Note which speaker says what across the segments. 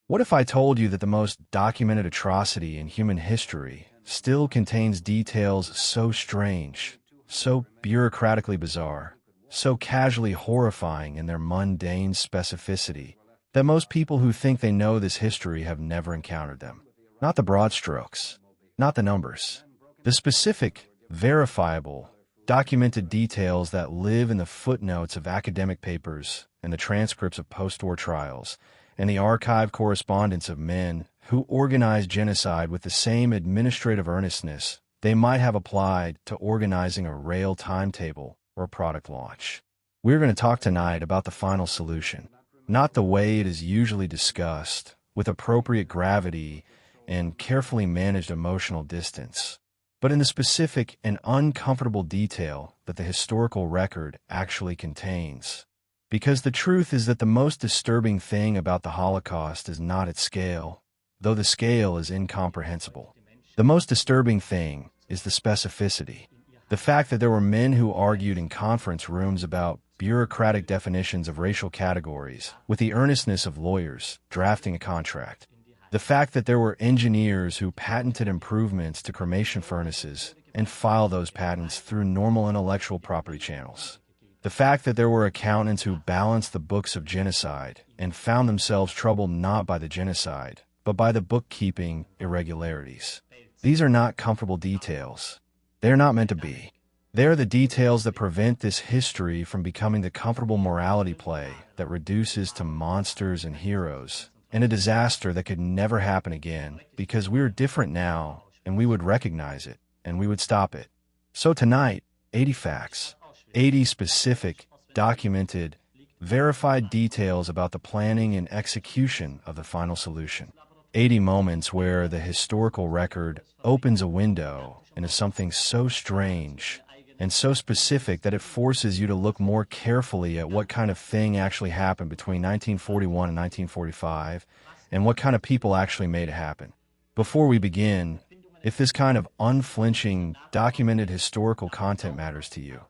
Speaker 1: What if I told you that the most documented atrocity in human history still contains details so strange, so bureaucratically bizarre, so casually horrifying in their mundane specificity, that most people who think they know this history have never encountered them? Not the broad strokes, not the numbers, the specific, verifiable, documented details that live in the footnotes of academic papers and the transcripts of post-war trials, and the archive correspondence of men who organized genocide with the same administrative earnestness they might have applied to organizing a rail timetable or a product launch. We're going to talk tonight about the final solution, not the way it is usually discussed, with appropriate gravity and carefully managed emotional distance, but in the specific and uncomfortable detail that the historical record actually contains. Because the truth is that the most disturbing thing about the Holocaust is not its scale, though the scale is incomprehensible. The most disturbing thing is the specificity. The fact that there were men who argued in conference rooms about bureaucratic definitions of racial categories with the earnestness of lawyers drafting a contract. The fact that there were engineers who patented improvements to cremation furnaces and filed those patents through normal intellectual property channels. The fact that there were accountants who balanced the books of genocide and found themselves troubled not by the genocide, but by the bookkeeping irregularities. These are not comfortable details. They are not meant to be. They are the details that prevent this history from becoming the comfortable morality play that reduces to monsters and heroes, and a disaster that could never happen again because we're different now and we would recognize it and we would stop it. So tonight, 80 facts. 80 specific, documented, verified details about the planning and execution of the final solution. 80 moments where the historical record opens a window into something so strange and so specific that it forces you to look more carefully at what kind of thing actually happened between 1941 and 1945 and what kind of people actually made it happen. Before we begin, if this kind of unflinching, documented historical content matters to you,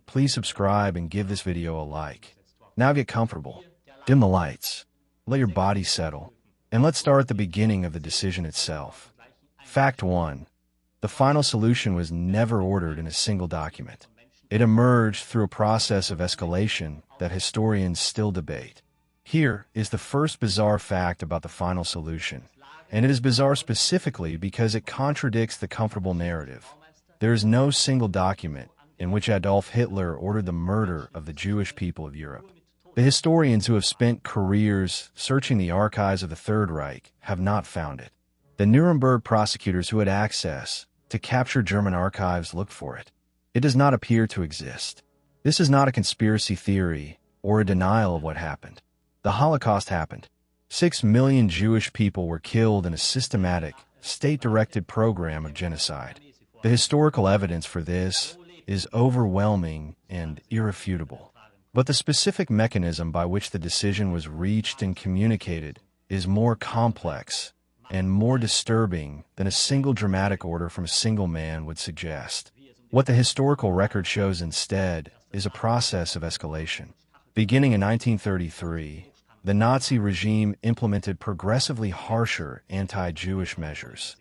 Speaker 1: please subscribe and give this video a like. Now get comfortable, dim the lights, let your body settle, and let's start at the beginning of the decision itself. Fact 1. The final solution was never ordered in a single document. It emerged through a process of escalation that historians still debate. Here is the first bizarre fact about the final solution, and it is bizarre specifically because it contradicts the comfortable narrative. There is no single document in which Adolf Hitler ordered the murder of the Jewish people of Europe. The historians who have spent careers searching the archives of the Third Reich have not found it. The Nuremberg prosecutors who had access to capture German archives looked for it. It does not appear to exist. This is not a conspiracy theory or a denial of what happened. The Holocaust happened. 6 million Jewish people were killed in a systematic, state-directed program of genocide. The historical evidence for this is overwhelming and irrefutable. But the specific mechanism by which the decision was reached and communicated is more complex and more disturbing than a single dramatic order from a single man would suggest. What the historical record shows instead is a process of escalation. Beginning in 1933, the Nazi regime implemented progressively harsher anti-Jewish measures.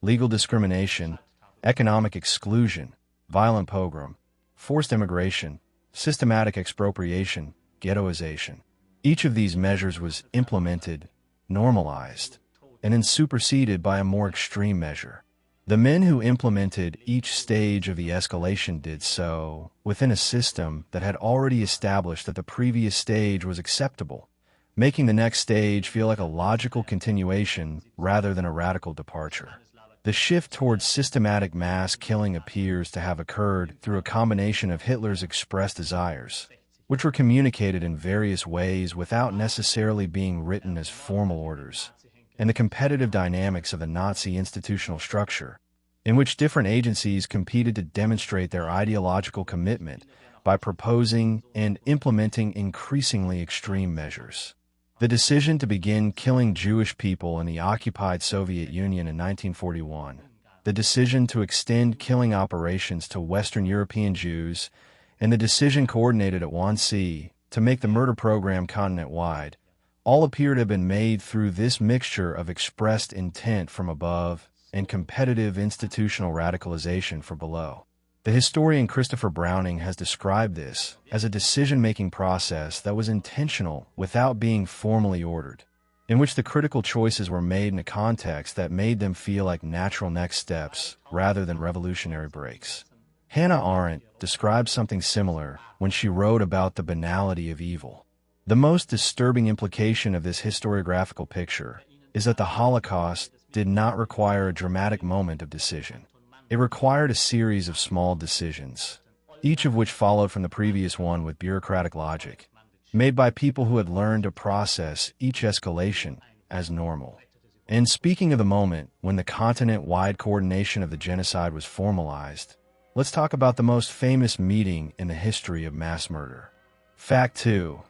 Speaker 1: Legal discrimination, economic exclusion, violent pogrom, forced immigration, systematic expropriation, ghettoization. Each of these measures was implemented, normalized, and then superseded by a more extreme measure. The men who implemented each stage of the escalation did so within a system that had already established that the previous stage was acceptable, making the next stage feel like a logical continuation rather than a radical departure. The shift towards systematic mass killing appears to have occurred through a combination of Hitler's expressed desires, which were communicated in various ways without necessarily being written as formal orders, and the competitive dynamics of the Nazi institutional structure, in which different agencies competed to demonstrate their ideological commitment by proposing and implementing increasingly extreme measures. The decision to begin killing Jewish people in the occupied Soviet Union in 1941, the decision to extend killing operations to Western European Jews, and the decision coordinated at Wannsee to make the murder program continent-wide, all appear to have been made through this mixture of expressed intent from above and competitive institutional radicalization from below. The historian Christopher Browning has described this as a decision-making process that was intentional without being formally ordered, in which the critical choices were made in a context that made them feel like natural next steps rather than revolutionary breaks. Hannah Arendt described something similar when she wrote about the banality of evil. The most disturbing implication of this historiographical picture is that the Holocaust did not require a dramatic moment of decision. It required a series of small decisions, each of which followed from the previous one with bureaucratic logic, made by people who had learned to process each escalation as normal. And speaking of the moment when the continent-wide coordination of the genocide was formalized, let's talk about the most famous meeting in the history of mass murder. Fact 2.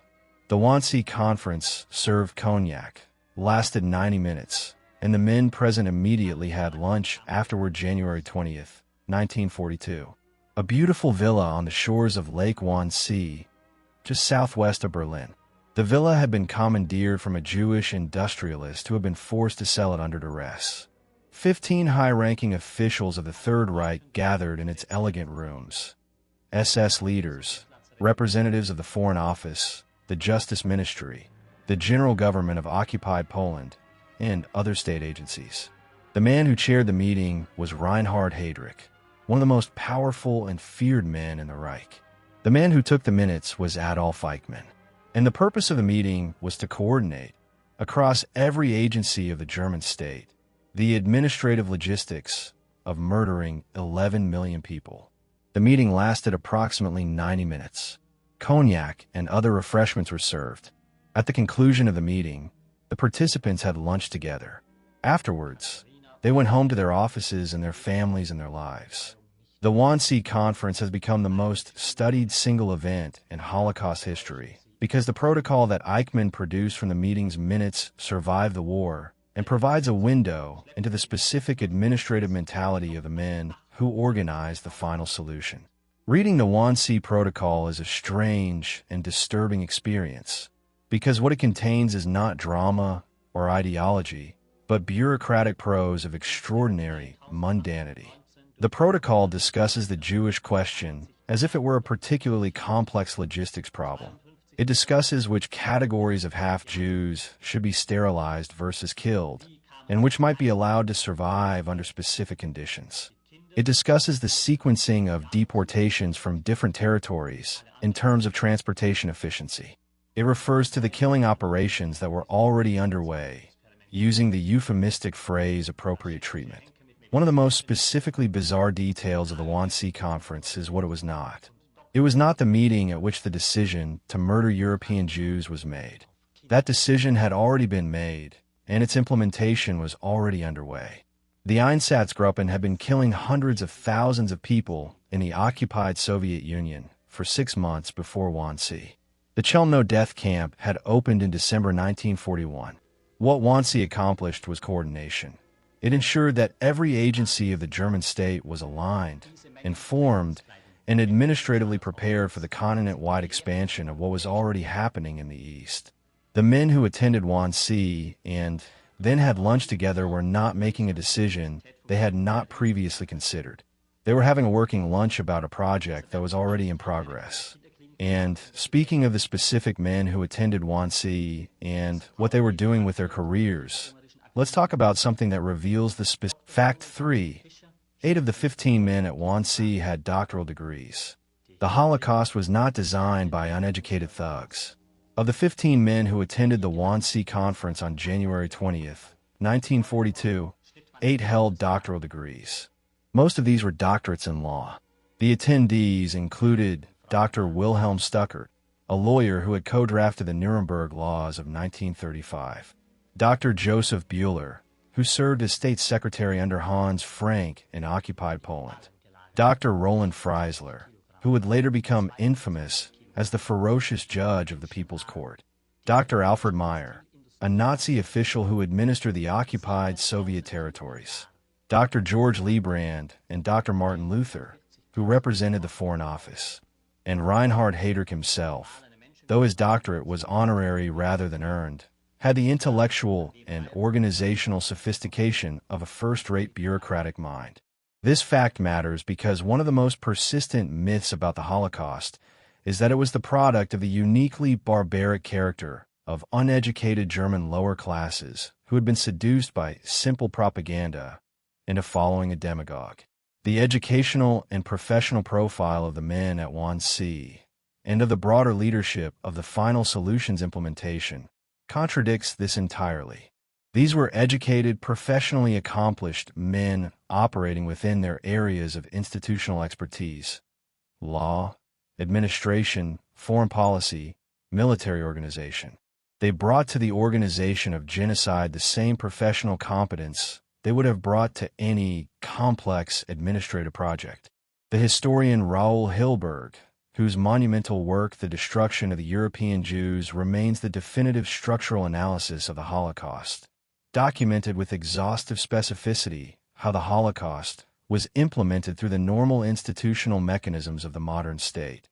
Speaker 1: The Wannsee Conference served cognac, lasted 90 minutes, and the men present immediately had lunch afterward. January 20th, 1942. A beautiful villa on the shores of Lake Wannsee, just southwest of Berlin. The villa had been commandeered from a Jewish industrialist who had been forced to sell it under duress. 15 high-ranking officials of the Third Reich gathered in its elegant rooms. SS leaders, representatives of the Foreign Office, the Justice Ministry, the General Government of Occupied Poland, and other state agencies. The man who chaired the meeting was Reinhard Heydrich, one of the most powerful and feared men in the Reich. The man who took the minutes was Adolf Eichmann, and the purpose of the meeting was to coordinate, across every agency of the German state, the administrative logistics of murdering 11 million people. The meeting lasted approximately 90 minutes. Cognac and other refreshments were served. At the conclusion of the meeting, the participants had lunch together. Afterwards, they went home to their offices and their families and their lives. The Wannsee Conference has become the most studied single event in Holocaust history because the protocol that Eichmann produced from the meeting's minutes survived the war and provides a window into the specific administrative mentality of the men who organized the final solution. Reading the Wannsee Protocol is a strange and disturbing experience because what it contains is not drama or ideology, but bureaucratic prose of extraordinary mundanity. The protocol discusses the Jewish question as if it were a particularly complex logistics problem. It discusses which categories of half-Jews should be sterilized versus killed, and which might be allowed to survive under specific conditions. It discusses the sequencing of deportations from different territories in terms of transportation efficiency. It refers to the killing operations that were already underway, using the euphemistic phrase appropriate treatment. One of the most specifically bizarre details of the Wannsee Conference is what it was not. It was not the meeting at which the decision to murder European Jews was made. That decision had already been made, and its implementation was already underway. The Einsatzgruppen had been killing hundreds of thousands of people in the occupied Soviet Union for 6 months before Wannsee. The Chelmno death camp had opened in December 1941. What Wannsee accomplished was coordination. It ensured that every agency of the German state was aligned, informed, and administratively prepared for the continent-wide expansion of what was already happening in the East. The men who attended Wannsee and then had lunch together were not making a decision they had not previously considered. They were having a working lunch about a project that was already in progress. And speaking of the specific men who attended Wannsee and what they were doing with their careers, let's talk about something that reveals the specific. Fact 3. 8 of the 15 men at Wannsee had doctoral degrees. The Holocaust was not designed by uneducated thugs. Of the 15 men who attended the Wannsee Conference on January 20th, 1942, 8 held doctoral degrees. Most of these were doctorates in law. The attendees included Dr. Wilhelm Stuckert, a lawyer who had co-drafted the Nuremberg Laws of 1935, Dr. Joseph Buehler, who served as state secretary under Hans Frank in occupied Poland, Dr. Roland Freisler, who would later become infamous as the ferocious judge of the People's Court, Dr. Alfred Meyer, a Nazi official who administered the occupied Soviet territories, Dr. George Liebrand, and Dr. Martin Luther, who represented the Foreign Office, and Reinhard Heydrich himself, though his doctorate was honorary rather than earned, had the intellectual and organizational sophistication of a first-rate bureaucratic mind. This fact matters because one of the most persistent myths about the Holocaust is that it was the product of the uniquely barbaric character of uneducated German lower classes who had been seduced by simple propaganda into following a demagogue. The educational and professional profile of the men at Wannsee and of the broader leadership of the Final Solutions implementation contradicts this entirely. These were educated, professionally accomplished men operating within their areas of institutional expertise: law, administration, foreign policy, military organization. They brought to the organization of genocide the same professional competence they would have brought to any complex administrative project. The historian Raoul Hilberg, whose monumental work, The Destruction of the European Jews, remains the definitive structural analysis of the Holocaust, documented with exhaustive specificity how the Holocaust was implemented through the normal institutional mechanisms of the modern state: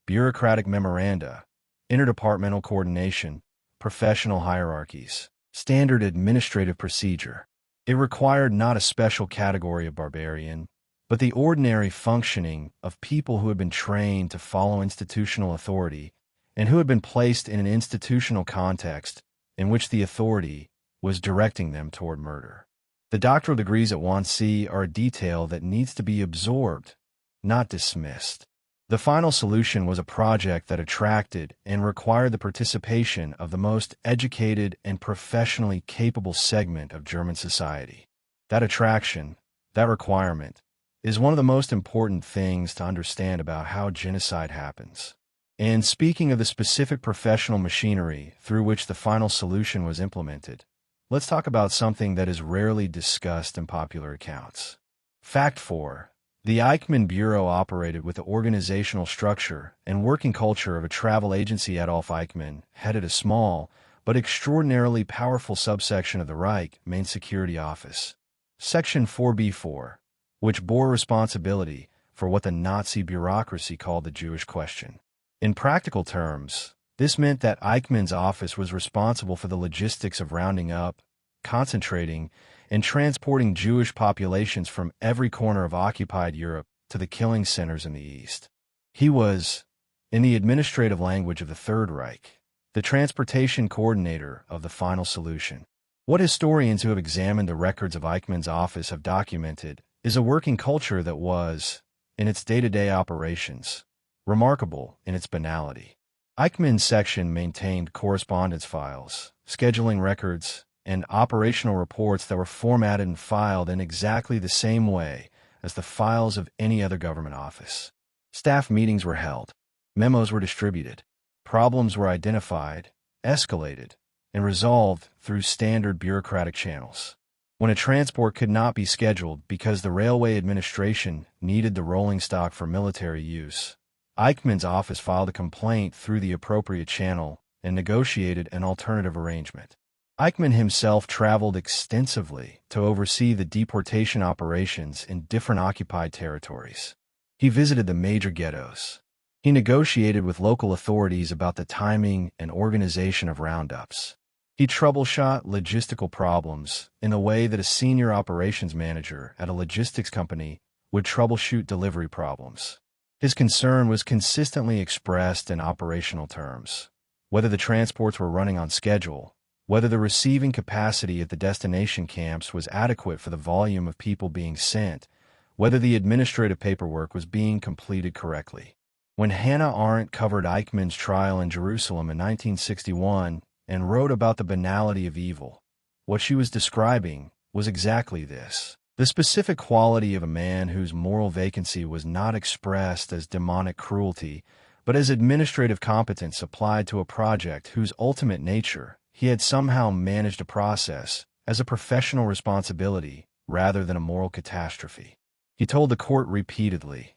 Speaker 1: bureaucratic memoranda, interdepartmental coordination, professional hierarchies, standard administrative procedure. It required not a special category of barbarian, but the ordinary functioning of people who had been trained to follow institutional authority and who had been placed in an institutional context in which the authority was directing them toward murder. The doctoral degrees at Wannsee are a detail that needs to be absorbed, not dismissed. The Final Solution was a project that attracted and required the participation of the most educated and professionally capable segment of German society. That attraction, that requirement, is one of the most important things to understand about how genocide happens. And speaking of the specific professional machinery through which the Final Solution was implemented, let's talk about something that is rarely discussed in popular accounts. Fact 4. The Eichmann Bureau operated with the organizational structure and working culture of a travel agency. Adolf Eichmann headed a small but extraordinarily powerful subsection of the Reich Main Security Office, Section 4B4, which bore responsibility for what the Nazi bureaucracy called the Jewish question. In practical terms, this meant that Eichmann's office was responsible for the logistics of rounding up, concentrating, and transporting Jewish populations from every corner of occupied Europe to the killing centers in the East. He was, in the administrative language of the Third Reich, the transportation coordinator of the Final Solution. What historians who have examined the records of Eichmann's office have documented is a working culture that was, in its day-to-day operations, remarkable in its banality. Eichmann's section maintained correspondence files, scheduling records, and operational reports that were formatted and filed in exactly the same way as the files of any other government office. Staff meetings were held, memos were distributed, problems were identified, escalated, and resolved through standard bureaucratic channels. When a transport could not be scheduled because the railway administration needed the rolling stock for military use, Eichmann's office filed a complaint through the appropriate channel and negotiated an alternative arrangement. Eichmann himself traveled extensively to oversee the deportation operations in different occupied territories. He visited the major ghettos. He negotiated with local authorities about the timing and organization of roundups. He troubleshot logistical problems in a way that a senior operations manager at a logistics company would troubleshoot delivery problems. His concern was consistently expressed in operational terms: whether the transports were running on schedule, whether the receiving capacity at the destination camps was adequate for the volume of people being sent, whether the administrative paperwork was being completed correctly. When Hannah Arendt covered Eichmann's trial in Jerusalem in 1961 and wrote about the banality of evil, what she was describing was exactly this: the specific quality of a man whose moral vacancy was not expressed as demonic cruelty, but as administrative competence applied to a project whose ultimate nature he had somehow managed to process as a professional responsibility rather than a moral catastrophe. He told the court repeatedly,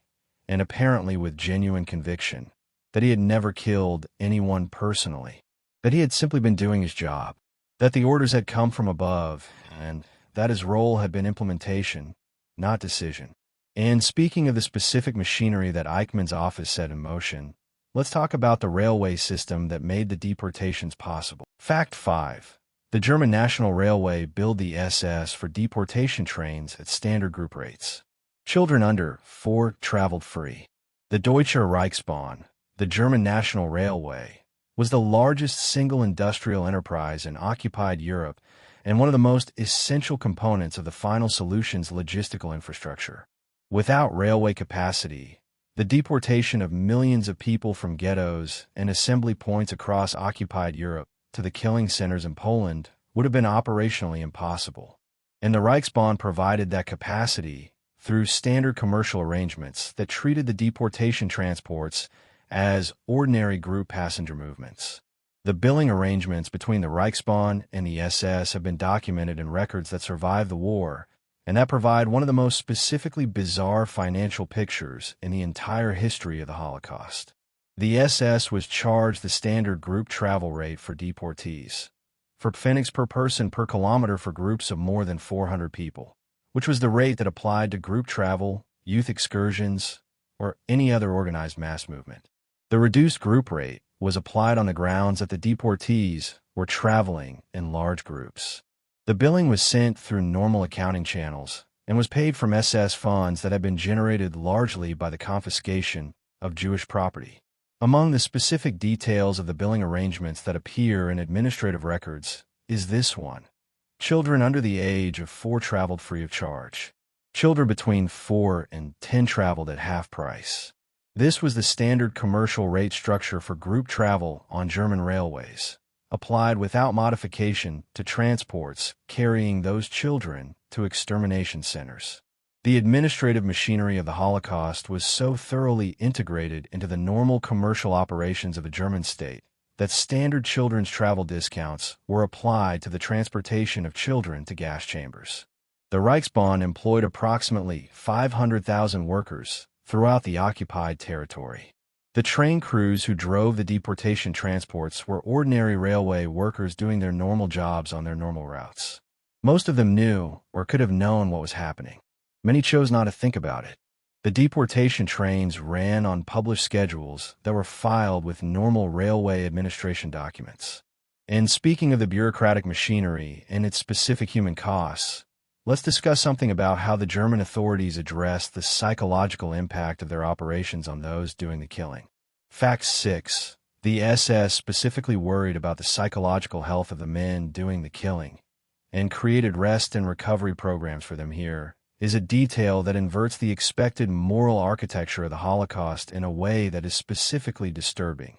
Speaker 1: and apparently with genuine conviction, that he had never killed anyone personally, that he had simply been doing his job, that the orders had come from above, and that his role had been implementation, not decision. And speaking of the specific machinery that Eichmann's office set in motion, let's talk about the railway system that made the deportations possible. Fact 5. The German National Railway billed the SS for deportation trains at standard group rates. Children under 4 traveled free. The Deutsche Reichsbahn, the German National Railway, was the largest single industrial enterprise in occupied Europe and one of the most essential components of the final solution's logistical infrastructure. Without railway capacity, the deportation of millions of people from ghettos and assembly points across occupied Europe to the killing centers in Poland would have been operationally impossible. And the Reichsbahn provided that capacity through standard commercial arrangements that treated the deportation transports as ordinary group passenger movements. The billing arrangements between the Reichsbahn and the SS have been documented in records that survived the war, and that provide one of the most specifically bizarre financial pictures in the entire history of the Holocaust. The SS was charged the standard group travel rate for deportees, for pfennigs per person per kilometer for groups of more than 400 people, which was the rate that applied to group travel, youth excursions, or any other organized mass movement. The reduced group rate was applied on the grounds that the deportees were traveling in large groups. The billing was sent through normal accounting channels and was paid from SS funds that had been generated largely by the confiscation of Jewish property. Among the specific details of the billing arrangements that appear in administrative records is this one. Children under the age of 4 traveled free of charge. Children between 4 and 10 traveled at half price. This was the standard commercial rate structure for group travel on German railways, applied without modification to transports carrying those children to extermination centers. The administrative machinery of the Holocaust was so thoroughly integrated into the normal commercial operations of the German state that standard children's travel discounts were applied to the transportation of children to gas chambers. The Reichsbahn employed approximately 500,000 workers throughout the occupied territory. The train crews who drove the deportation transports were ordinary railway workers doing their normal jobs on their normal routes. Most of them knew or could have known what was happening. Many chose not to think about it. The deportation trains ran on published schedules that were filed with normal railway administration documents. And speaking of the bureaucratic machinery and its specific human costs, let's discuss something about how the German authorities addressed the psychological impact of their operations on those doing the killing. Fact 6. The SS specifically worried about the psychological health of the men doing the killing and created rest and recovery programs for them. Here is a detail that inverts the expected moral architecture of the Holocaust in a way that is specifically disturbing.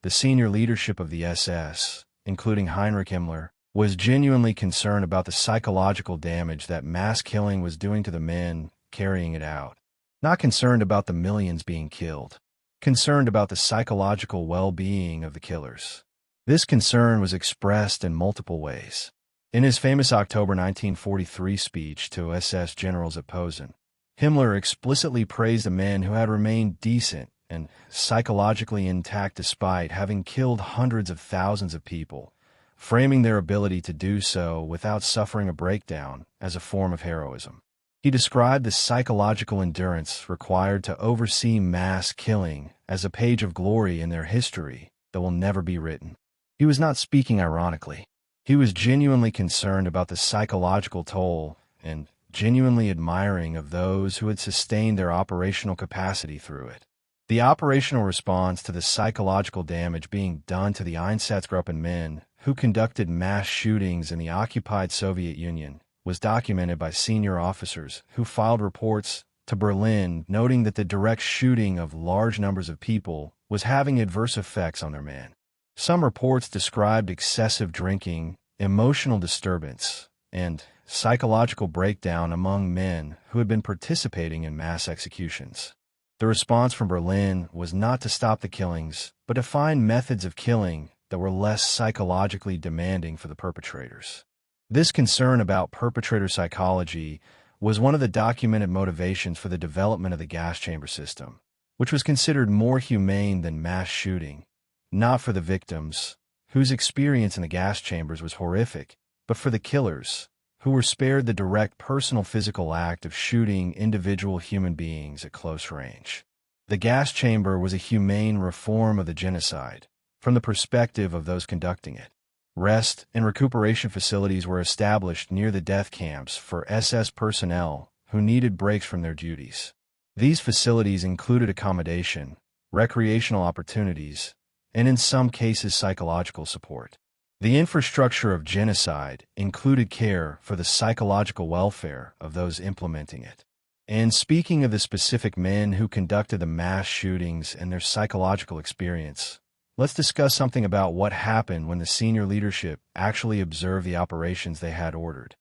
Speaker 1: The senior leadership of the SS, including Heinrich Himmler, was genuinely concerned about the psychological damage that mass killing was doing to the men carrying it out. Not concerned about the millions being killed. Concerned about the psychological well-being of the killers. This concern was expressed in multiple ways. In his famous October 1943 speech to SS generals at Posen, Himmler explicitly praised the men who had remained decent and psychologically intact despite having killed hundreds of thousands of people, framing their ability to do so without suffering a breakdown as a form of heroism. He described the psychological endurance required to oversee mass killing as a page of glory in their history that will never be written. He was not speaking ironically. He was genuinely concerned about the psychological toll and genuinely admiring of those who had sustained their operational capacity through it. The operational response to the psychological damage being done to the Einsatzgruppen men who conducted mass shootings in the occupied Soviet Union was documented by senior officers who filed reports to Berlin noting that the direct shooting of large numbers of people was having adverse effects on their men. Some reports described excessive drinking, emotional disturbance, and psychological breakdown among men who had been participating in mass executions. The response from Berlin was not to stop the killings, but to find methods of killing that were less psychologically demanding for the perpetrators. This concern about perpetrator psychology was one of the documented motivations for the development of the gas chamber system, which was considered more humane than mass shooting, not for the victims, whose experience in the gas chambers was horrific, but for the killers, who were spared the direct personal physical act of shooting individual human beings at close range. The gas chamber was a humane reform of the genocide, from the perspective of those conducting it. Rest and recuperation facilities were established near the death camps for SS personnel who needed breaks from their duties. These facilities included accommodation, recreational opportunities, and in some cases psychological support. The infrastructure of genocide included care for the psychological welfare of those implementing it. And speaking of the specific men who conducted the mass shootings and their psychological experience, let's discuss something about what happened when the senior leadership actually observed the operations they had ordered.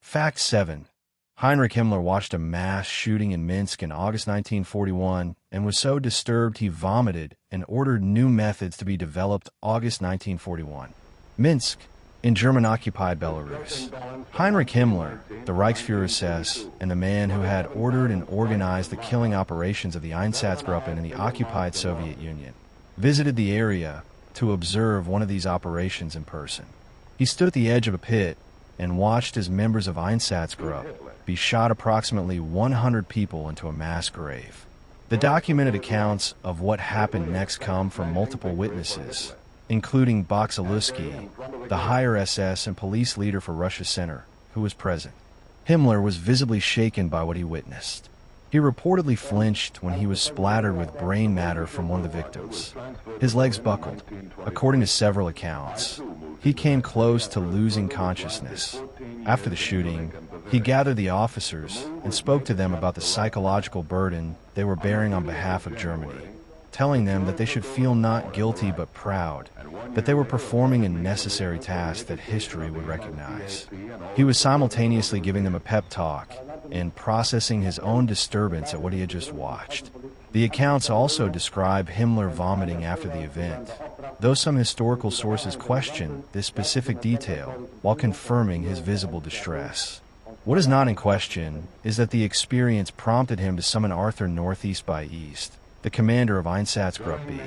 Speaker 1: Fact 7. Heinrich Himmler watched a mass shooting in Minsk in August 1941 and was so disturbed he vomited and ordered new methods to be developed August 1941. Minsk, in German-occupied Belarus. Heinrich Himmler, the Reichsführer SS, and the man who had ordered and organized the killing operations of the Einsatzgruppen in the occupied Soviet Union, visited the area to observe one of these operations in person. He stood at the edge of a pit and watched as members of Einsatzgruppe be shot approximately 100 people into a mass grave. The documented accounts of what happened next come from multiple witnesses, including Boxaluski, the higher SS and police leader for Russia Center, who was present. Himmler was visibly shaken by what he witnessed. He reportedly flinched when he was splattered with brain matter from one of the victims. His legs buckled. According to several accounts, he came close to losing consciousness. After the shooting, he gathered the officers and spoke to them about the psychological burden they were bearing on behalf of Germany, telling them that they should feel not guilty but proud, that they were performing a necessary task that history would recognize. He was simultaneously giving them a pep talk and processing his own disturbance at what he had just watched. The accounts also describe Himmler vomiting after the event, though some historical sources question this specific detail while confirming his visible distress. What is not in question is that the experience prompted him to summon Arthur Northeast by East, the commander of Einsatzgruppe B,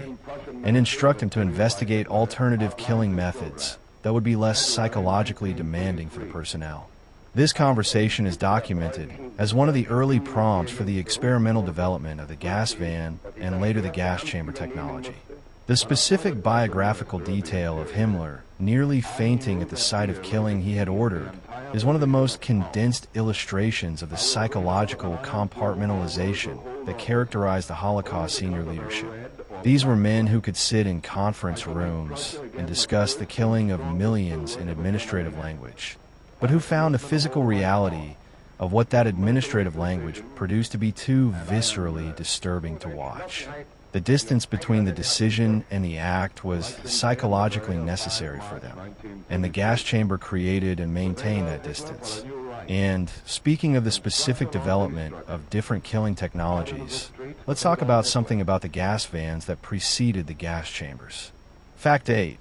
Speaker 1: and instruct him to investigate alternative killing methods that would be less psychologically demanding for the personnel. This conversation is documented as one of the early prompts for the experimental development of the gas van and later the gas chamber technology. The specific biographical detail of Himmler nearly fainting at the sight of killing he had ordered is one of the most condensed illustrations of the psychological compartmentalization that characterized the Holocaust senior leadership. These were men who could sit in conference rooms and discuss the killing of millions in administrative language, but who found the physical reality of what that administrative language produced to be too viscerally disturbing to watch. The distance between the decision and the act was psychologically necessary for them, and the gas chamber created and maintained that distance. And speaking of the specific development of different killing technologies, let's talk about something about the gas vans that preceded the gas chambers. Fact 8.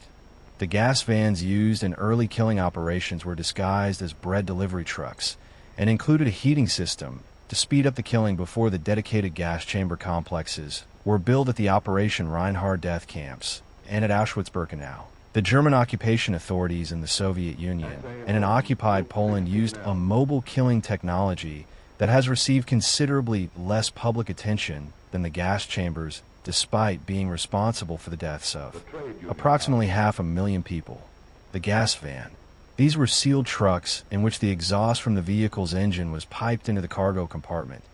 Speaker 1: The gas vans used in early killing operations were disguised as bread delivery trucks and included a heating system to speed up the killing before the dedicated gas chamber complexes were built at the Operation Reinhard death camps and at Auschwitz-Birkenau. The German occupation authorities in the Soviet Union and in occupied Poland used a mobile killing technology that has received considerably less public attention than the gas chambers, despite being responsible for the deaths of approximately 500,000 people. The gas van. These were sealed trucks in which the exhaust from the vehicle's engine was piped into the cargo compartment,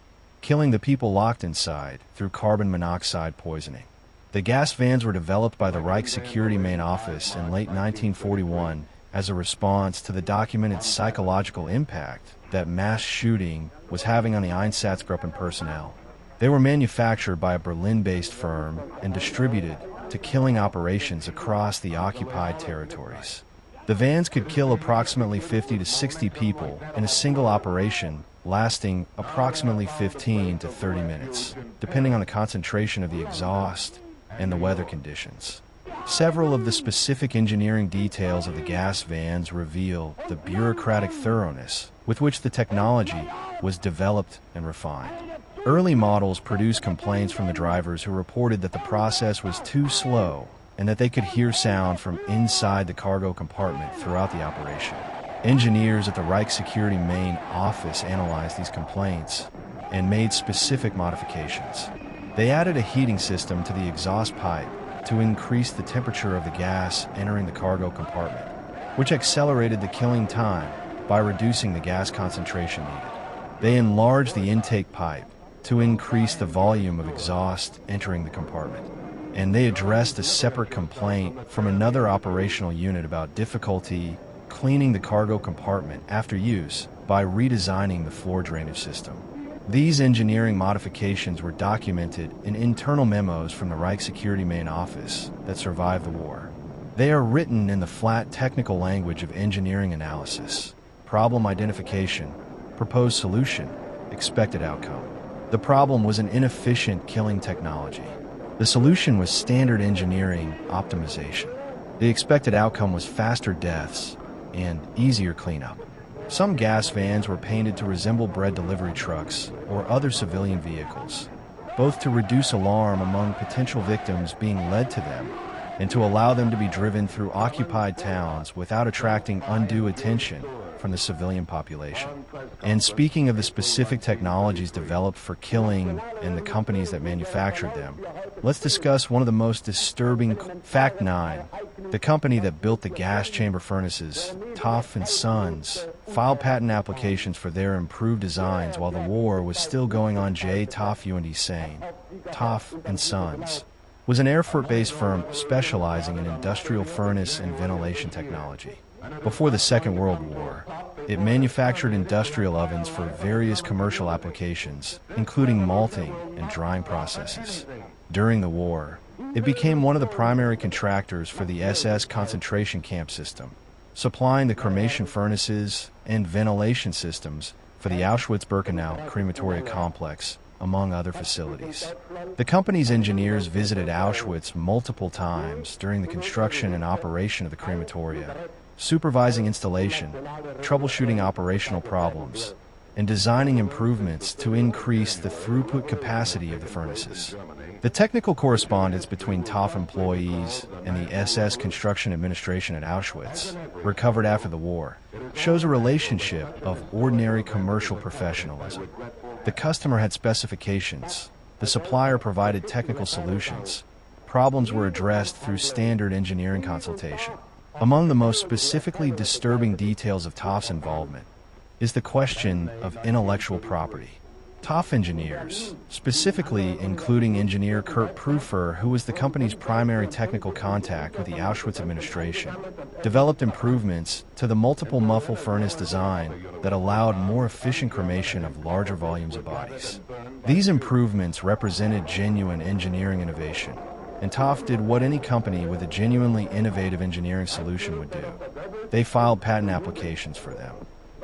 Speaker 1: killing the people locked inside through carbon monoxide poisoning. The gas vans were developed by the Reich Security Main Office in late 1941 as a response to the documented psychological impact that mass shooting was having on the Einsatzgruppen personnel. They were manufactured by a Berlin-based firm and distributed to killing operations across the occupied territories. The vans could kill approximately 50 to 60 people in a single operation lasting approximately 15 to 30 minutes, depending on the concentration of the exhaust and the weather conditions. Several of the specific engineering details of the gas vans reveal the bureaucratic thoroughness with which the technology was developed and refined. Early models produced complaints from the drivers who reported that the process was too slow and that they could hear sound from inside the cargo compartment throughout the operation. Engineers at the Reich Security Main Office analyzed these complaints and made specific modifications. They added a heating system to the exhaust pipe to increase the temperature of the gas entering the cargo compartment, which accelerated the killing time by reducing the gas concentration needed. They enlarged the intake pipe to increase the volume of exhaust entering the compartment. And they addressed a separate complaint from another operational unit about difficulty cleaning the cargo compartment after use by redesigning the floor drainage system. These engineering modifications were documented in internal memos from the Reich Security Main Office that survived the war. They are written in the flat technical language of engineering analysis, problem identification, proposed solution, expected outcome. The problem was an inefficient killing technology. The solution was standard engineering optimization. The expected outcome was faster deaths and easier cleanup. Some gas vans were painted to resemble bread delivery trucks or other civilian vehicles, both to reduce alarm among potential victims being led to them and to allow them to be driven through occupied towns without attracting undue attention from the civilian population. And speaking of the specific technologies developed for killing and the companies that manufactured them, let's discuss one of the most disturbing. Fact 9. The company that built the gas chamber furnaces, Toff & Sons, filed patent applications for their improved designs while the war was still going on. J. Toff und Sane, Toff & Sons, was an Erfurt-based firm specializing in industrial furnace and ventilation technology. Before the Second World War, it manufactured industrial ovens for various commercial applications, including malting and drying processes. During the war, it became one of the primary contractors for the SS concentration camp system, supplying the cremation furnaces and ventilation systems for the Auschwitz-Birkenau crematoria complex, among other facilities. The company's engineers visited Auschwitz multiple times during the construction and operation of the crematoria, supervising installation, troubleshooting operational problems, and designing improvements to increase the throughput capacity of the furnaces. The technical correspondence between Toff employees and the SS construction administration at Auschwitz, recovered after the war, shows a relationship of ordinary commercial professionalism. The customer had specifications, the supplier provided technical solutions, problems were addressed through standard engineering consultation. Among the most specifically disturbing details of Toff's involvement is the question of intellectual property. Toff engineers, specifically including engineer Kurt Prüfer, who was the company's primary technical contact with the Auschwitz administration, developed improvements to the multiple muffle furnace design that allowed more efficient cremation of larger volumes of bodies. These improvements represented genuine engineering innovation, and Toff did what any company with a genuinely innovative engineering solution would do. They filed patent applications for them.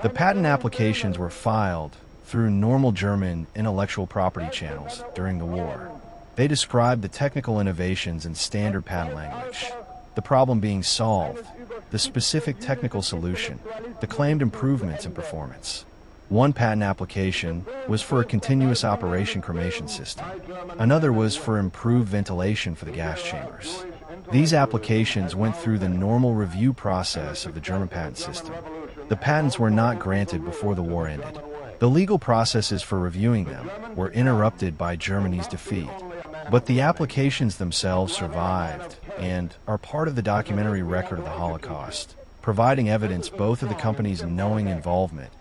Speaker 1: The patent applications were filed through normal German intellectual property channels during the war. They described the technical innovations in standard patent language, the problem being solved, the specific technical solution, the claimed improvements in performance. One patent application was for a continuous operation cremation system. Another was for improved ventilation for the gas chambers. These applications went through the normal review process of the German patent system. The patents were not granted before the war ended. The legal processes for reviewing them were interrupted by Germany's defeat, but the applications themselves survived and are part of the documentary record of the Holocaust, providing evidence both of the company's knowing involvement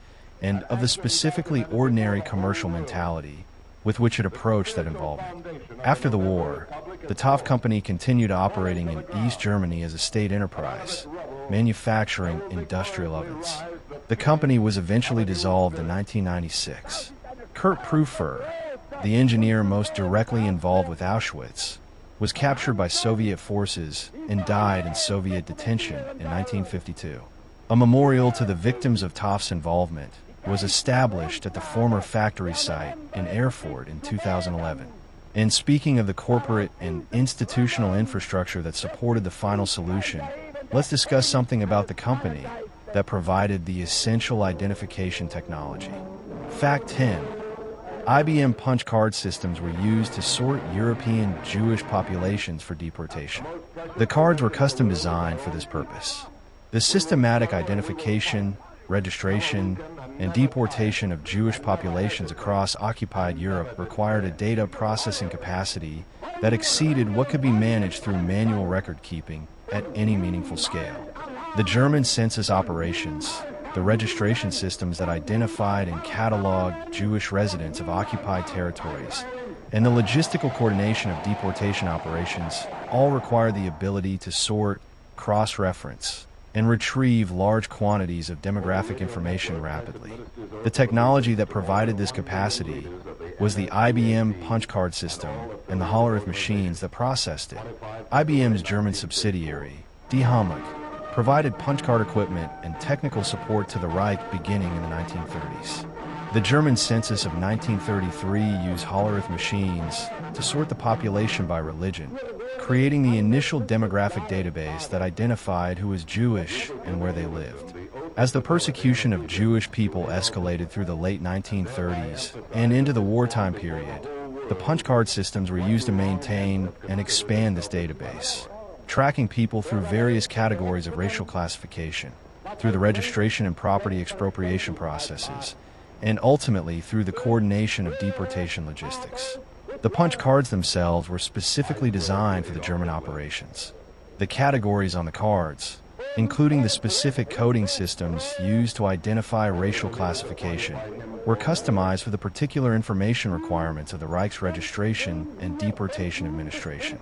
Speaker 1: and of the specifically ordinary commercial mentality with which it approached that involvement. After the war, the Toff company continued operating in East Germany as a state enterprise, manufacturing industrial ovens. The company was eventually dissolved in 1996. Kurt Prüfer, the engineer most directly involved with Auschwitz, was captured by Soviet forces and died in Soviet detention in 1952. A memorial to the victims of Toff's involvement was established at the former factory site in Erfurt in 2011. And speaking of the corporate and institutional infrastructure that supported the final solution, let's discuss something about the company that provided the essential identification technology. Fact 10. IBM punch card systems were used to sort European Jewish populations for deportation. The cards were custom designed for this purpose. The systematic identification, registration, and deportation of Jewish populations across occupied Europe required a data processing capacity that exceeded what could be managed through manual record-keeping at any meaningful scale. The German census operations, the registration systems that identified and cataloged Jewish residents of occupied territories, and the logistical coordination of deportation operations all require the ability to sort, cross-reference, and retrieve large quantities of demographic information rapidly. The technology that provided this capacity was the IBM punch card system and the Hollerith machines that processed it. IBM's German subsidiary, Die Hamag, provided punch card equipment and technical support to the Reich beginning in the 1930s. The German census of 1933 used Hollerith machines to sort the population by religion, creating the initial demographic database that identified who was Jewish and where they lived. As the persecution of Jewish people escalated through the late 1930s and into the wartime period, the punch card systems were used to maintain and expand this database, tracking people through various categories of racial classification, through the registration and property expropriation processes, and ultimately through the coordination of deportation logistics. The punch cards themselves were specifically designed for the German operations. The categories on the cards, including the specific coding systems used to identify racial classification, were customized for the particular information requirements of the Reich's registration and deportation administration.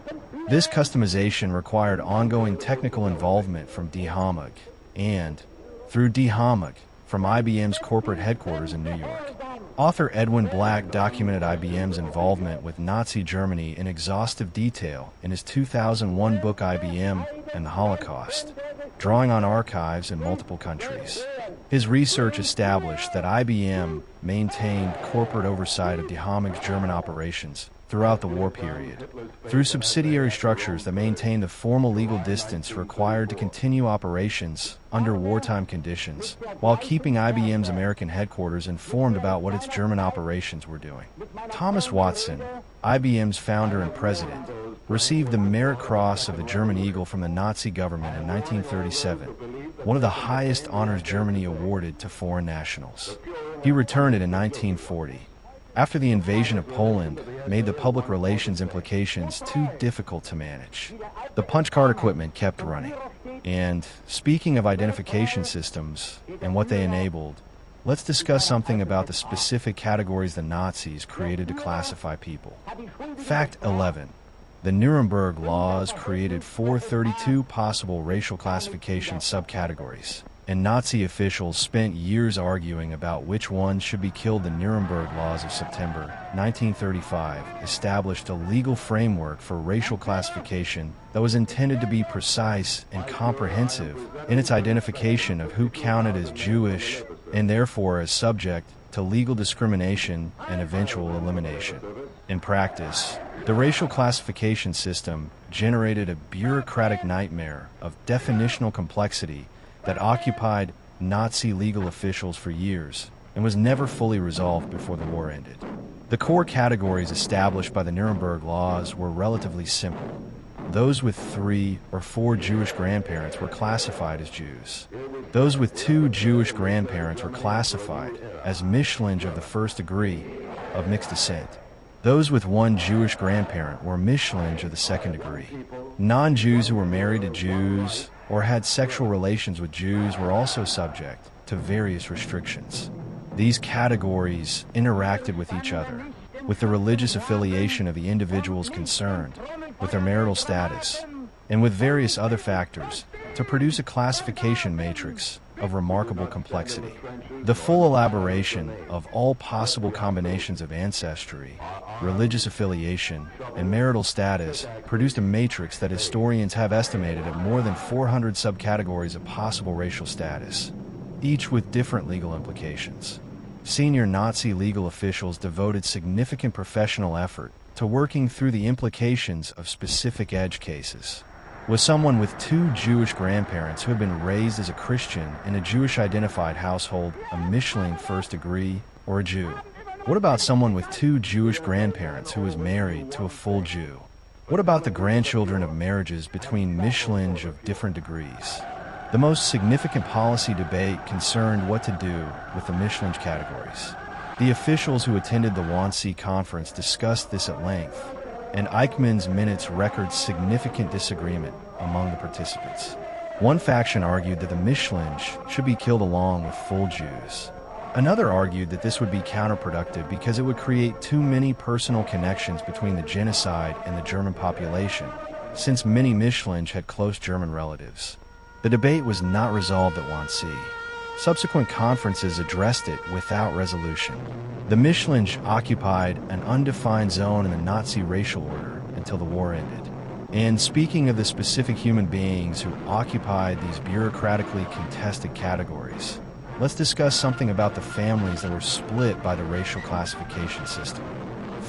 Speaker 1: This customization required ongoing technical involvement from Die Hamag and, through Die Hamag, from IBM's corporate headquarters in New York. Author Edwin Black documented IBM's involvement with Nazi Germany in exhaustive detail in his 2001 book IBM and the Holocaust, drawing on archives in multiple countries. His research established that IBM maintained corporate oversight of Die Hamag's German operations throughout the war period, through subsidiary structures that maintained the formal legal distance required to continue operations under wartime conditions, while keeping IBM's American headquarters informed about what its German operations were doing. Thomas Watson, IBM's founder and president, received the Merit Cross of the German Eagle from the Nazi government in 1937, one of the highest honors Germany awarded to foreign nationals. He returned it in 1940. After the invasion of Poland made the public relations implications too difficult to manage. The punch card equipment kept running. And speaking of identification systems and what they enabled, let's discuss something about the specific categories the Nazis created to classify people. Fact 11. The Nuremberg laws created 432 possible racial classification subcategories, and Nazi officials spent years arguing about which ones should be killed. The Nuremberg laws of September 1935 established a legal framework for racial classification that was intended to be precise and comprehensive in its identification of who counted as Jewish and therefore as subject to legal discrimination and eventual elimination. In practice, the racial classification system generated a bureaucratic nightmare of definitional complexity that occupied Nazi legal officials for years and was never fully resolved before the war ended. The core categories established by the Nuremberg laws were relatively simple. Those with 3 or 4 Jewish grandparents were classified as Jews. Those with 2 Jewish grandparents were classified as Mischlinge of the first degree of mixed descent. Those with 1 Jewish grandparent were Mischlinge of the second degree. Non-Jews who were married to Jews or had sexual relations with Jews were also subject to various restrictions. These categories interacted with each other, with the religious affiliation of the individuals concerned, with their marital status, and with various other factors to produce a classification matrix of remarkable complexity. The full elaboration of all possible combinations of ancestry, religious affiliation, and marital status produced a matrix that historians have estimated at more than 400 subcategories of possible racial status, each with different legal implications. Senior Nazi legal officials devoted significant professional effort to working through the implications of specific edge cases. Was someone with 2 Jewish grandparents who had been raised as a Christian in a Jewish-identified household a Mischling first degree or a Jew? What about someone with 2 Jewish grandparents who was married to a full Jew? What about the grandchildren of marriages between Mischlinge of different degrees? The most significant policy debate concerned what to do with the Mischlinge categories. The officials who attended the Wannsee Conference discussed this at length, and Eichmann's minutes record significant disagreement among the participants. One faction argued that the Mischlinge should be killed along with full Jews. Another argued that this would be counterproductive because it would create too many personal connections between the genocide and the German population, since many Mischlinge had close German relatives. The debate was not resolved at Wannsee. Subsequent conferences addressed it without resolution. The Mischlinge occupied an undefined zone in the Nazi racial order until the war ended. And speaking of the specific human beings who occupied these bureaucratically contested categories, let's discuss something about the families that were split by the racial classification system.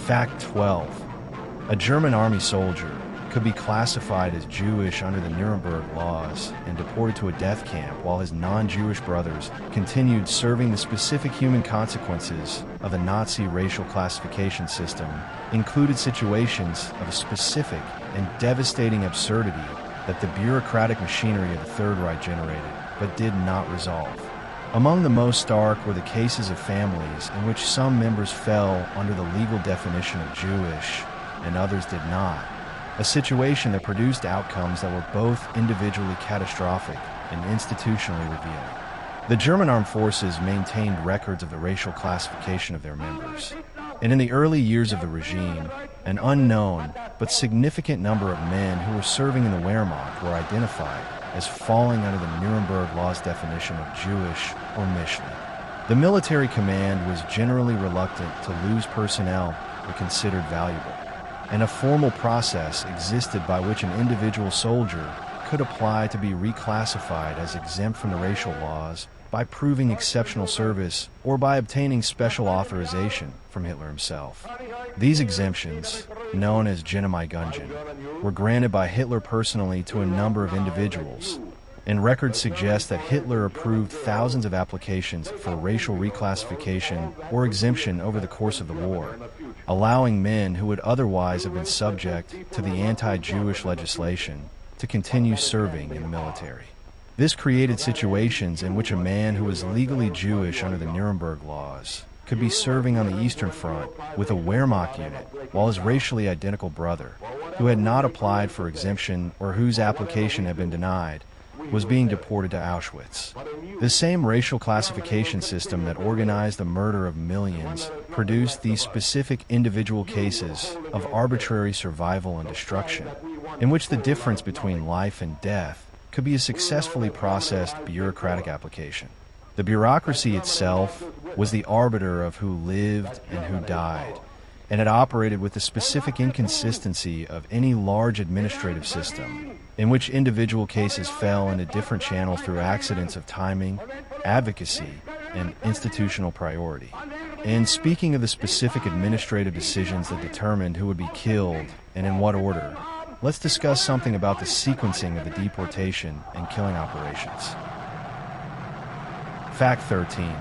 Speaker 1: Fact 12. A German army soldier could be classified as Jewish under the Nuremberg laws and deported to a death camp while his non-Jewish brothers continued serving. The specific human consequences of the Nazi racial classification system included situations of a specific and devastating absurdity that the bureaucratic machinery of the Third Reich generated, but did not resolve. Among the most stark were the cases of families in which some members fell under the legal definition of Jewish and others did not, a situation that produced outcomes that were both individually catastrophic and institutionally revealing. The German armed forces maintained records of the racial classification of their members, and in the early years of the regime, an unknown but significant number of men who were serving in the Wehrmacht were identified as falling under the Nuremberg law's definition of Jewish or Mischling. The military command was generally reluctant to lose personnel it considered valuable, and a formal process existed by which an individual soldier could apply to be reclassified as exempt from the racial laws by proving exceptional service or by obtaining special authorization from Hitler himself. These exemptions, known as Genehmigungen, were granted by Hitler personally to a number of individuals, and records suggest that Hitler approved thousands of applications for racial reclassification or exemption over the course of the war, allowing men who would otherwise have been subject to the anti-Jewish legislation to continue serving in the military. This created situations in which a man who was legally Jewish under the Nuremberg laws could be serving on the Eastern Front with a Wehrmacht unit, while his racially identical brother, who had not applied for exemption or whose application had been denied, was being deported to Auschwitz. The same racial classification system that organized the murder of millions produced these specific individual cases of arbitrary survival and destruction, in which the difference between life and death could be a successfully processed bureaucratic application. The bureaucracy itself was the arbiter of who lived and who died, and it operated with the specific inconsistency of any large administrative system, in which individual cases fell into different channels through accidents of timing, advocacy, and institutional priority. And speaking of the specific administrative decisions that determined who would be killed and in what order, let's discuss something about the sequencing of the deportation and killing operations. Fact 13.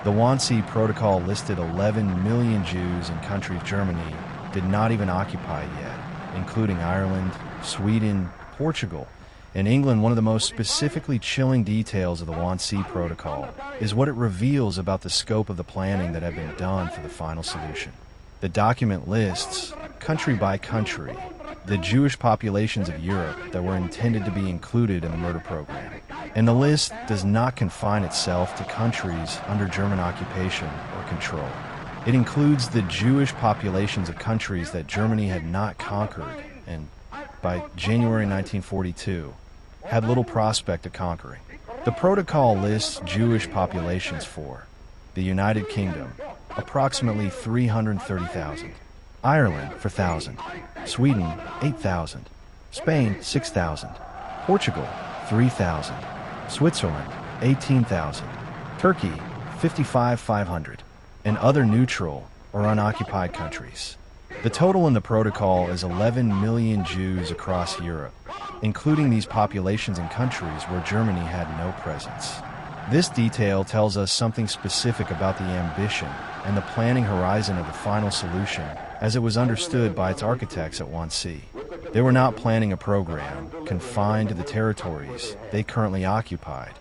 Speaker 1: The Wannsee Protocol listed 11 million Jews in countries Germany did not even occupy yet, including Ireland, Sweden, Portugal, and England. One of the most specifically chilling details of the Wannsee Protocol is what it reveals about the scope of the planning that had been done for the final solution. The document lists, country by country, the Jewish populations of Europe that were intended to be included in the murder program. And the list does not confine itself to countries under German occupation or control. It includes the Jewish populations of countries that Germany had not conquered and, by January 1942, had little prospect of conquering. The protocol lists Jewish populations for the United Kingdom, approximately 330,000, Ireland, 4,000, Sweden, 8,000, Spain, 6,000, Portugal, 3,000, Switzerland, 18,000, Turkey, 55,500, and other neutral or unoccupied countries. The total in the protocol is 11 million Jews across Europe, including these populations in countries where Germany had no presence. This detail tells us something specific about the ambition and the planning horizon of the final solution as it was understood by its architects at Wannsee. They were not planning a program confined to the territories they currently occupied.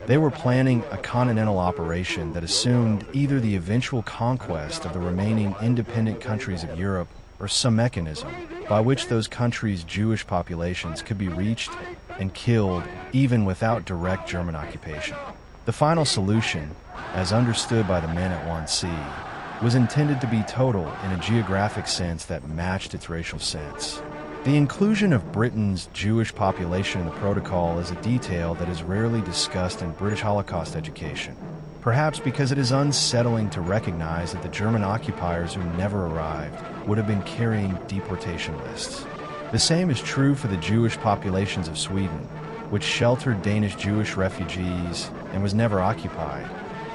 Speaker 1: They were planning a continental operation that assumed either the eventual conquest of the remaining independent countries of Europe or some mechanism by which those countries' Jewish populations could be reached and killed even without direct German occupation. The final solution, as understood by the men at Wannsee, was intended to be total in a geographic sense that matched its racial sense. The inclusion of Britain's Jewish population in the protocol is a detail that is rarely discussed in British Holocaust education, perhaps because it is unsettling to recognize that the German occupiers who never arrived would have been carrying deportation lists. The same is true for the Jewish populations of Sweden, which sheltered Danish Jewish refugees and was never occupied,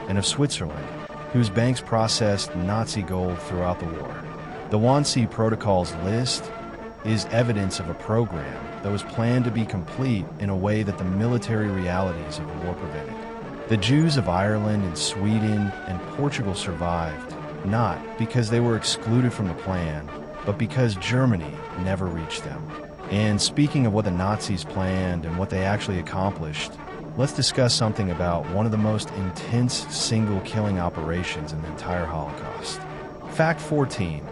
Speaker 1: and of Switzerland, whose banks processed Nazi gold throughout the war. The Wannsee Protocol's list is evidence of a program that was planned to be complete in a way that the military realities of the war prevented. The Jews of Ireland and Sweden and Portugal survived, not because they were excluded from the plan, but because Germany never reached them. And speaking of what the Nazis planned and what they actually accomplished, let's discuss something about one of the most intense single killing operations in the entire Holocaust. Fact 14.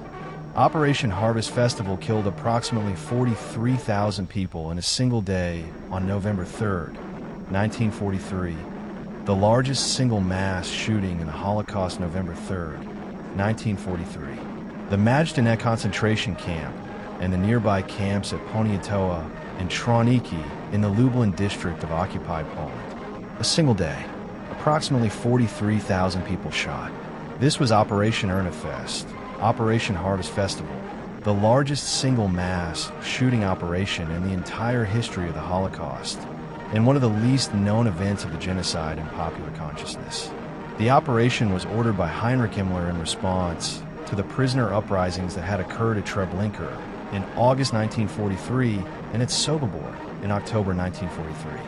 Speaker 1: Operation Harvest Festival killed approximately 43,000 people in a single day on November 3rd, 1943, the largest single mass shooting in the Holocaust. November 3rd, 1943. The Majdanek concentration camp and the nearby camps at Poniatowa and Treblinka in the Lublin district of occupied Poland. A single day, approximately 43,000 people shot. This was Operation Ernefest, Operation Harvest Festival, the largest single mass shooting operation in the entire history of the Holocaust, and one of the least known events of the genocide in popular consciousness. The operation was ordered by Heinrich Himmler in response to the prisoner uprisings that had occurred at Treblinka in August 1943 and at Sobibor in October 1943.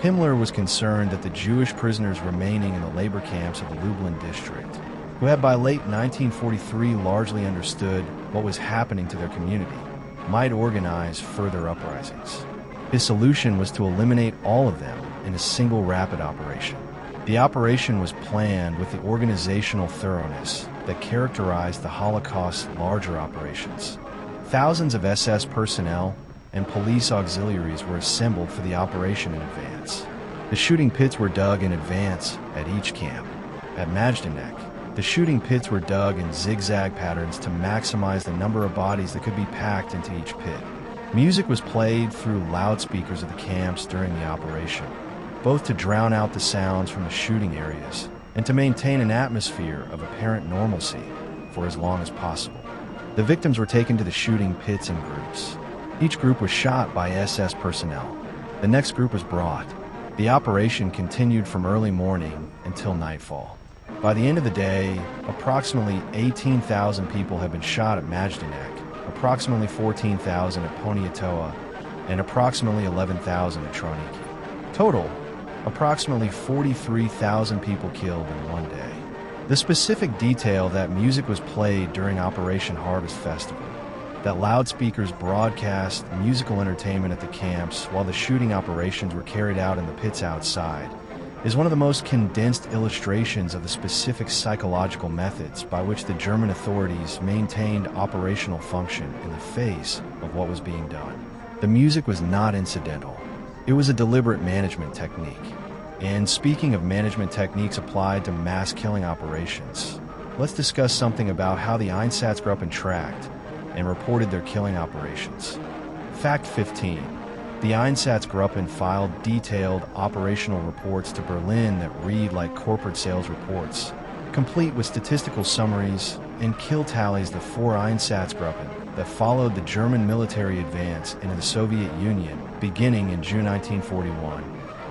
Speaker 1: Himmler was concerned that the Jewish prisoners remaining in the labor camps of the Lublin district, who had by late 1943 largely understood what was happening to their community, might organize further uprisings. His solution was to eliminate all of them in a single rapid operation. The operation was planned with the organizational thoroughness that characterized the Holocaust's larger operations. Thousands of SS personnel and police auxiliaries were assembled for the operation in advance. The shooting pits were dug in advance at each camp. At Majdanek, the shooting pits were dug in zigzag patterns to maximize the number of bodies that could be packed into each pit. Music was played through loudspeakers of the camps during the operation, both to drown out the sounds from the shooting areas and to maintain an atmosphere of apparent normalcy for as long as possible. The victims were taken to the shooting pits in groups. Each group was shot by SS personnel. The next group was brought. The operation continued from early morning until nightfall. By the end of the day, approximately 18,000 people had been shot at Majdanek, approximately 14,000 at Poniatowa, and approximately 11,000 at Treblinka. Total, approximately 43,000 people killed in one day. The specific detail that music was played during Operation Harvest Festival, that loudspeakers broadcast musical entertainment at the camps while the shooting operations were carried out in the pits outside, is one of the most condensed illustrations of the specific psychological methods by which the German authorities maintained operational function in the face of what was being done. The music was not incidental. It was a deliberate management technique. And speaking of management techniques applied to mass killing operations, let's discuss something about how the Einsatzgruppen tracked and reported their killing operations. Fact 15. The Einsatzgruppen filed detailed operational reports to Berlin that read like corporate sales reports, complete with statistical summaries and kill tallies. The four Einsatzgruppen that followed the German military advance into the Soviet Union beginning in June 1941,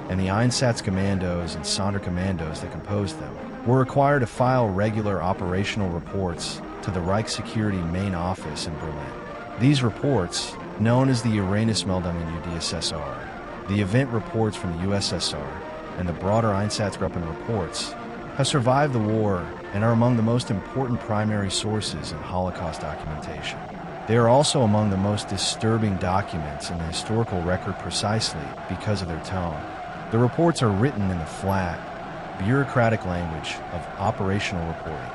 Speaker 1: and the Einsatzkommandos and Sonderkommandos that composed them, were required to file regular operational reports to the Reich Security main office in Berlin. These reports, known as the Uranusmeldungen UdSSR, the event reports from the USSR, and the broader Einsatzgruppen reports, have survived the war and are among the most important primary sources in Holocaust documentation. They are also among the most disturbing documents in the historical record precisely because of their tone. The reports are written in the flat, bureaucratic language of operational reporting.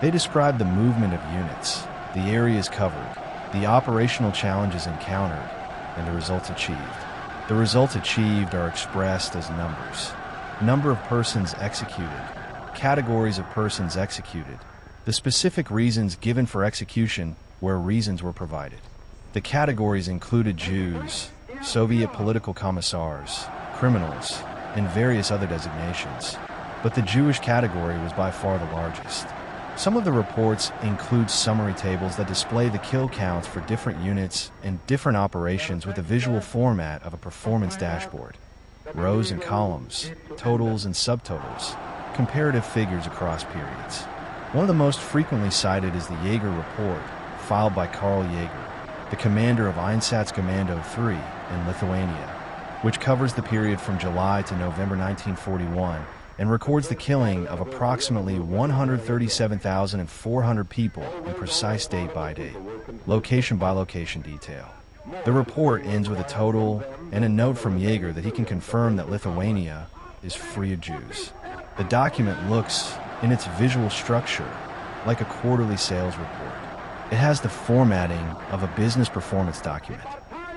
Speaker 1: They describe the movement of units, the areas covered, the operational challenges encountered, and the results achieved. The results achieved are expressed as numbers. Number of persons executed, categories of persons executed, the specific reasons given for execution where reasons were provided. The categories included Jews, Soviet political commissars, criminals, and various other designations, but the Jewish category was by far the largest. Some of the reports include summary tables that display the kill counts for different units and different operations with a visual format of a performance dashboard. Rows and columns, totals and subtotals, comparative figures across periods. One of the most frequently cited is the Jaeger report, filed by Karl Jaeger, the commander of Einsatzkommando 3 in Lithuania, which covers the period from July to November 1941 and records the killing of approximately 137,400 people in precise date-by-date, location-by-location detail. The report ends with a total and a note from Jaeger that he can confirm that Lithuania is free of Jews. The document looks, in its visual structure, like a quarterly sales report. It has the formatting of a business performance document.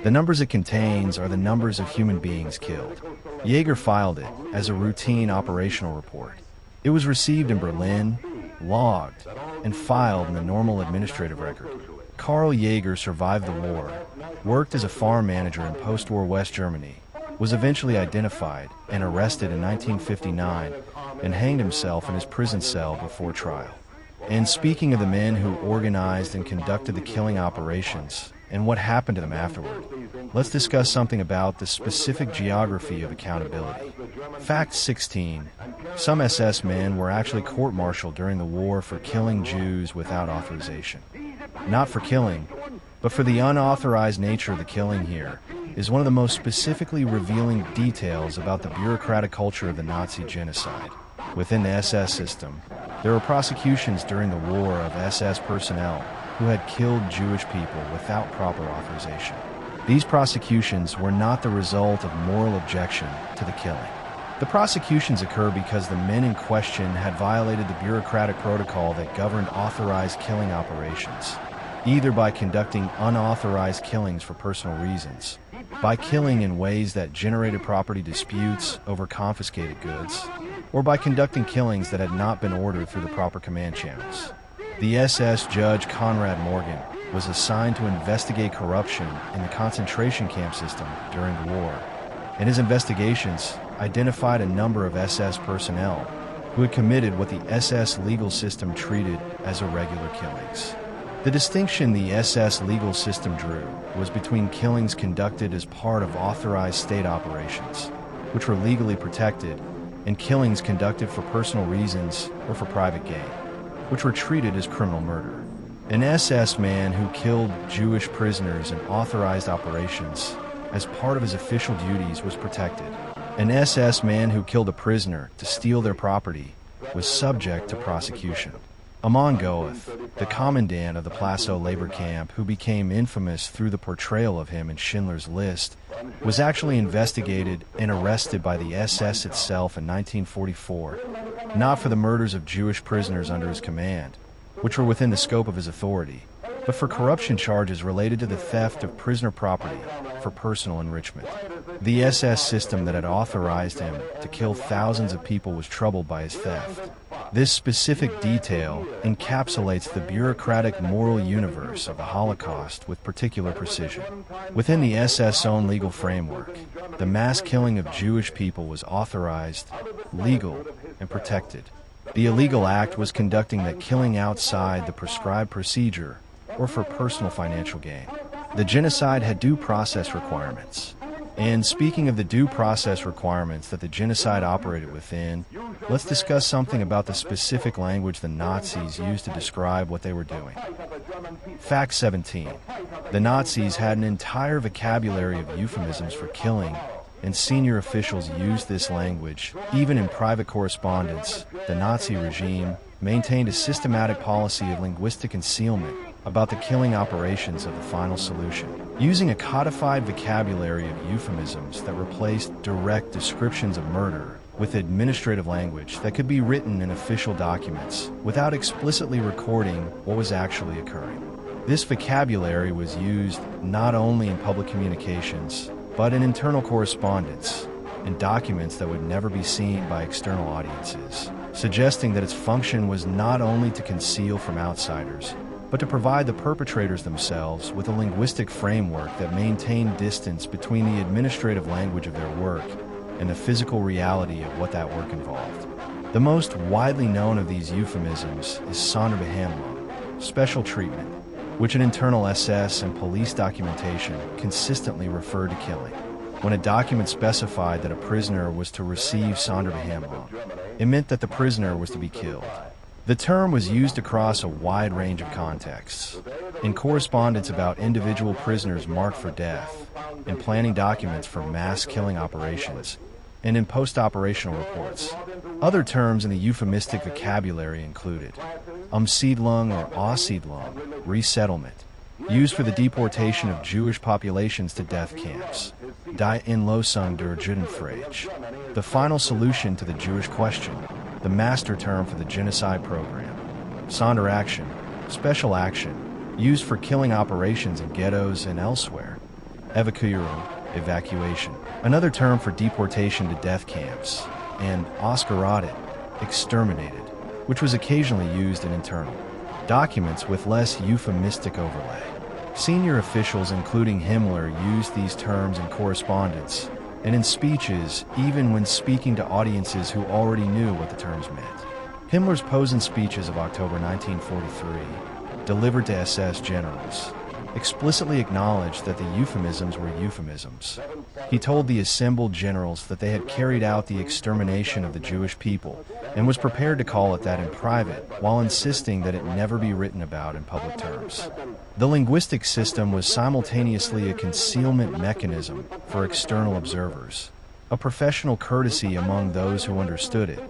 Speaker 1: The numbers it contains are the numbers of human beings killed. Jaeger filed it as a routine operational report. It was received in Berlin, logged, and filed in the normal administrative record. Karl Jaeger survived the war, worked as a farm manager in post-war West Germany, was eventually identified and arrested in 1959, and hanged himself in his prison cell before trial. And speaking of the men who organized and conducted the killing operations, and what happened to them afterward, let's discuss something about the specific geography of accountability. Fact 16. Some SS men were actually court-martialed during the war for killing Jews without authorization. Not for killing, but for the unauthorized nature of the killing here is one of the most specifically revealing details about the bureaucratic culture of the Nazi genocide. Within the SS system, there were prosecutions during the war of SS personnel who had killed Jewish people without proper authorization. These prosecutions were not the result of moral objection to the killing. The prosecutions occurred because the men in question had violated the bureaucratic protocol that governed authorized killing operations, either by conducting unauthorized killings for personal reasons, by killing in ways that generated property disputes over confiscated goods, or by conducting killings that had not been ordered through the proper command channels. The SS judge Konrad Morgan was assigned to investigate corruption in the concentration camp system during the war, and his investigations identified a number of SS personnel who had committed what the SS legal system treated as irregular killings. The distinction the SS legal system drew was between killings conducted as part of authorized state operations, which were legally protected, and killings conducted for personal reasons or for private gain, which were treated as criminal murder. An SS man who killed Jewish prisoners in authorized operations as part of his official duties was protected. An SS man who killed a prisoner to steal their property was subject to prosecution. Amon Goeth, the commandant of the Plateau labor camp who became infamous through the portrayal of him in Schindler's List, was actually investigated and arrested by the SS itself in 1944, not for the murders of Jewish prisoners under his command, which were within the scope of his authority, but for corruption charges related to the theft of prisoner property for personal enrichment. The SS system that had authorized him to kill thousands of people was troubled by his theft. This specific detail encapsulates the bureaucratic moral universe of the Holocaust with particular precision. Within the SS' own legal framework, the mass killing of Jewish people was authorized, legal, and protected. The illegal act was conducting that killing outside the prescribed procedure or for personal financial gain. The genocide had due process requirements. And speaking of the due process requirements that the genocide operated within, let's discuss something about the specific language the Nazis used to describe what they were doing. Fact 17. The Nazis had an entire vocabulary of euphemisms for killing and senior officials used this language. Even in private correspondence, the Nazi regime maintained a systematic policy of linguistic concealment about the killing operations of the final solution, using a codified vocabulary of euphemisms that replaced direct descriptions of murder with administrative language that could be written in official documents without explicitly recording what was actually occurring. This vocabulary was used not only in public communications, but in internal correspondence, in documents that would never be seen by external audiences, suggesting that its function was not only to conceal from outsiders, but to provide the perpetrators themselves with a linguistic framework that maintained distance between the administrative language of their work and the physical reality of what that work involved. The most widely known of these euphemisms is Sonderbehandlung, special treatment, which in internal SS and police documentation consistently referred to killing. When a document specified that a prisoner was to receive Sonderbehandlung, it meant that the prisoner was to be killed. The term was used across a wide range of contexts. In correspondence about individual prisoners marked for death, in planning documents for mass killing operations, and in post-operational reports. Other terms in the euphemistic vocabulary included Umsiedlung or Aussiedlung, resettlement, used for the deportation of Jewish populations to death camps. Die Inlosung der Judenfrage, the final solution to the Jewish question, the master term for the genocide program. Sonderaction, special action, used for killing operations in ghettos and elsewhere. Evakuierung, evacuation, another term for deportation to death camps. And ausgerottet, exterminated, which was occasionally used in internal documents with less euphemistic overlay. Senior officials, including Himmler, used these terms in correspondence and in speeches, even when speaking to audiences who already knew what the terms meant. Himmler's Posen speeches of October 1943, delivered to SS generals, explicitly acknowledged that the euphemisms were euphemisms. He told the assembled generals that they had carried out the extermination of the Jewish people and was prepared to call it that in private, while insisting that it never be written about in public terms. The linguistic system was simultaneously a concealment mechanism for external observers, a professional courtesy among those who understood it,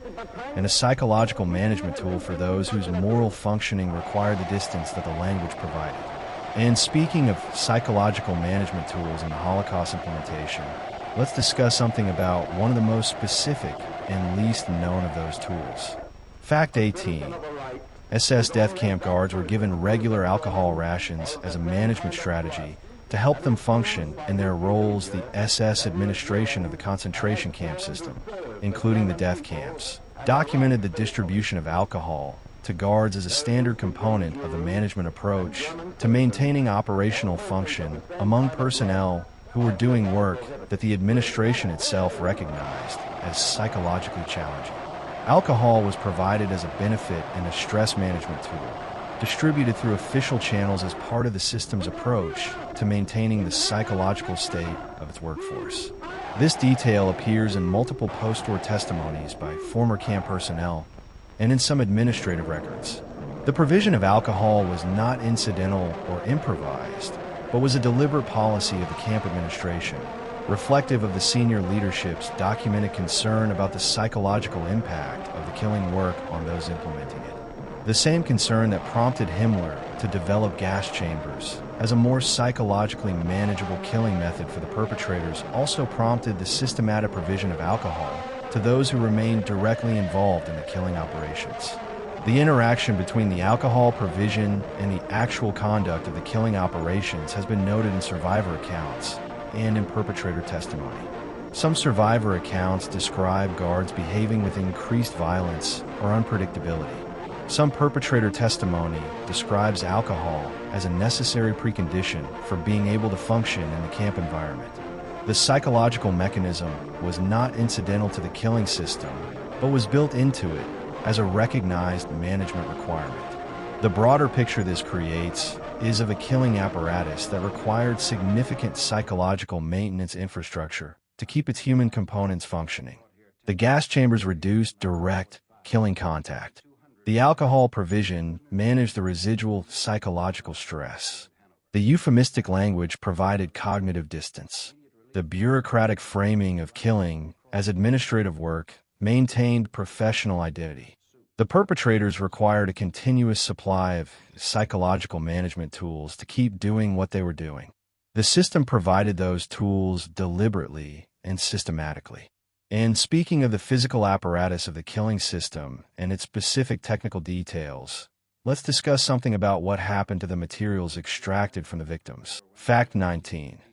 Speaker 1: and a psychological management tool for those whose moral functioning required the distance that the language provided. And speaking of psychological management tools in the Holocaust implementation, let's discuss something about one of the most specific and least known of those tools. Fact 18. SS death camp guards were given regular alcohol rations as a management strategy to help them function in their roles the SS administration of the concentration camp system, including the death camps. Documented the distribution of alcohol to guards as a standard component of the management approach to maintaining operational function among personnel who were doing work that the administration itself recognized as psychologically challenging. Alcohol was provided as a benefit and a stress management tool, distributed through official channels as part of the system's approach to maintaining the psychological state of its workforce. This detail appears in multiple post-war testimonies by former camp personnel and in some administrative records. The provision of alcohol was not incidental or improvised, but was a deliberate policy of the camp administration, reflective of the senior leadership's documented concern about the psychological impact of the killing work on those implementing it. The same concern that prompted Himmler to develop gas chambers as a more psychologically manageable killing method for the perpetrators also prompted the systematic provision of alcohol to those who remained directly involved in the killing operations. The interaction between the alcohol provision and the actual conduct of the killing operations has been noted in survivor accounts and in perpetrator testimony. Some survivor accounts describe guards behaving with increased violence or unpredictability. Some perpetrator testimony describes alcohol as a necessary precondition for being able to function in the camp environment. The psychological mechanism was not incidental to the killing system, but was built into it as a recognized management requirement. The broader picture this creates is of a killing apparatus that required significant psychological maintenance infrastructure to keep its human components functioning. The gas chambers reduced direct killing contact. The alcohol provision managed the residual psychological stress. The euphemistic language provided cognitive distance. The bureaucratic framing of killing as administrative work maintained professional identity. The perpetrators required a continuous supply of psychological management tools to keep doing what they were doing. The system provided those tools deliberately and systematically. And speaking of the physical apparatus of the killing system and its specific technical details, let's discuss something about what happened to the materials extracted from the victims. Fact 19.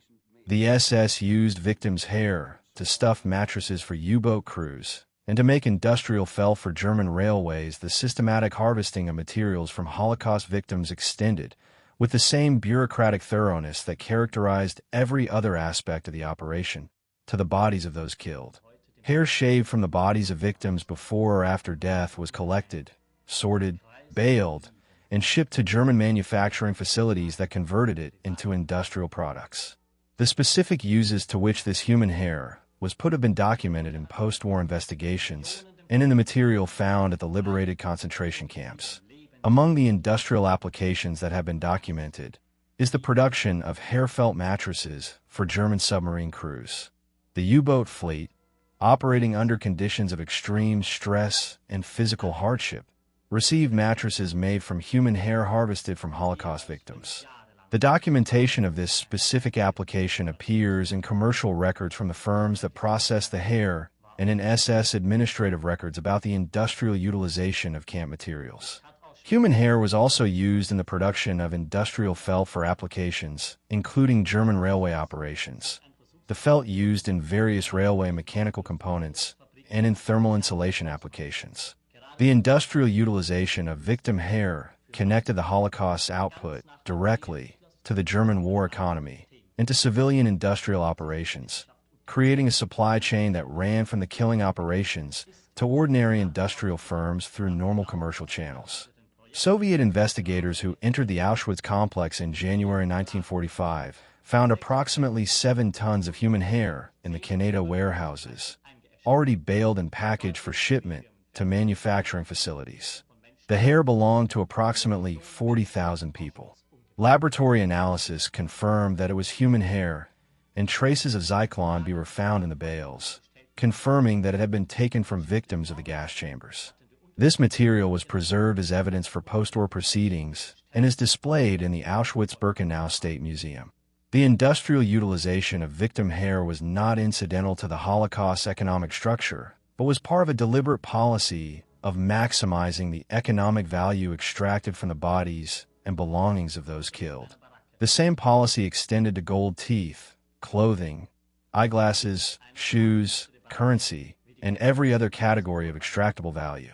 Speaker 1: The SS used victims' hair to stuff mattresses for U-boat crews and to make industrial fell for German railways. The systematic harvesting of materials from Holocaust victims extended with the same bureaucratic thoroughness that characterized every other aspect of the operation to the bodies of those killed. Hair shaved from the bodies of victims before or after death was collected, sorted, baled, and shipped to German manufacturing facilities that converted it into industrial products. The specific uses to which this human hair was put have been documented in post-war investigations and in the material found at the liberated concentration camps. Among the industrial applications that have been documented is the production of hair-felt mattresses for German submarine crews. The U-boat fleet, operating under conditions of extreme stress and physical hardship, received mattresses made from human hair harvested from Holocaust victims. The documentation of this specific application appears in commercial records from the firms that process the hair and in SS administrative records about the industrial utilization of camp materials. Human hair was also used in the production of industrial felt for applications, including German railway operations. The felt used in various railway mechanical components and in thermal insulation applications. The industrial utilization of victim hair connected the Holocaust's output directly to the German war economy and to civilian industrial operations, creating a supply chain that ran from the killing operations to ordinary industrial firms through normal commercial channels. Soviet investigators who entered the Auschwitz complex in January 1945 found approximately 7 tons of human hair in the Canada warehouses, already baled and packaged for shipment to manufacturing facilities. The hair belonged to approximately 40,000 people. Laboratory analysis confirmed that it was human hair, and traces of Zyklon B were found in the bales, confirming that it had been taken from victims of the gas chambers. This material was preserved as evidence for post-war proceedings and is displayed in the Auschwitz-Birkenau State Museum. The industrial utilization of victim hair was not incidental to the Holocaust's economic structure, but was part of a deliberate policy of maximizing the economic value extracted from the bodies and belongings of those killed. The same policy extended to gold teeth, clothing, eyeglasses, shoes, currency, and every other category of extractable value.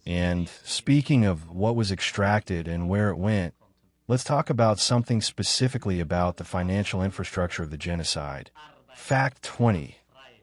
Speaker 1: And speaking of what was extracted and where it went, let's talk about something specifically about the financial infrastructure of the genocide. Fact 20.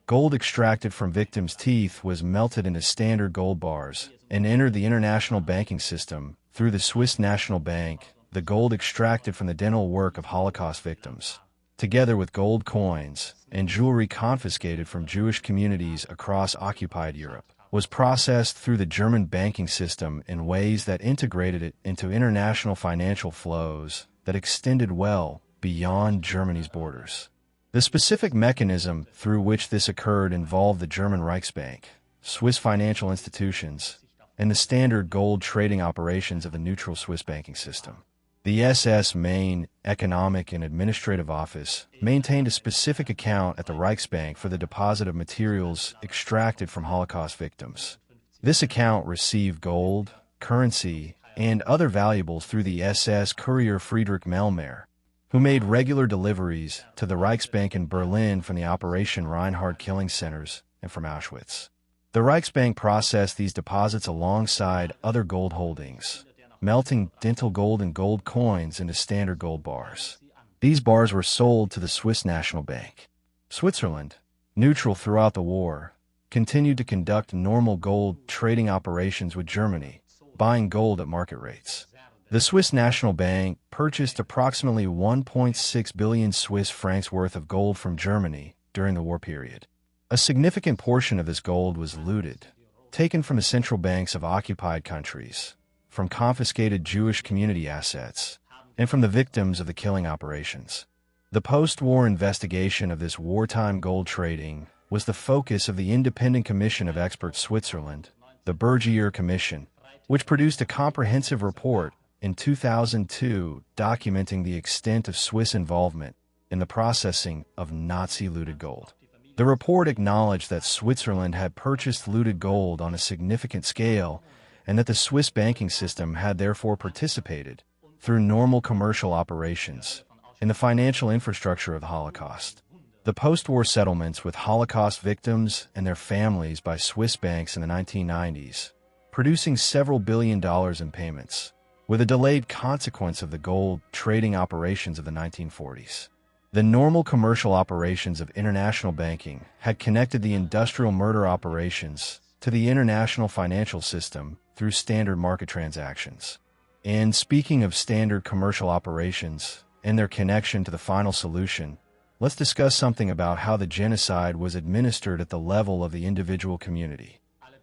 Speaker 1: Gold extracted from victims' teeth was melted into standard gold bars and entered the international banking system through the Swiss National Bank. The gold extracted from the dental work of Holocaust victims, together with gold coins and jewelry confiscated from Jewish communities across occupied Europe, was processed through the German banking system in ways that integrated it into international financial flows that extended well beyond Germany's borders. The specific mechanism through which this occurred involved the German Reichsbank, Swiss financial institutions, and the standard gold trading operations of the neutral Swiss banking system. The SS main economic and administrative office maintained a specific account at the Reichsbank for the deposit of materials extracted from Holocaust victims. This account received gold, currency, and other valuables through the SS courier Friedrich Mellmer, who made regular deliveries to the Reichsbank in Berlin from the Operation Reinhard killing centers and from Auschwitz. The Reichsbank processed these deposits alongside other gold holdings, melting dental gold and gold coins into standard gold bars. These bars were sold to the Swiss National Bank. Switzerland, neutral throughout the war, continued to conduct normal gold trading operations with Germany, buying gold at market rates. The Swiss National Bank purchased approximately 1.6 billion Swiss francs worth of gold from Germany during the war period. A significant portion of this gold was looted, taken from the central banks of occupied countries, from confiscated Jewish community assets, and from the victims of the killing operations. The post-war investigation of this wartime gold trading was the focus of the independent commission of experts Switzerland, the Bergier Commission, which produced a comprehensive report in 2002 documenting the extent of Swiss involvement in the processing of Nazi-looted gold. The report acknowledged that Switzerland had purchased looted gold on a significant scale and that the Swiss banking system had therefore participated, through normal commercial operations, in the financial infrastructure of the Holocaust. The post-war settlements with Holocaust victims and their families by Swiss banks in the 1990s, producing several $1 billion in payments, with a delayed consequence of the gold trading operations of the 1940s. The normal commercial operations of international banking had connected the industrial murder operations to the international financial system through standard market transactions. And speaking of standard commercial operations and their connection to the final solution, let's discuss something about how the genocide was administered at the level of the individual community.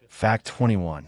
Speaker 1: Fact 21.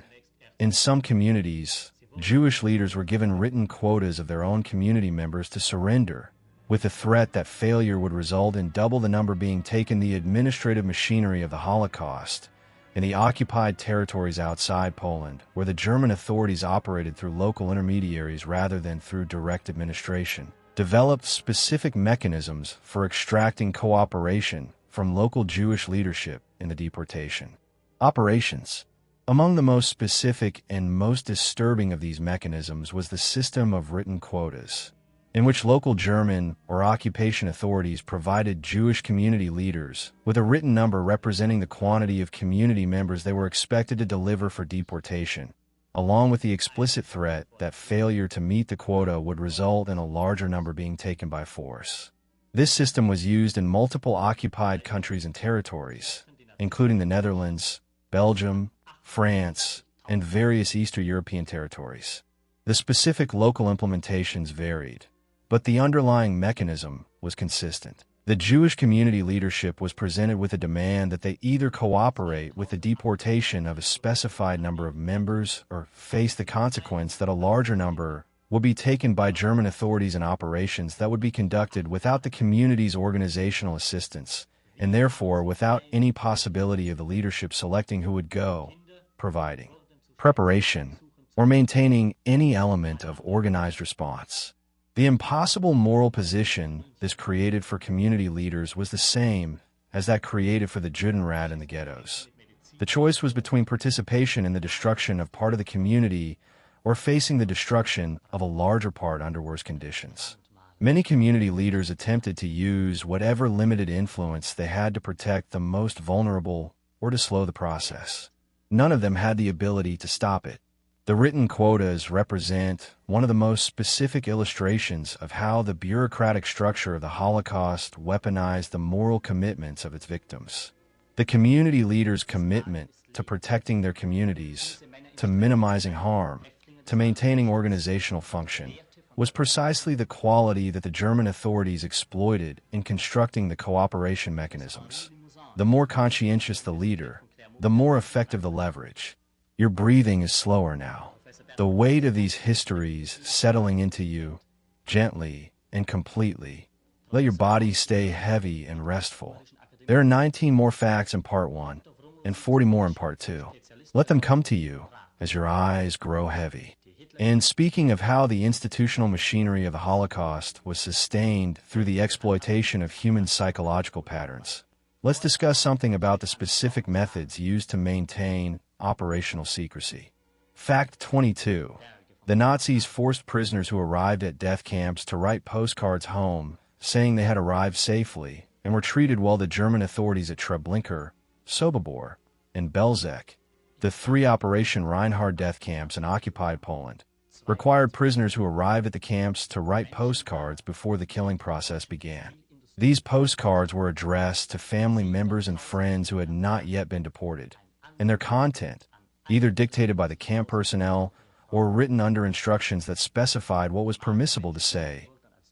Speaker 1: In some communities, Jewish leaders were given written quotas of their own community members to surrender, with the threat that failure would result in double the number being taken. The administrative machinery of the Holocaust in the occupied territories outside Poland, where the German authorities operated through local intermediaries rather than through direct administration, developed specific mechanisms for extracting cooperation from local Jewish leadership in the deportation operations. Among the most specific and most disturbing of these mechanisms was the system of written quotas, in which local German or occupation authorities provided Jewish community leaders with a written number representing the quantity of community members they were expected to deliver for deportation, along with the explicit threat that failure to meet the quota would result in a larger number being taken by force. This system was used in multiple occupied countries and territories, including the Netherlands, Belgium, France, and various Eastern European territories. The specific local implementations varied, but the underlying mechanism was consistent. The Jewish community leadership was presented with a demand that they either cooperate with the deportation of a specified number of members or face the consequence that a larger number would be taken by German authorities in operations that would be conducted without the community's organizational assistance, and therefore without any possibility of the leadership selecting who would go, providing preparation, or maintaining any element of organized response. The impossible moral position this created for community leaders was the same as that created for the Judenrat in the ghettos. The choice was between participation in the destruction of part of the community or facing the destruction of a larger part under worse conditions. Many community leaders attempted to use whatever limited influence they had to protect the most vulnerable or to slow the process. None of them had the ability to stop it. The written quotas represent one of the most specific illustrations of how the bureaucratic structure of the Holocaust weaponized the moral commitments of its victims. The community leaders' commitment to protecting their communities, to minimizing harm, to maintaining organizational function, was precisely the quality that the German authorities exploited in constructing the cooperation mechanisms. The more conscientious the leader, the more effective the leverage. Your breathing is slower now. The weight of these histories settling into you, gently and completely. Let your body stay heavy and restful. There are 19 more facts in Part 1 and 40 more in Part 2. Let them come to you as your eyes grow heavy. And speaking of how the institutional machinery of the Holocaust was sustained through the exploitation of human psychological patterns, let's discuss something about the specific methods used to maintain operational secrecy. Fact 22. The Nazis forced prisoners who arrived at death camps to write postcards home, saying they had arrived safely and were treated well. The German authorities at Treblinka, Sobibor, and Belzec, the three Operation Reinhard death camps in occupied Poland, required prisoners who arrived at the camps to write postcards before the killing process began. These postcards were addressed to family members and friends who had not yet been deported, and their content, either dictated by the camp personnel or written under instructions that specified what was permissible to say,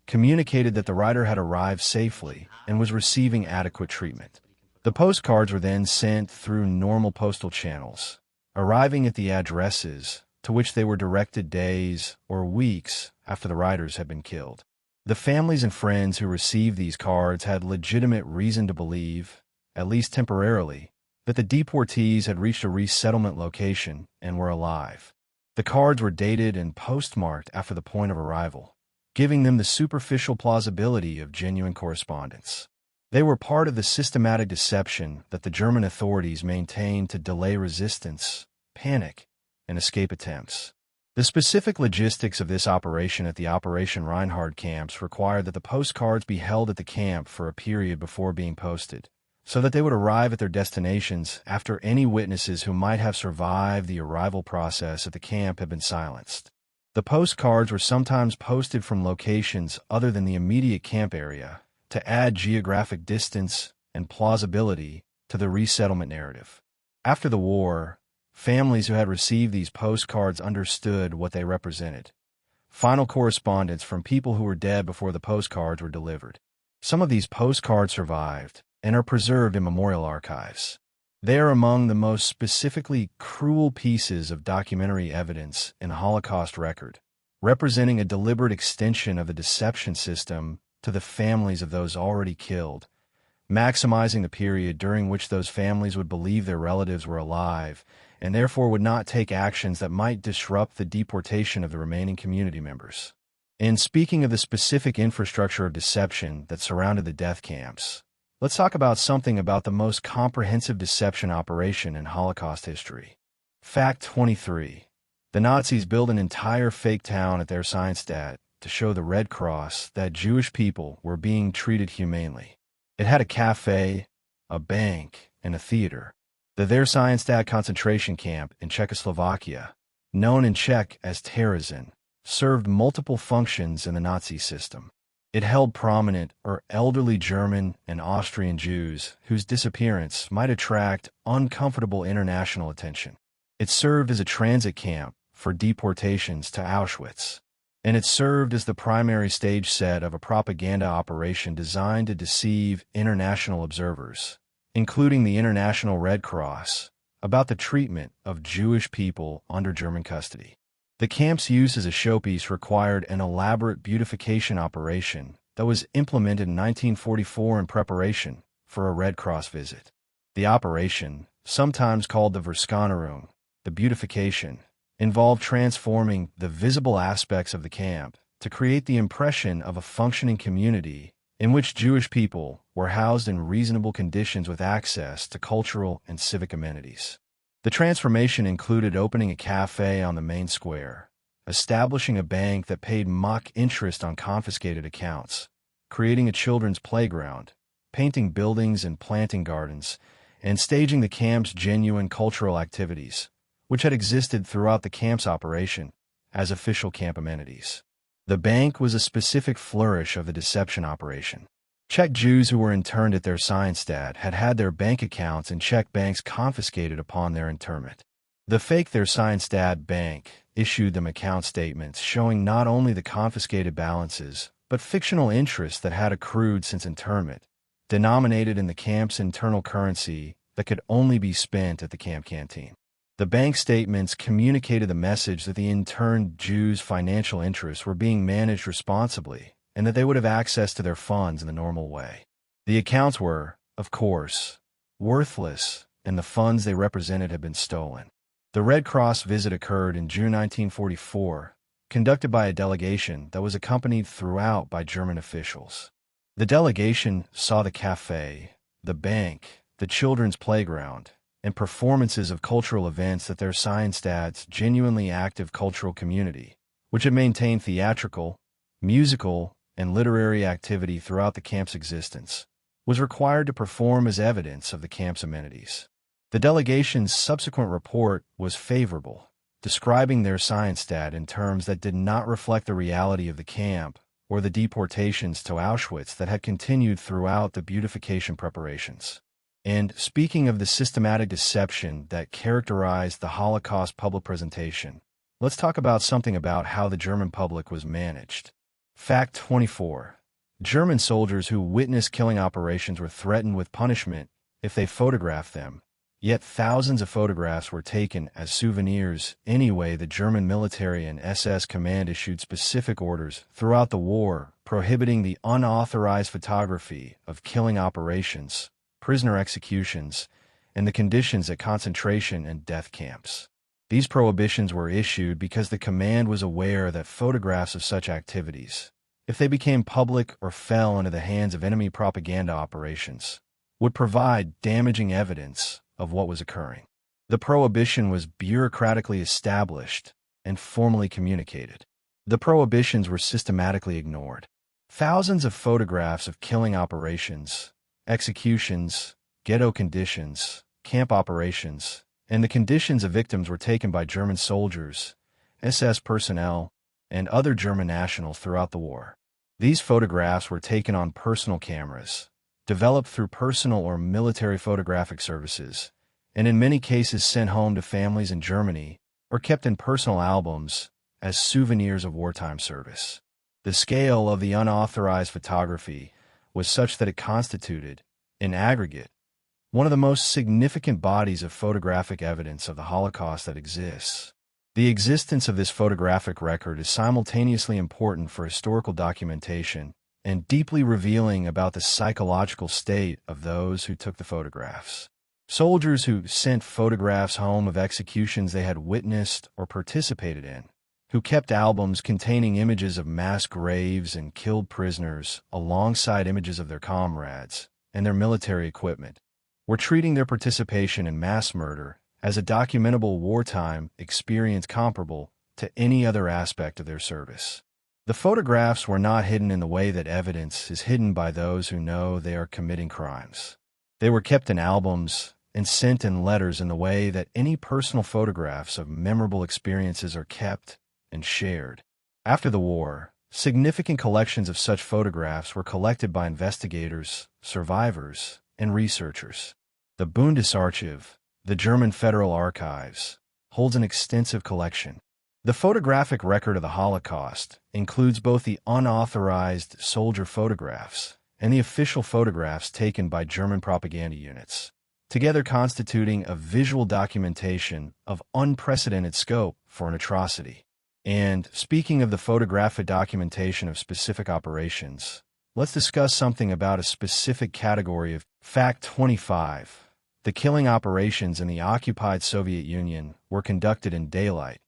Speaker 1: communicated that the writer had arrived safely and was receiving adequate treatment. The postcards were then sent through normal postal channels, arriving at the addresses to which they were directed days or weeks after the writers had been killed. The families and friends who received these cards had legitimate reason to believe, at least temporarily, that the deportees had reached a resettlement location and were alive. The cards were dated and postmarked after the point of arrival, giving them the superficial plausibility of genuine correspondence. They were part of the systematic deception that the German authorities maintained to delay resistance, panic, and escape attempts. The specific logistics of this operation at the Operation Reinhard camps required that the postcards be held at the camp for a period before being posted, so that they would arrive at their destinations after any witnesses who might have survived the arrival process at the camp had been silenced. The postcards were sometimes posted from locations other than the immediate camp area to add geographic distance and plausibility to the resettlement narrative. After the war, families who had received these postcards understood what they represented. Final correspondence from people who were dead before the postcards were delivered. Some of these postcards survived and are preserved in memorial archives. They are among the most specifically cruel pieces of documentary evidence in the Holocaust record, representing a deliberate extension of the deception system to the families of those already killed, maximizing the period during which those families would believe their relatives were alive and therefore would not take actions that might disrupt the deportation of the remaining community members. In speaking of the specific infrastructure of deception that surrounded the death camps, let's talk about something about the most comprehensive deception operation in Holocaust history. Fact 23. The Nazis built an entire fake town at their Seinstadt to show the Red Cross that Jewish people were being treated humanely. It had a cafe, a bank, and a theater. The Theresienstadt concentration camp in Czechoslovakia, known in Czech as Terezin, served multiple functions in the Nazi system. It held prominent or elderly German and Austrian Jews whose disappearance might attract uncomfortable international attention. It served as a transit camp for deportations to Auschwitz, and it served as the primary stage set of a propaganda operation designed to deceive international observers, including the International Red Cross, about the treatment of Jewish people under German custody. The camp's use as a showpiece required an elaborate beautification operation that was implemented in 1944 in preparation for a Red Cross visit. The operation, sometimes called the Verskannierung, the beautification, involved transforming the visible aspects of the camp to create the impression of a functioning community in which Jewish people were housed in reasonable conditions with access to cultural and civic amenities. The transformation included opening a cafe on the main square, establishing a bank that paid mock interest on confiscated accounts, creating a children's playground, painting buildings and planting gardens, and staging the camp's genuine cultural activities, which had existed throughout the camp's operation as official camp amenities. The bank was a specific flourish of the deception operation. Czech Jews who were interned at their Seinstadt had had their bank accounts in Czech banks confiscated upon their internment. The fake their Seinstadt bank issued them account statements showing not only the confiscated balances, but fictional interest that had accrued since internment, denominated in the camp's internal currency that could only be spent at the camp canteen. The bank statements communicated the message that the interned Jews' financial interests were being managed responsibly and that they would have access to their funds in the normal way. The accounts were, of course, worthless, and the funds they represented had been stolen. The Red Cross visit occurred in June 1944, conducted by a delegation that was accompanied throughout by German officials. The delegation saw the cafe, the bank, the children's playground, and performances of cultural events at their Seinstadt's genuinely active cultural community, which had maintained theatrical, musical, and literary activity throughout the camp's existence, was required to perform as evidence of the camp's amenities. The delegation's subsequent report was favorable, describing their Seinstadt in terms that did not reflect the reality of the camp or the deportations to Auschwitz that had continued throughout the beautification preparations. And speaking of the systematic deception that characterized the Holocaust public presentation, let's talk about something about how the German public was managed. Fact 24. German soldiers who witnessed killing operations were threatened with punishment if they photographed them, yet thousands of photographs were taken as souvenirs anyway. The German military and SS command issued specific orders throughout the war prohibiting the unauthorized photography of killing operations, prisoner executions, and the conditions at concentration and death camps. These prohibitions were issued because the command was aware that photographs of such activities, if they became public or fell into the hands of enemy propaganda operations, would provide damaging evidence of what was occurring. The prohibition was bureaucratically established and formally communicated. The prohibitions were systematically ignored. Thousands of photographs of killing operations, executions, ghetto conditions, camp operations, and the conditions of victims were taken by German soldiers, SS personnel, and other German nationals throughout the war. These photographs were taken on personal cameras, developed through personal or military photographic services, and in many cases sent home to families in Germany or kept in personal albums as souvenirs of wartime service. The scale of the unauthorized photography was such that it constituted, in aggregate, one of the most significant bodies of photographic evidence of the Holocaust that exists. The existence of this photographic record is simultaneously important for historical documentation and deeply revealing about the psychological state of those who took the photographs. Soldiers who sent photographs home of executions they had witnessed or participated in, who kept albums containing images of mass graves and killed prisoners alongside images of their comrades and their military equipment, were treating their participation in mass murder as a documentable wartime experience comparable to any other aspect of their service. The photographs were not hidden in the way that evidence is hidden by those who know they are committing crimes. They were kept in albums and sent in letters in the way that any personal photographs of memorable experiences are kept and shared. After the war, significant collections of such photographs were collected by investigators, survivors, and researchers. The Bundesarchiv, the German Federal Archives, holds an extensive collection. The photographic record of the Holocaust includes both the unauthorized soldier photographs and the official photographs taken by German propaganda units, together constituting a visual documentation of unprecedented scope for an atrocity. And, speaking of the photographic documentation of specific operations, let's discuss something about a specific category of Fact 25. The killing operations in the occupied Soviet Union were conducted in daylight,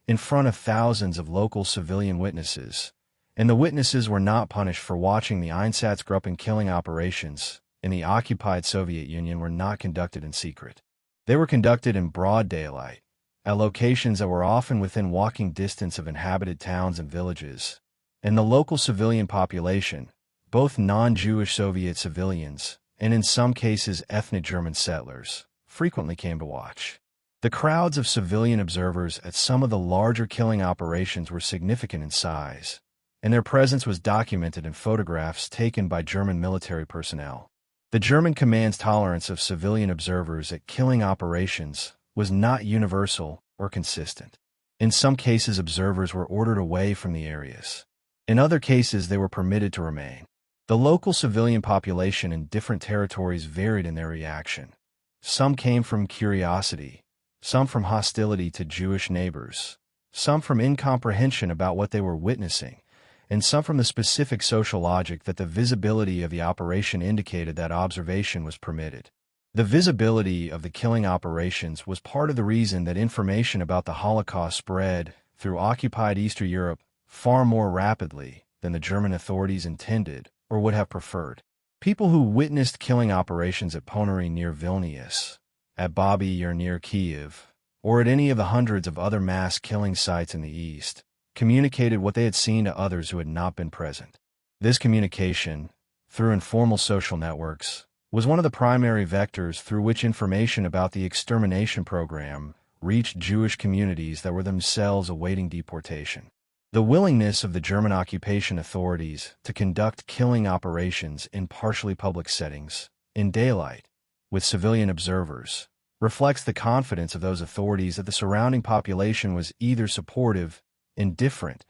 Speaker 1: in front of thousands of local civilian witnesses, and the witnesses were not punished for watching the Einsatzgruppen killing operations in the occupied Soviet Union were not conducted in secret. They were conducted in broad daylight, at locations that were often within walking distance of inhabited towns and villages, and the local civilian population, both non-Jewish Soviet civilians, and in some cases ethnic German settlers, frequently came to watch. The crowds of civilian observers at some of the larger killing operations were significant in size, and their presence was documented in photographs taken by German military personnel. The German command's tolerance of civilian observers at killing operations was not universal or consistent. In some cases, observers were ordered away from the areas. In other cases, they were permitted to remain. The local civilian population in different territories varied in their reaction. Some came from curiosity, some from hostility to Jewish neighbors, some from incomprehension about what they were witnessing, and some from the specific social logic that the visibility of the operation indicated that observation was permitted. The visibility of the killing operations was part of the reason that information about the Holocaust spread through occupied Eastern Europe far more rapidly than the German authorities intended or would have preferred. People who witnessed killing operations at Ponary near Vilnius, at Babi or near Kiev, or at any of the hundreds of other mass killing sites in the East, communicated what they had seen to others who had not been present. This communication, through informal social networks, was one of the primary vectors through which information about the extermination program reached Jewish communities that were themselves awaiting deportation. The willingness of the German occupation authorities to conduct killing operations in partially public settings, in daylight, with civilian observers, reflects the confidence of those authorities that the surrounding population was either supportive, indifferent,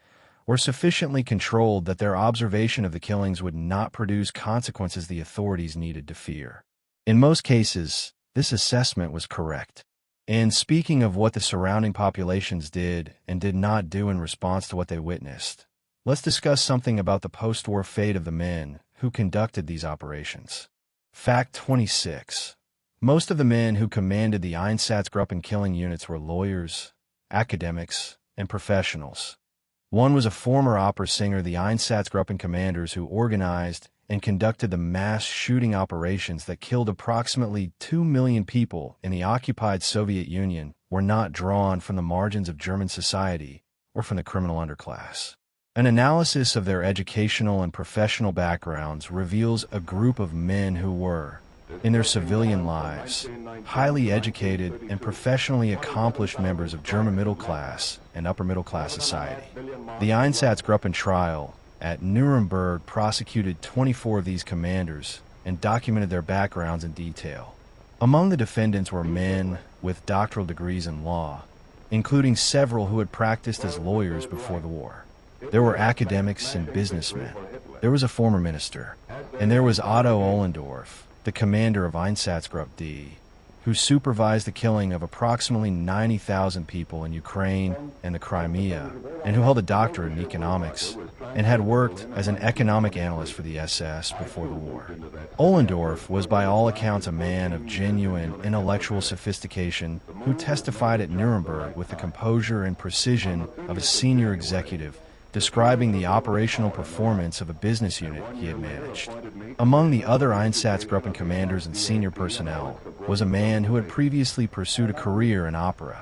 Speaker 1: or sufficiently controlled that their observation of the killings would not produce consequences the authorities needed to fear. In most cases, this assessment was correct. And speaking of what the surrounding populations did and did not do in response to what they witnessed, Let's discuss something about the post-war fate of the men who conducted these operations. Fact 26. Most of the men who commanded the Einsatzgruppen killing units were lawyers, academics, and professionals. One was a former opera singer, the Einsatzgruppen commanders who organized and conducted the mass shooting operations that killed approximately 2 million people in the occupied Soviet Union, were not drawn from the margins of German society or from the criminal underclass. An analysis of their educational and professional backgrounds reveals a group of men who were, in their civilian lives, highly educated and professionally accomplished members of German middle class and upper middle class society. The Einsatzgruppen trial at Nuremberg prosecuted 24 of these commanders and documented their backgrounds in detail. Among the defendants were men with doctoral degrees in law, including several who had practiced as lawyers before the war. There were academics and businessmen. There was a former minister. And there was Otto Ohlendorf, the commander of Einsatzgruppe D, who supervised the killing of approximately 90,000 people in Ukraine and the Crimea, and who held a doctorate in economics and had worked as an economic analyst for the SS before the war. Ohlendorf was by all accounts a man of genuine intellectual sophistication who testified at Nuremberg with the composure and precision of a senior executive, describing the operational performance of a business unit he had managed. Among the other Einsatzgruppen commanders and senior personnel was a man who had previously pursued a career in opera.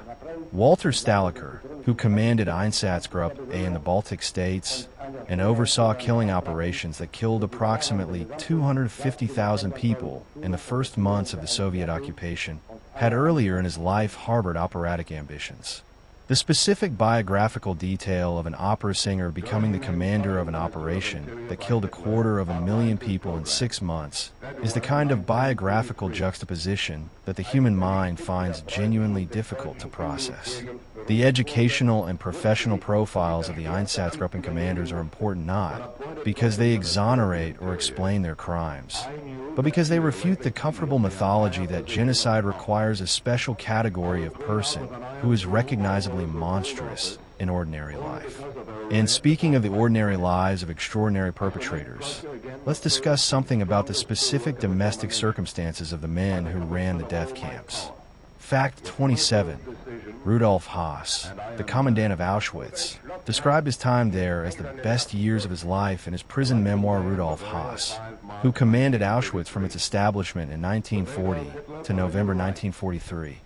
Speaker 1: Walter Staliker, who commanded Einsatzgruppe A in the Baltic states and oversaw killing operations that killed approximately 250,000 people in the first months of the Soviet occupation, had earlier in his life harbored operatic ambitions. The specific biographical detail of an opera singer becoming the commander of an operation that killed 250,000 people in 6 months is the kind of biographical juxtaposition that the human mind finds genuinely difficult to process. The educational and professional profiles of the Einsatzgruppen commanders are important not because they exonerate or explain their crimes, but because they refute the comfortable mythology that genocide requires a special category of person who is recognizably monstrous in ordinary life. And speaking of the ordinary lives of extraordinary perpetrators, let's discuss something about the specific domestic circumstances of the men who ran the death camps. Fact 27. Rudolf Haas, the commandant of Auschwitz, described his time there as the best years of his life in his prison memoir Rudolf Haas, who commanded Auschwitz from its establishment in 1940 to November 1943,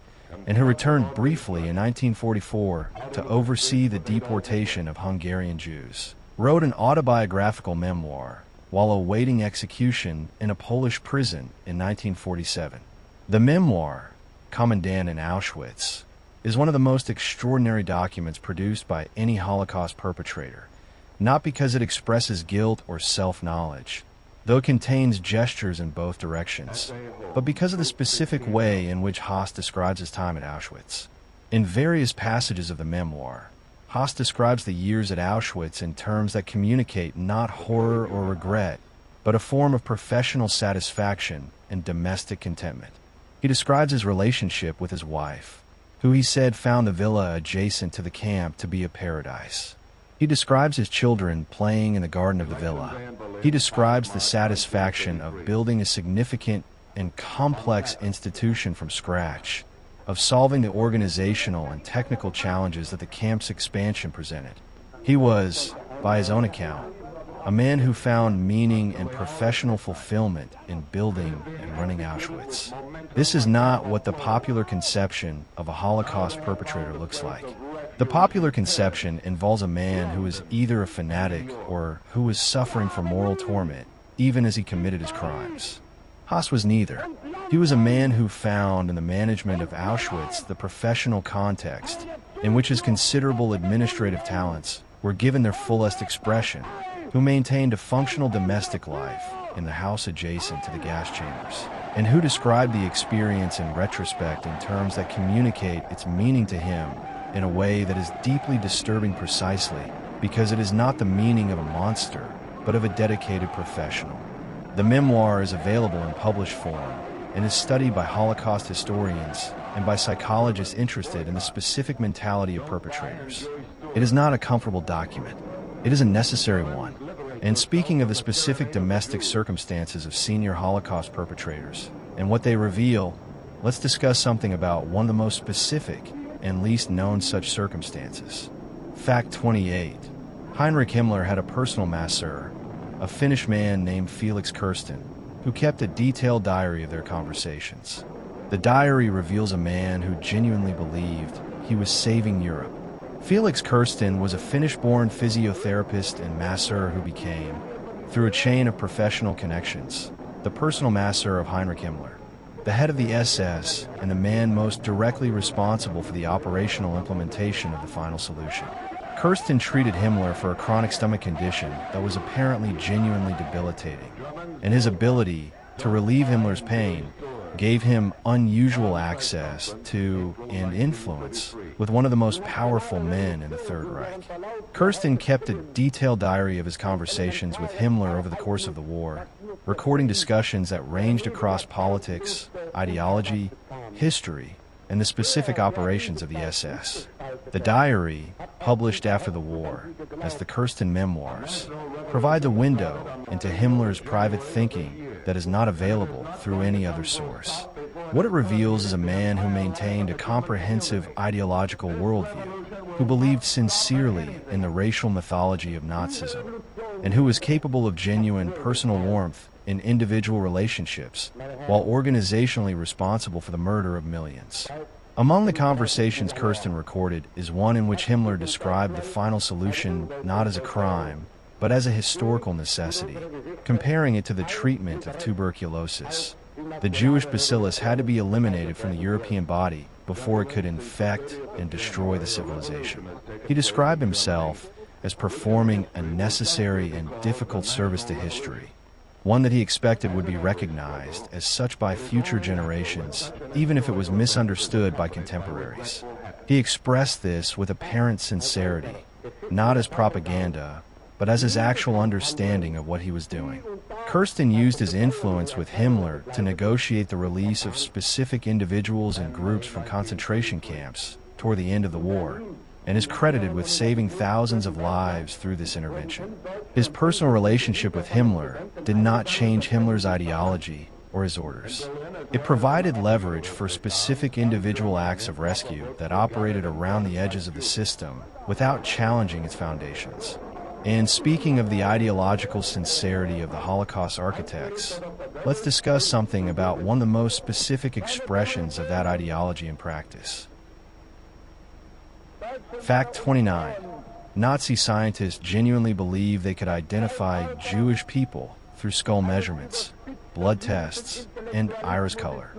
Speaker 1: and who returned briefly in 1944 to oversee the deportation of Hungarian Jews, wrote an autobiographical memoir while awaiting execution in a Polish prison in 1947. The memoir, Commandant in Auschwitz, is one of the most extraordinary documents produced by any Holocaust perpetrator, not because it expresses guilt or self-knowledge, though it contains gestures in both directions, but because of the specific way in which Haas describes his time at Auschwitz. In various passages of the memoir, Haas describes the years at Auschwitz in terms that communicate not horror or regret, but a form of professional satisfaction and domestic contentment. He describes his relationship with his wife, who he said found the villa adjacent to the camp to be a paradise. He describes his children playing in the garden of the villa. He describes the satisfaction of building a significant and complex institution from scratch, of solving the organizational and technical challenges that the camp's expansion presented. He was, by his own account, a man who found meaning and professional fulfillment in building and running Auschwitz. This is not what the popular conception of a Holocaust perpetrator looks like. The popular conception involves a man who is either a fanatic or who was suffering from moral torment, even as he committed his crimes. Haas was neither. He was a man who found in the management of Auschwitz the professional context in which his considerable administrative talents were given their fullest expression, who maintained a functional domestic life in the house adjacent to the gas chambers, and who described the experience in retrospect in terms that communicate its meaning to him in a way that is deeply disturbing precisely because it is not the meaning of a monster, but of a dedicated professional. The memoir is available in published form and is studied by Holocaust historians and by psychologists interested in the specific mentality of perpetrators. It is not a comfortable document, It is a necessary one. And speaking of the specific domestic circumstances of senior Holocaust perpetrators and what they reveal, let's discuss something about one of the most specific and least known such circumstances. Fact 28. Heinrich Himmler had a personal masseur, a Finnish man named Felix Kirsten, who kept a detailed diary of their conversations. The diary reveals a man who genuinely believed he was saving Europe. Felix Kirsten was a Finnish-born physiotherapist and masseur who became, through a chain of professional connections, the personal masseur of Heinrich Himmler, the head of the SS and the man most directly responsible for the operational implementation of the final solution. Kirsten treated Himmler for a chronic stomach condition that was apparently genuinely debilitating, and his ability to relieve Himmler's pain gave him unusual access to and influence with one of the most powerful men in the Third Reich. Kirsten kept a detailed diary of his conversations with Himmler over the course of the war, recording discussions that ranged across politics, ideology, history, and the specific operations of the SS. The diary, published after the war as the Kirsten Memoirs, provides a window into Himmler's private thinking that is not available through any other source. What it reveals is a man who maintained a comprehensive ideological worldview, who believed sincerely in the racial mythology of Nazism, and who was capable of genuine personal warmth in individual relationships, while organizationally responsible for the murder of millions. Among the conversations Kirsten recorded is one in which Himmler described the final solution not as a crime, but as a historical necessity, comparing it to the treatment of tuberculosis. The Jewish bacillus had to be eliminated from the European body before it could infect and destroy the civilization. He described himself as performing a necessary and difficult service to history, one that he expected would be recognized as such by future generations, even if it was misunderstood by contemporaries. He expressed this with apparent sincerity, not as propaganda, but as his actual understanding of what he was doing. Kirsten used his influence with Himmler to negotiate the release of specific individuals and groups from concentration camps toward the end of the war, and is credited with saving thousands of lives through this intervention. His personal relationship with Himmler did not change Himmler's ideology or his orders. It provided leverage for specific individual acts of rescue that operated around the edges of the system without challenging its foundations. And speaking of the ideological sincerity of the Holocaust architects, let's discuss something about one of the most specific expressions of that ideology in practice. Fact 29. Nazi scientists genuinely believed they could identify Jewish people through skull measurements, blood tests, and iris color.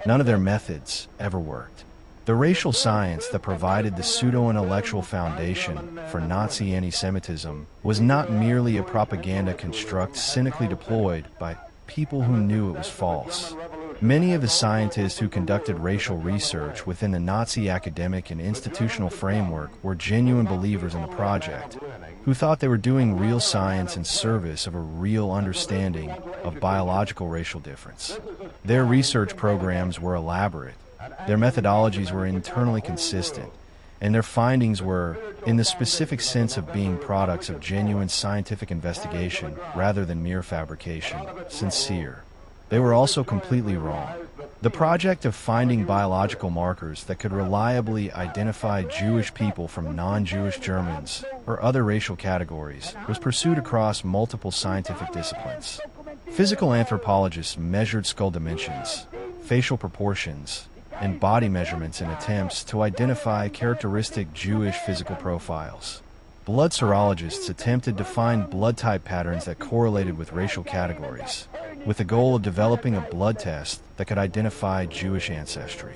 Speaker 1: None of their methods ever worked. The racial science that provided the pseudo-intellectual foundation for Nazi anti-Semitism was not merely a propaganda construct cynically deployed by people who knew it was false. Many of the scientists who conducted racial research within the Nazi academic and institutional framework were genuine believers in the project, who thought they were doing real science in service of a real understanding of biological racial difference. Their research programs were elaborate, their methodologies were internally consistent, and their findings were, in the specific sense of being products of genuine scientific investigation rather than mere fabrication, sincere. They were also completely wrong. The project of finding biological markers that could reliably identify Jewish people from non-Jewish Germans or other racial categories was pursued across multiple scientific disciplines. Physical anthropologists measured skull dimensions, facial proportions, and body measurements in attempts to identify characteristic Jewish physical profiles. Blood serologists attempted to find blood type patterns that correlated with racial categories, with the goal of developing a blood test that could identify Jewish ancestry.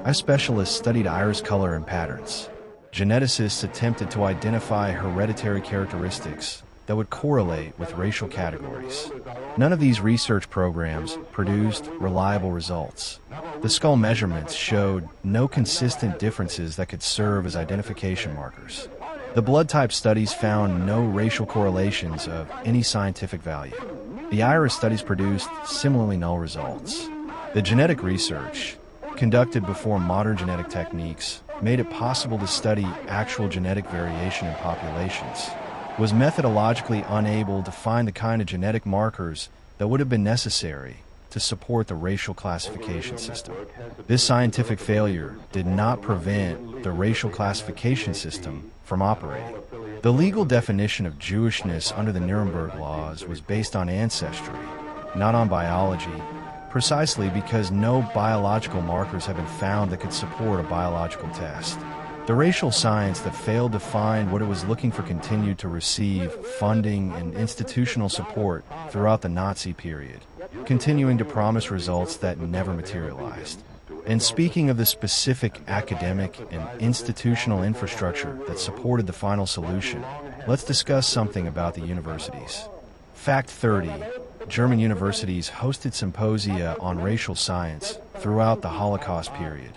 Speaker 1: Eye specialists studied iris color and patterns. Geneticists attempted to identify hereditary characteristics that would correlate with racial categories. None of these research programs produced reliable results. The skull measurements showed no consistent differences that could serve as identification markers. The blood type studies found no racial correlations of any scientific value. The iris studies produced similarly null results. The genetic research, conducted before modern genetic techniques, made it possible to study actual genetic variation in populations, was methodologically unable to find the kind of genetic markers that would have been necessary to support the racial classification system. This scientific failure did not prevent the racial classification system from operating. The legal definition of Jewishness under the Nuremberg laws was based on ancestry, not on biology, precisely because no biological markers have been found that could support a biological test. The racial science that failed to find what it was looking for continued to receive funding and institutional support throughout the Nazi period, continuing to promise results that never materialized. And speaking of the specific academic and institutional infrastructure that supported the final solution, let's discuss something about the universities. Fact 30. German universities hosted symposia on racial science throughout the Holocaust period,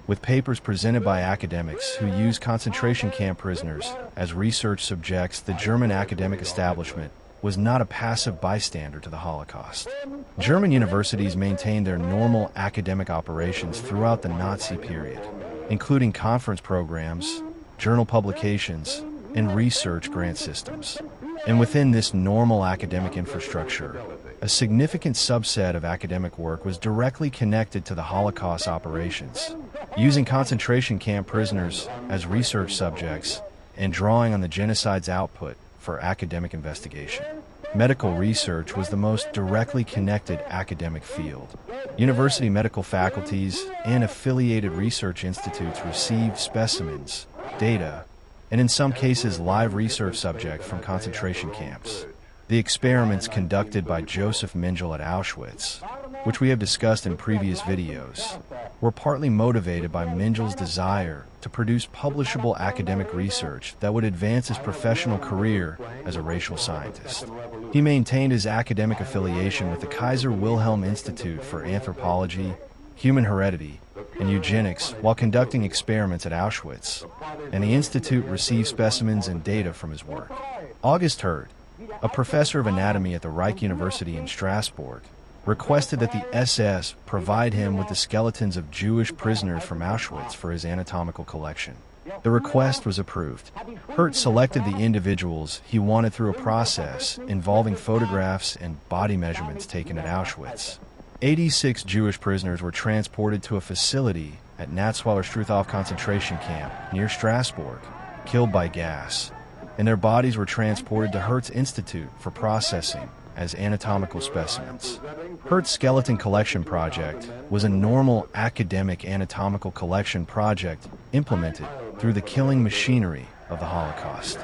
Speaker 1: with papers presented by academics who used concentration camp prisoners as research subjects. The German academic establishment was not a passive bystander to the Holocaust. German universities maintained their normal academic operations throughout the Nazi period, including conference programs, journal publications, and research grant systems. And within this normal academic infrastructure, a significant subset of academic work was directly connected to the Holocaust operations, using concentration camp prisoners as research subjects and drawing on the genocide's output for academic investigation. Medical research was the most directly connected academic field. University medical faculties and affiliated research institutes received specimens, data, and in some cases live research subjects from concentration camps. The experiments conducted by Joseph Mengele at Auschwitz, which we have discussed in previous videos, were partly motivated by Mengele's desire to produce publishable academic research that would advance his professional career as a racial scientist. He maintained his academic affiliation with the Kaiser Wilhelm Institute for Anthropology, Human Heredity, and Eugenics while conducting experiments at Auschwitz, and the institute received specimens and data from his work. August Herd, a professor of anatomy at the Reich University in Strasbourg, requested that the SS provide him with the skeletons of Jewish prisoners from Auschwitz for his anatomical collection. The request was approved. Hurt selected the individuals he wanted through a process involving photographs and body measurements taken at Auschwitz. 86 Jewish prisoners were transported to a facility at Natzweiler-Struthof concentration camp near Strasbourg, killed by gas, and their bodies were transported to Hertz Institute for processing as anatomical specimens. Hertz Skeleton Collection Project was a normal academic anatomical collection project implemented through the killing machinery of the Holocaust.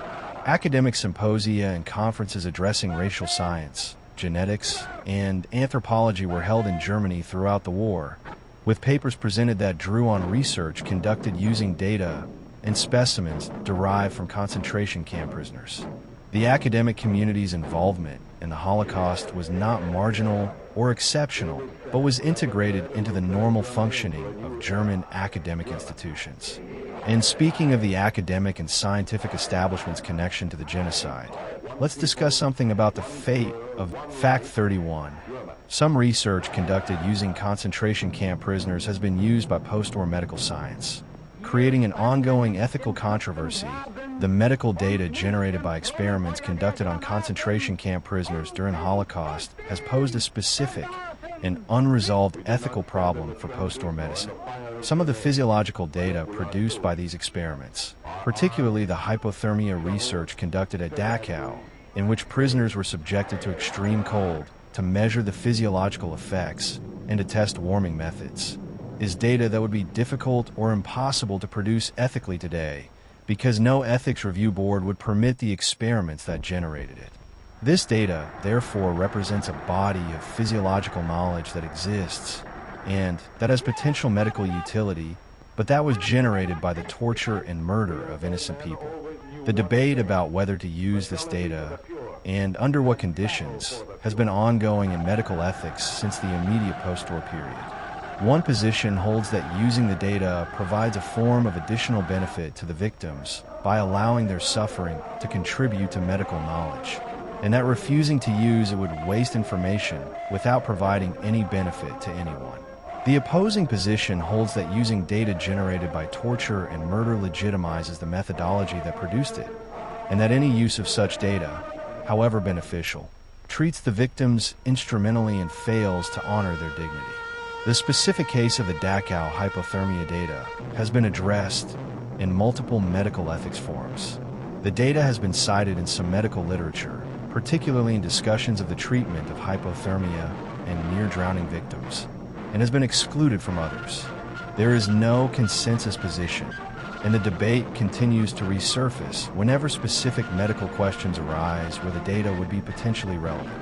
Speaker 1: Academic symposia and conferences addressing racial science, genetics, and anthropology were held in Germany throughout the war, with papers presented that drew on research conducted using data and specimens derived from concentration camp prisoners. The academic community's involvement in the Holocaust was not marginal or exceptional, but was integrated into the normal functioning of German academic institutions. And speaking of the academic and scientific establishment's connection to the genocide, let's discuss something about the fate of Fact 31. Some research conducted using concentration camp prisoners has been used by post-war medical science, creating an ongoing ethical controversy. The medical data generated by experiments conducted on concentration camp prisoners during the Holocaust has posed a specific and unresolved ethical problem for post-war medicine. Some of the physiological data produced by these experiments, particularly the hypothermia research conducted at Dachau, in which prisoners were subjected to extreme cold to measure the physiological effects and to test warming methods, is data that would be difficult or impossible to produce ethically today, because no ethics review board would permit the experiments that generated it. This data, therefore, represents a body of physiological knowledge that exists and that has potential medical utility, but that was generated by the torture and murder of innocent people. The debate about whether to use this data and under what conditions has been ongoing in medical ethics since the immediate post-war period. One position holds that using the data provides a form of additional benefit to the victims by allowing their suffering to contribute to medical knowledge, and that refusing to use it would waste information without providing any benefit to anyone. The opposing position holds that using data generated by torture and murder legitimizes the methodology that produced it, and that any use of such data, however beneficial, treats the victims instrumentally and fails to honor their dignity. The specific case of the Dachau hypothermia data has been addressed in multiple medical ethics forums. The data has been cited in some medical literature, particularly in discussions of the treatment of hypothermia and near-drowning victims, and has been excluded from others. There is no consensus position, and the debate continues to resurface whenever specific medical questions arise where the data would be potentially relevant.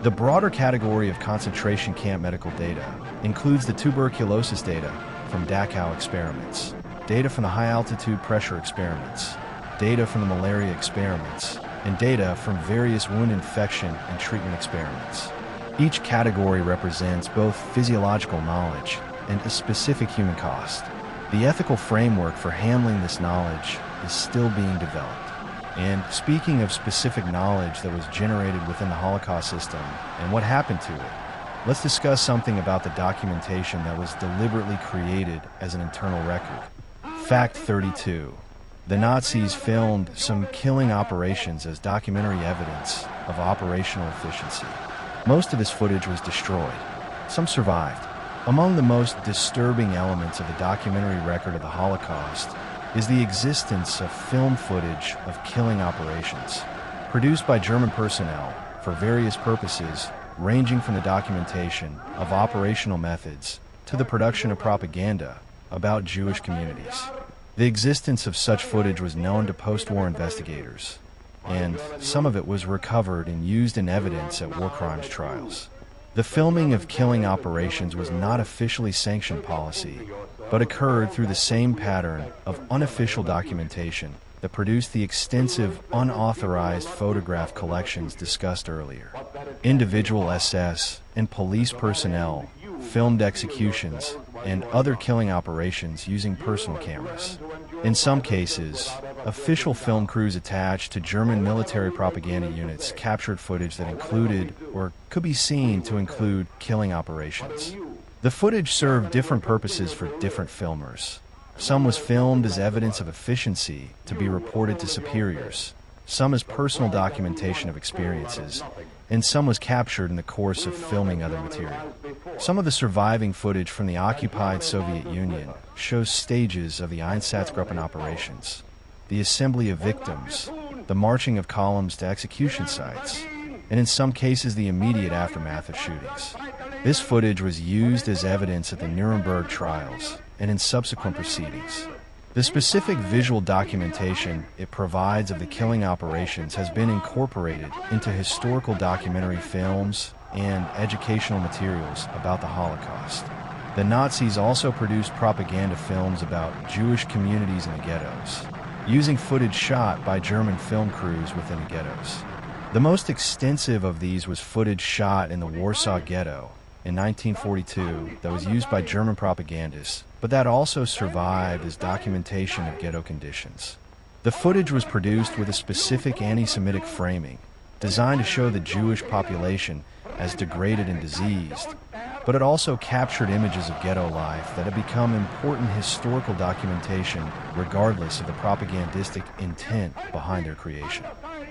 Speaker 1: The broader category of concentration camp medical data includes the tuberculosis data from Dachau experiments, data from the high-altitude pressure experiments, data from the malaria experiments, and data from various wound infection and treatment experiments. Each category represents both physiological knowledge and a specific human cost. The ethical framework for handling this knowledge is still being developed. And speaking of specific knowledge that was generated within the Holocaust system and what happened to it, let's discuss something about the documentation that was deliberately created as an internal record. Fact 32. The Nazis filmed some killing operations as documentary evidence of operational efficiency. Most of this footage was destroyed. Some survived. Among the most disturbing elements of the documentary record of the Holocaust is the existence of film footage of killing operations, produced by German personnel for various purposes, ranging from the documentation of operational methods to the production of propaganda about Jewish communities. The existence of such footage was known to post-war investigators, and some of it was recovered and used in evidence at war crimes trials. The filming of killing operations was not officially sanctioned policy, but occurred through the same pattern of unofficial documentation that produced the extensive unauthorized photograph collections discussed earlier. Individual SS and police personnel filmed executions and other killing operations using personal cameras. In some cases, official film crews attached to German military propaganda units captured footage that included, or could be seen to include, killing operations. The footage served different purposes for different filmers. Some was filmed as evidence of efficiency to be reported to superiors, some as personal documentation of experiences, and some was captured in the course of filming other material. Some of the surviving footage from the occupied Soviet Union shows stages of the Einsatzgruppen operations, the assembly of victims, the marching of columns to execution sites, and in some cases the immediate aftermath of shootings. This footage was used as evidence at the Nuremberg trials and in subsequent proceedings. The specific visual documentation it provides of the killing operations has been incorporated into historical documentary films and educational materials about the Holocaust. The Nazis also produced propaganda films about Jewish communities in the ghettos, using footage shot by German film crews within the ghettos. The most extensive of these was footage shot in the Warsaw Ghetto in 1942 that was used by German propagandists, but that also survived as documentation of ghetto conditions. The footage was produced with a specific anti-Semitic framing, designed to show the Jewish population as degraded and diseased, but it also captured images of ghetto life that have become important historical documentation regardless of the propagandistic intent behind their creation.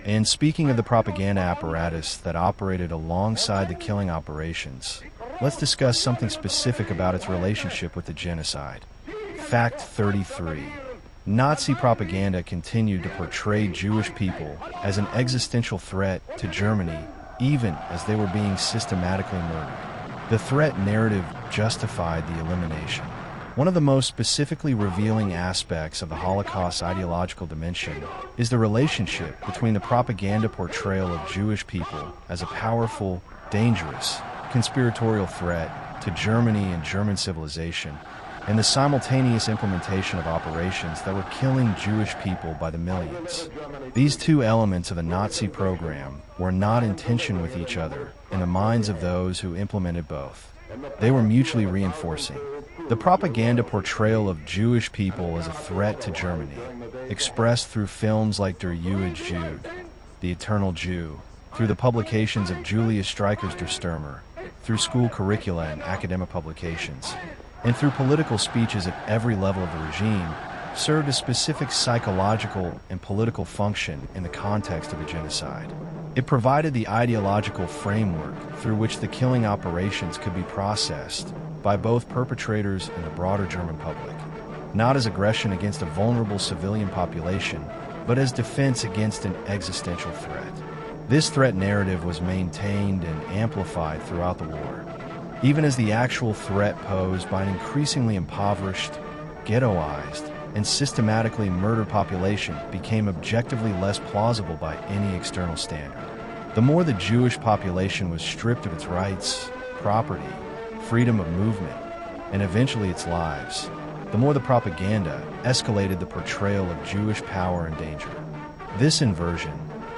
Speaker 1: And speaking of the propaganda apparatus that operated alongside the killing operations, let's discuss something specific about its relationship with the genocide. Fact 33. Nazi propaganda continued to portray Jewish people as an existential threat to Germany even as they were being systematically murdered. The threat narrative justified the elimination. One of the most specifically revealing aspects of the Holocaust's ideological dimension is the relationship between the propaganda portrayal of Jewish people as a powerful, dangerous, conspiratorial threat to Germany and German civilization, and the simultaneous implementation of operations that were killing Jewish people by the millions. These two elements of the Nazi program were not in tension with each other in the minds of those who implemented both. They were mutually reinforcing. The propaganda portrayal of Jewish people as a threat to Germany, expressed through films like Der Ewige Jude, The Eternal Jew, through the publications of Julius Streicher's Der Stürmer, through school curricula and academic publications, and through political speeches at every level of the regime, served a specific psychological and political function in the context of the genocide. It provided the ideological framework through which the killing operations could be processed by both perpetrators and the broader German public, not as aggression against a vulnerable civilian population, but as defense against an existential threat. This threat narrative was maintained and amplified throughout the war, even as the actual threat posed by an increasingly impoverished, ghettoized, and systematically murdered population became objectively less plausible by any external standard. The more the Jewish population was stripped of its rights, property, freedom of movement, and eventually its lives, the more the propaganda escalated the portrayal of Jewish power and danger. This inversion,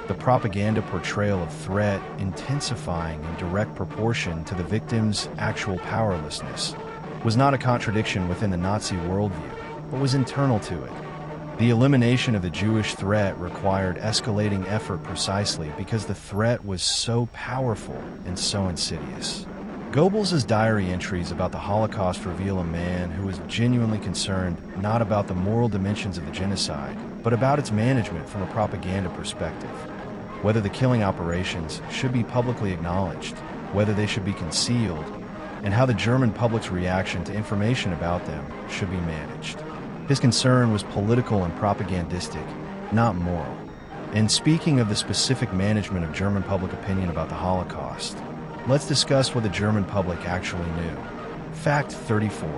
Speaker 1: the propaganda portrayal of threat intensifying in direct proportion to the victim's actual powerlessness, was not a contradiction within the Nazi worldview, but was internal to it. The elimination of the Jewish threat required escalating effort precisely because the threat was so powerful and so insidious. Goebbels' diary entries about the Holocaust reveal a man who was genuinely concerned not about the moral dimensions of the genocide, but about its management from a propaganda perspective. Whether the killing operations should be publicly acknowledged, whether they should be concealed, and how the German public's reaction to information about them should be managed. His concern was political and propagandistic, not moral. And speaking of the specific management of German public opinion about the Holocaust, let's discuss what the German public actually knew. Fact 34.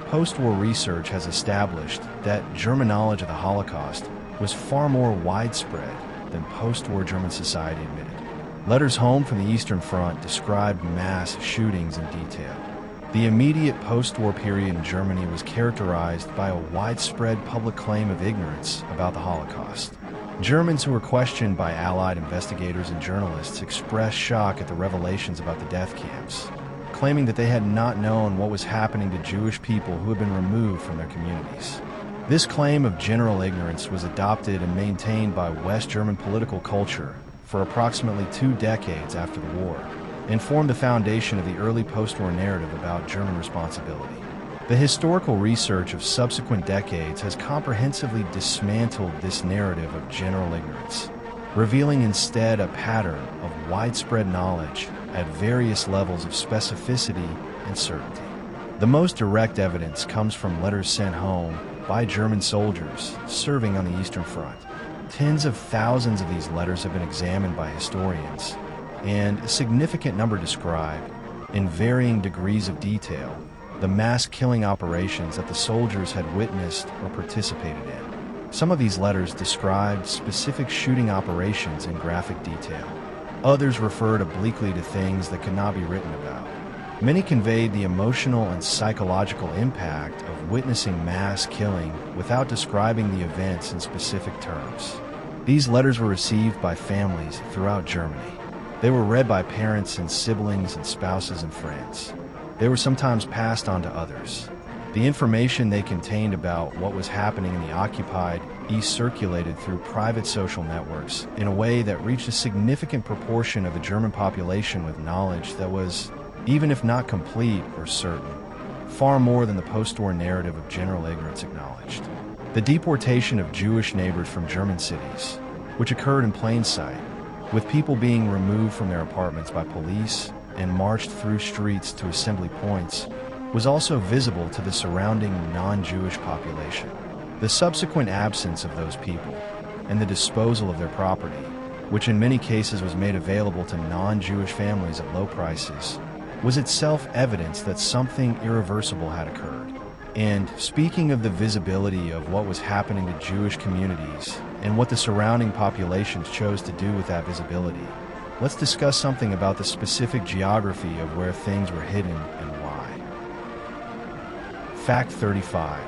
Speaker 1: Post-war research has established that German knowledge of the Holocaust was far more widespread than post-war German society admitted. Letters home from the Eastern Front described mass shootings in detail. The immediate post-war period in Germany was characterized by a widespread public claim of ignorance about the Holocaust. Germans who were questioned by Allied investigators and journalists expressed shock at the revelations about the death camps, claiming that they had not known what was happening to Jewish people who had been removed from their communities. This claim of general ignorance was adopted and maintained by West German political culture for approximately 2 decades after the war, and formed the foundation of the early post-war narrative about German responsibility. The historical research of subsequent decades has comprehensively dismantled this narrative of general ignorance, revealing instead a pattern of widespread knowledge at various levels of specificity and certainty. The most direct evidence comes from letters sent home by German soldiers serving on the Eastern Front. Tens of thousands of these letters have been examined by historians, and a significant number describe, in varying degrees of detail, the mass killing operations that the soldiers had witnessed or participated in. Some of these letters described specific shooting operations in graphic detail. Others referred obliquely to things that could not be written about. Many conveyed the emotional and psychological impact of witnessing mass killing without describing the events in specific terms. These letters were received by families throughout Germany. They were read by parents and siblings and spouses and friends. They were sometimes passed on to others. The information they contained about what was happening in the occupied East circulated through private social networks in a way that reached a significant proportion of the German population with knowledge that was, even if not complete or certain, far more than the post-war narrative of general ignorance acknowledged. The deportation of Jewish neighbors from German cities, which occurred in plain sight, with people being removed from their apartments by police and marched through streets to assembly points, was also visible to the surrounding non-Jewish population. The subsequent absence of those people and the disposal of their property, which in many cases was made available to non-Jewish families at low prices, was itself evidence that something irreversible had occurred. And speaking of the visibility of what was happening to Jewish communities and what the surrounding populations chose to do with that visibility, let's discuss something about the specific geography of where things were hidden and why. Fact 35.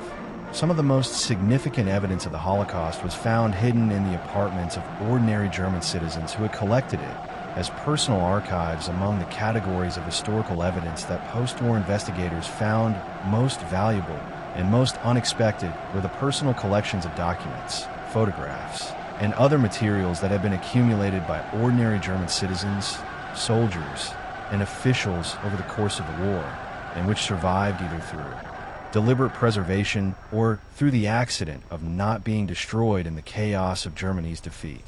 Speaker 1: Some of the most significant evidence of the Holocaust was found hidden in the apartments of ordinary German citizens who had collected it as personal archives among the categories of historical evidence that post-war investigators found most valuable and most unexpected were the personal collections of documents, photographs, and other materials that had been accumulated by ordinary German citizens, soldiers, and officials over the course of the war, and which survived either through deliberate preservation, or through the accident of not being destroyed in the chaos of Germany's defeat.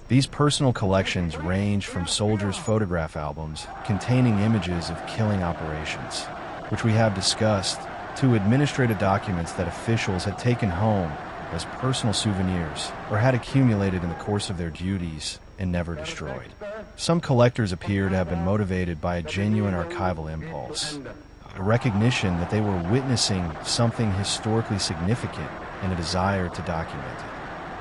Speaker 1: These personal collections range from soldiers' photograph albums containing images of killing operations, which we have discussed, to administrative documents that officials had taken home as personal souvenirs or had accumulated in the course of their duties and never destroyed. Some collectors appear to have been motivated by a genuine archival impulse, a recognition that they were witnessing something historically significant and a desire to document it.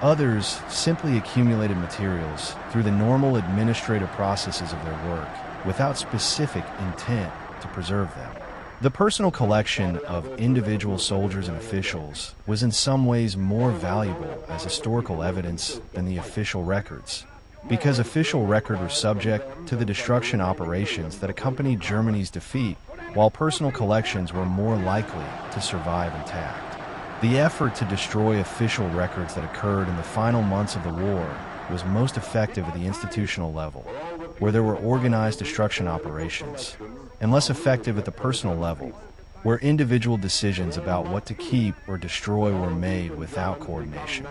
Speaker 1: Others simply accumulated materials through the normal administrative processes of their work without specific intent to preserve them. The personal collection of individual soldiers and officials was in some ways more valuable as historical evidence than the official records, because official records were subject to the destruction operations that accompanied Germany's defeat, while personal collections were more likely to survive intact. The effort to destroy official records that occurred in the final months of the war was most effective at the institutional level, where there were organized destruction operations, and less effective at the personal level, where individual decisions about what to keep or destroy were made without coordination.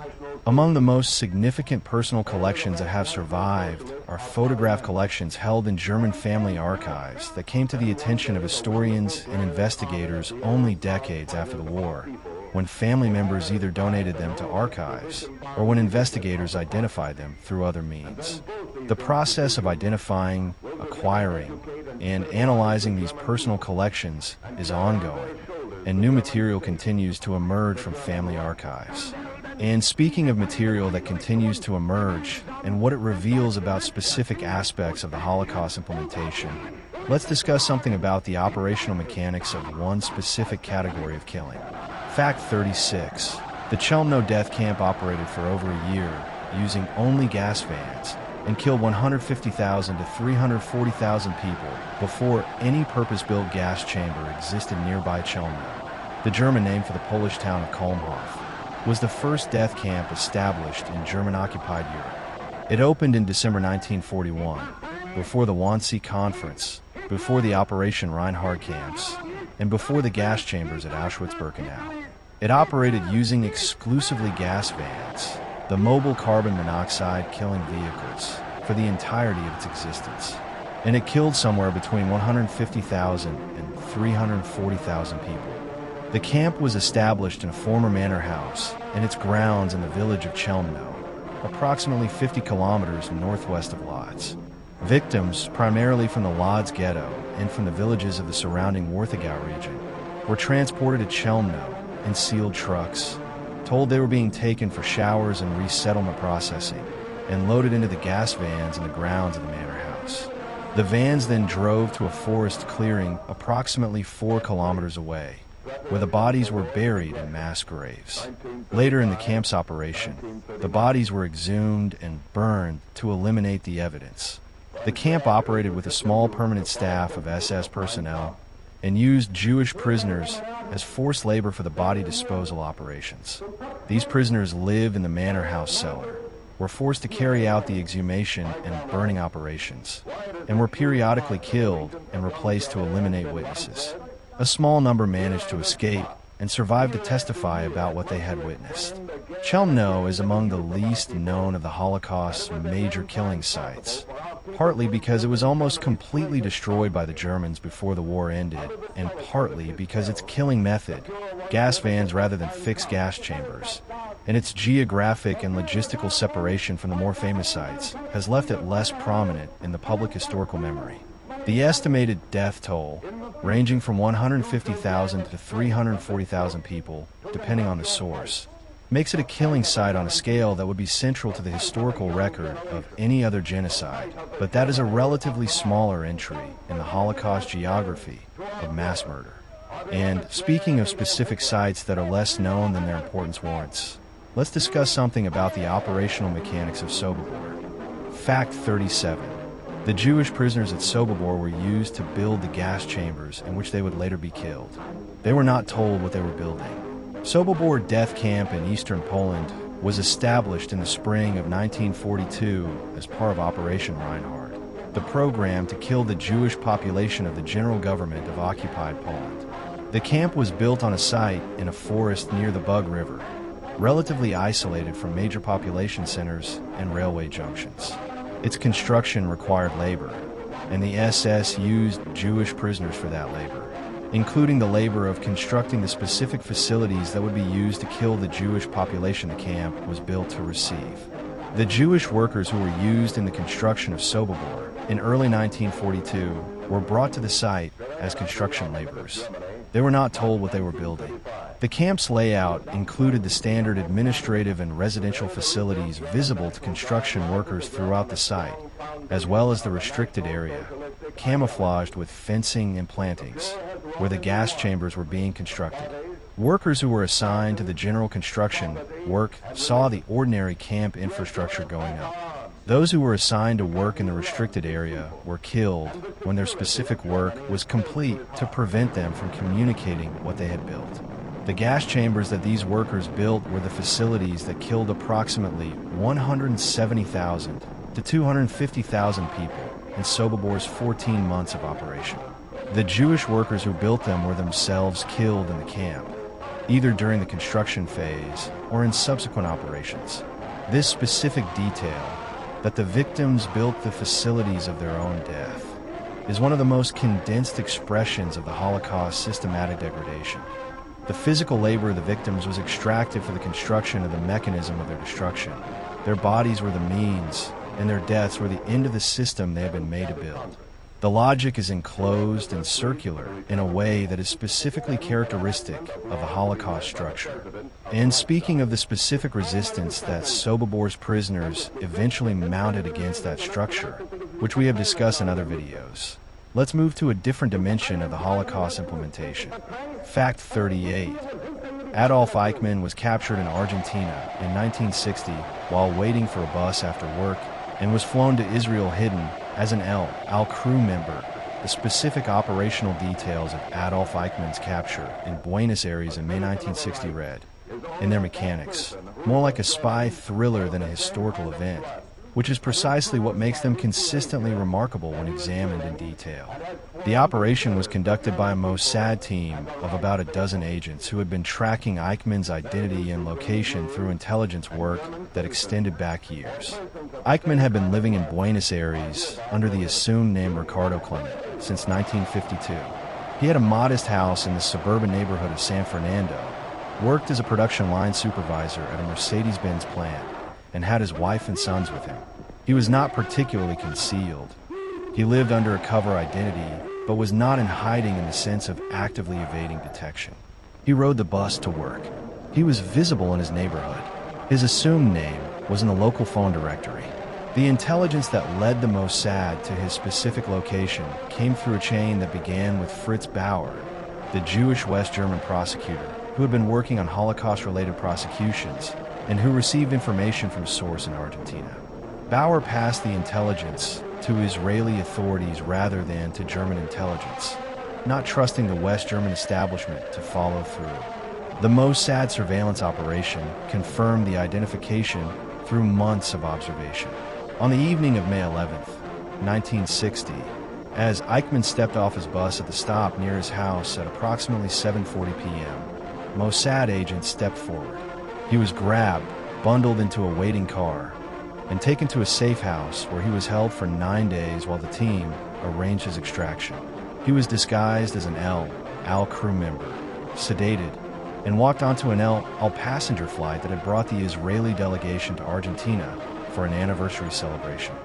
Speaker 1: Among the most significant personal collections that have survived are photograph collections held in German family archives that came to the attention of historians and investigators only decades after the war, when family members either donated them to archives or when investigators identified them through other means. The process of identifying, acquiring, and analyzing these personal collections is ongoing, and new material continues to emerge from family archives. And speaking of material that continues to emerge and what it reveals about specific aspects of the Holocaust implementation, let's discuss something about the operational mechanics of one specific category of killing. Fact 36. The Chelmno death camp operated for over a year using only gas vans and killed 150,000 to 340,000 people before any purpose-built gas chamber existed nearby Chelmno. The German name for the Polish town of Kulmhof was the first death camp established in German-occupied Europe. It opened in December 1941, before the Wannsee Conference, before the Operation Reinhard camps, and before the gas chambers at Auschwitz-Birkenau. It operated using exclusively gas vans, the mobile carbon monoxide killing vehicles, for the entirety of its existence. And it killed somewhere between 150,000 and 340,000 people. The camp was established in a former manor house and its grounds in the village of Chelmno, approximately 50 kilometers northwest of Lodz. Victims, primarily from the Lodz ghetto and from the villages of the surrounding Warthegau region, were transported to Chelmno in sealed trucks, told they were being taken for showers and resettlement processing, and loaded into the gas vans in the grounds of the manor house. The vans then drove to a forest clearing approximately 4 kilometers away, where the bodies were buried in mass graves. Later in the camp's operation, the bodies were exhumed and burned to eliminate the evidence. The camp operated with a small permanent staff of SS personnel and used Jewish prisoners as forced labor for the body disposal operations. These prisoners lived in the manor house cellar, were forced to carry out the exhumation and burning operations, and were periodically killed and replaced to eliminate witnesses. A small number managed to escape and survived to testify about what they had witnessed. Chelmno is among the least known of the Holocaust's major killing sites, partly because it was almost completely destroyed by the Germans before the war ended, and partly because its killing method, gas vans rather than fixed gas chambers, and its geographic and logistical separation from the more famous sites, has left it less prominent in the public historical memory. The estimated death toll, ranging from 150,000 to 340,000 people, depending on the source, makes it a killing site on a scale that would be central to the historical record of any other genocide, but that is a relatively smaller entry in the Holocaust geography of mass murder. And speaking of specific sites that are less known than their importance warrants, let's discuss something about the operational mechanics of Sobibor. Fact 37. The Jewish prisoners at Sobibor were used to build the gas chambers in which they would later be killed. They were not told what they were building. Sobibor death camp in eastern Poland was established in the spring of 1942 as part of Operation Reinhard, the program to kill the Jewish population of the general government of occupied Poland. The camp was built on a site in a forest near the Bug River, relatively isolated from major population centers and railway junctions. Its construction required labor, and the SS used Jewish prisoners for that labor, including the labor of constructing the specific facilities that would be used to kill the Jewish population the camp was built to receive. The Jewish workers who were used in the construction of Sobibor in early 1942 were brought to the site as construction laborers. They were not told what they were building. The camp's layout included the standard administrative and residential facilities visible to construction workers throughout the site, as well as the restricted area, camouflaged with fencing and plantings, where the gas chambers were being constructed. Workers who were assigned to the general construction work saw the ordinary camp infrastructure going up. Those who were assigned to work in the restricted area were killed when their specific work was complete to prevent them from communicating what they had built. The gas chambers that these workers built were the facilities that killed approximately 170,000 to 250,000 people in Sobibor's 14 months of operation. The Jewish workers who built them were themselves killed in the camp, either during the construction phase or in subsequent operations. This specific detail, that the victims built the facilities of their own death, is one of the most condensed expressions of the Holocaust systematic degradation. The physical labor of the victims was extracted for the construction of the mechanism of their destruction. Their bodies were the means, and their deaths were the end of the system they had been made to build. The logic is enclosed and circular in a way that is specifically characteristic of the Holocaust structure. And speaking of the specific resistance that Sobibor's prisoners eventually mounted against that structure, which we have discussed in other videos, let's move to a different dimension of the Holocaust implementation. Fact 38. Adolf Eichmann was captured in Argentina in 1960 while waiting for a bus after work and was flown to Israel hidden as an Al crew member. The specific operational details of Adolf Eichmann's capture in Buenos Aires in May 1960 read, in their mechanics, more like a spy thriller than a historical event, which is precisely what makes them consistently remarkable when examined in detail. The operation was conducted by a Mossad team of about a dozen agents who had been tracking Eichmann's identity and location through intelligence work that extended back years. Eichmann had been living in Buenos Aires under the assumed name Ricardo Clement since 1952. He had a modest house in the suburban neighborhood of San Fernando, worked as a production line supervisor at a Mercedes-Benz plant, and had his wife and sons with him. He was not particularly concealed. He lived under a cover identity, but was not in hiding in the sense of actively evading detection. He rode the bus to work. He was visible in his neighborhood. His assumed name was in the local phone directory. The intelligence that led the Mossad to his specific location came through a chain that began with Fritz Bauer, the Jewish West German prosecutor who had been working on Holocaust-related prosecutions and who received information from a source in Argentina. Bauer passed the intelligence to Israeli authorities rather than to German intelligence, not trusting the West German establishment to follow through. The Mossad surveillance operation confirmed the identification through months of observation. On the evening of May 11th, 1960, as Eichmann stepped off his bus at the stop near his house at approximately 7:40 p.m., Mossad agents stepped forward. He was grabbed, bundled into a waiting car, and taken to a safe house where he was held for 9 days while the team arranged his extraction. He was disguised as an Al crew member, sedated, and walked onto an Al passenger flight that had brought the Israeli delegation to Argentina for an anniversary celebration.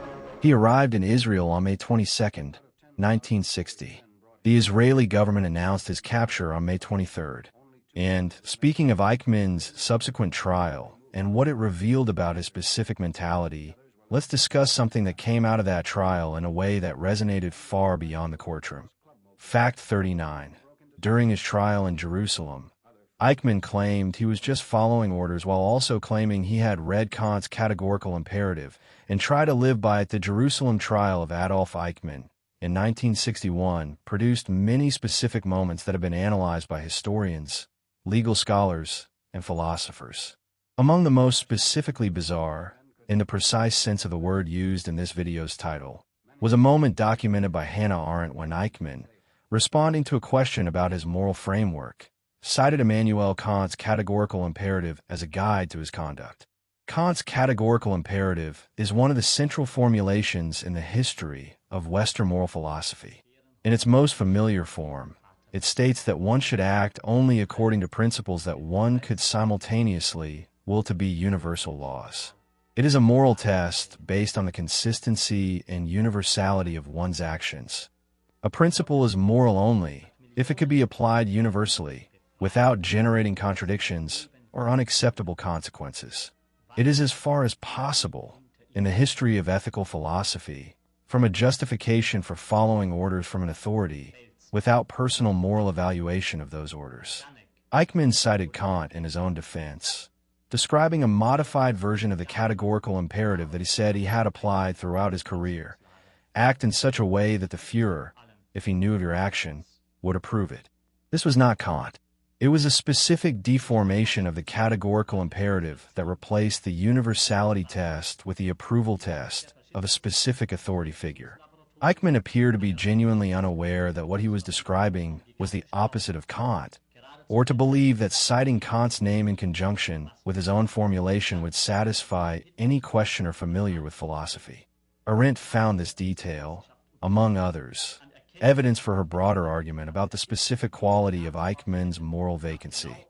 Speaker 1: He arrived in Israel on May 22nd, 1960. The Israeli government announced his capture on May 23rd. And speaking of Eichmann's subsequent trial and what it revealed about his specific mentality, let's discuss something that came out of that trial in a way that resonated far beyond the courtroom. Fact 39. During his trial in Jerusalem, Eichmann claimed he was just following orders while also claiming he had read Kant's categorical imperative and tried to live by it. The Jerusalem trial of Adolf Eichmann in 1961 produced many specific moments that have been analyzed by historians, legal scholars, and philosophers. Among the most specifically bizarre, in the precise sense of the word used in this video's title, was a moment documented by Hannah Arendt when Eichmann, responding to a question about his moral framework, cited Immanuel Kant's categorical imperative as a guide to his conduct. Kant's categorical imperative is one of the central formulations in the history of Western moral philosophy. In its most familiar form, it states that one should act only according to principles that one could simultaneously will to be universal laws. It is a moral test based on the consistency and universality of one's actions. A principle is moral only if it could be applied universally, without generating contradictions or unacceptable consequences. It is as far as possible, in the history of ethical philosophy, from a justification for following orders from an authority, without personal moral evaluation of those orders. Eichmann cited Kant in his own defense, describing a modified version of the categorical imperative that he said he had applied throughout his career: act in such a way that the Führer, if he knew of your action, would approve it. This was not Kant. It was a specific deformation of the categorical imperative that replaced the universality test with the approval test of a specific authority figure. Eichmann appeared to be genuinely unaware that what he was describing was the opposite of Kant, or to believe that citing Kant's name in conjunction with his own formulation would satisfy any questioner familiar with philosophy. Arendt found this detail, among others, evidence for her broader argument about the specific quality of Eichmann's moral vacancy.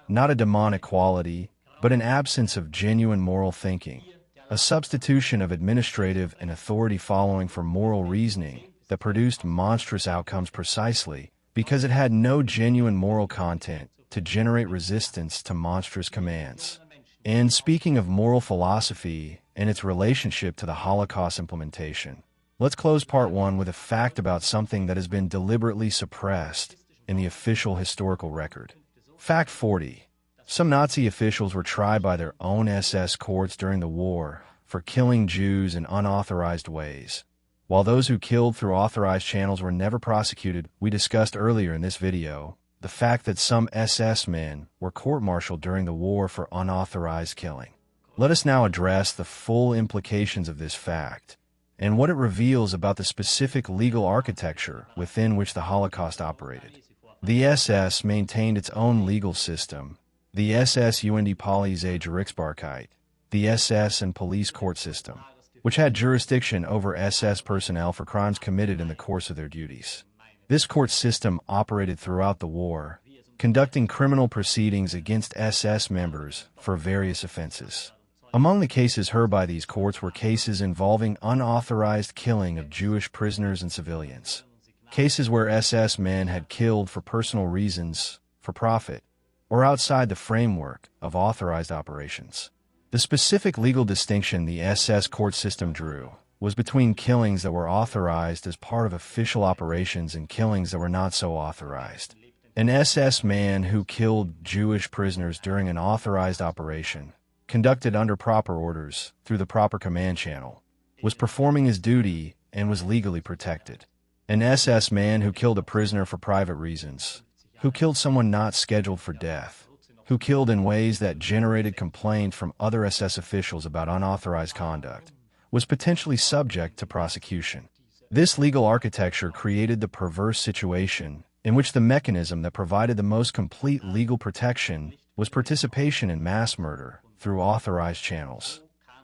Speaker 1: Not a demonic quality, but an absence of genuine moral thinking, a substitution of administrative and authority following for moral reasoning that produced monstrous outcomes precisely because it had no genuine moral content to generate resistance to monstrous commands. And speaking of moral philosophy and its relationship to the Holocaust implementation, let's close part 1 with a fact about something that has been deliberately suppressed in the official historical record. Fact 40. Some Nazi officials were tried by their own SS courts during the war for killing Jews in unauthorized ways, while those who killed through authorized channels were never prosecuted. We discussed earlier in this video the fact that some SS men were court-martialed during the war for unauthorized killing. Let us now address the full implications of this fact and what it reveals about the specific legal architecture within which the Holocaust operated. The SS maintained its own legal system, the SS und Polizei Gerichtsbarkeit, the SS and police court system, which had jurisdiction over SS personnel for crimes committed in the course of their duties. This court system operated throughout the war, conducting criminal proceedings against SS members for various offenses. Among the cases heard by these courts were cases involving unauthorized killing of Jewish prisoners and civilians, cases where SS men had killed for personal reasons, for profit, or outside the framework of authorized operations. The specific legal distinction the SS court system drew was between killings that were authorized as part of official operations and killings that were not so authorized. An SS man who killed Jewish prisoners during an authorized operation, conducted under proper orders through the proper command channel, was performing his duty and was legally protected. An SS man who killed a prisoner for private reasons, who killed someone not scheduled for death, who killed in ways that generated complaint from other SS officials about unauthorized conduct, was potentially subject to prosecution. This legal architecture created the perverse situation in which the mechanism that provided the most complete legal protection was participation in mass murder through authorized channels,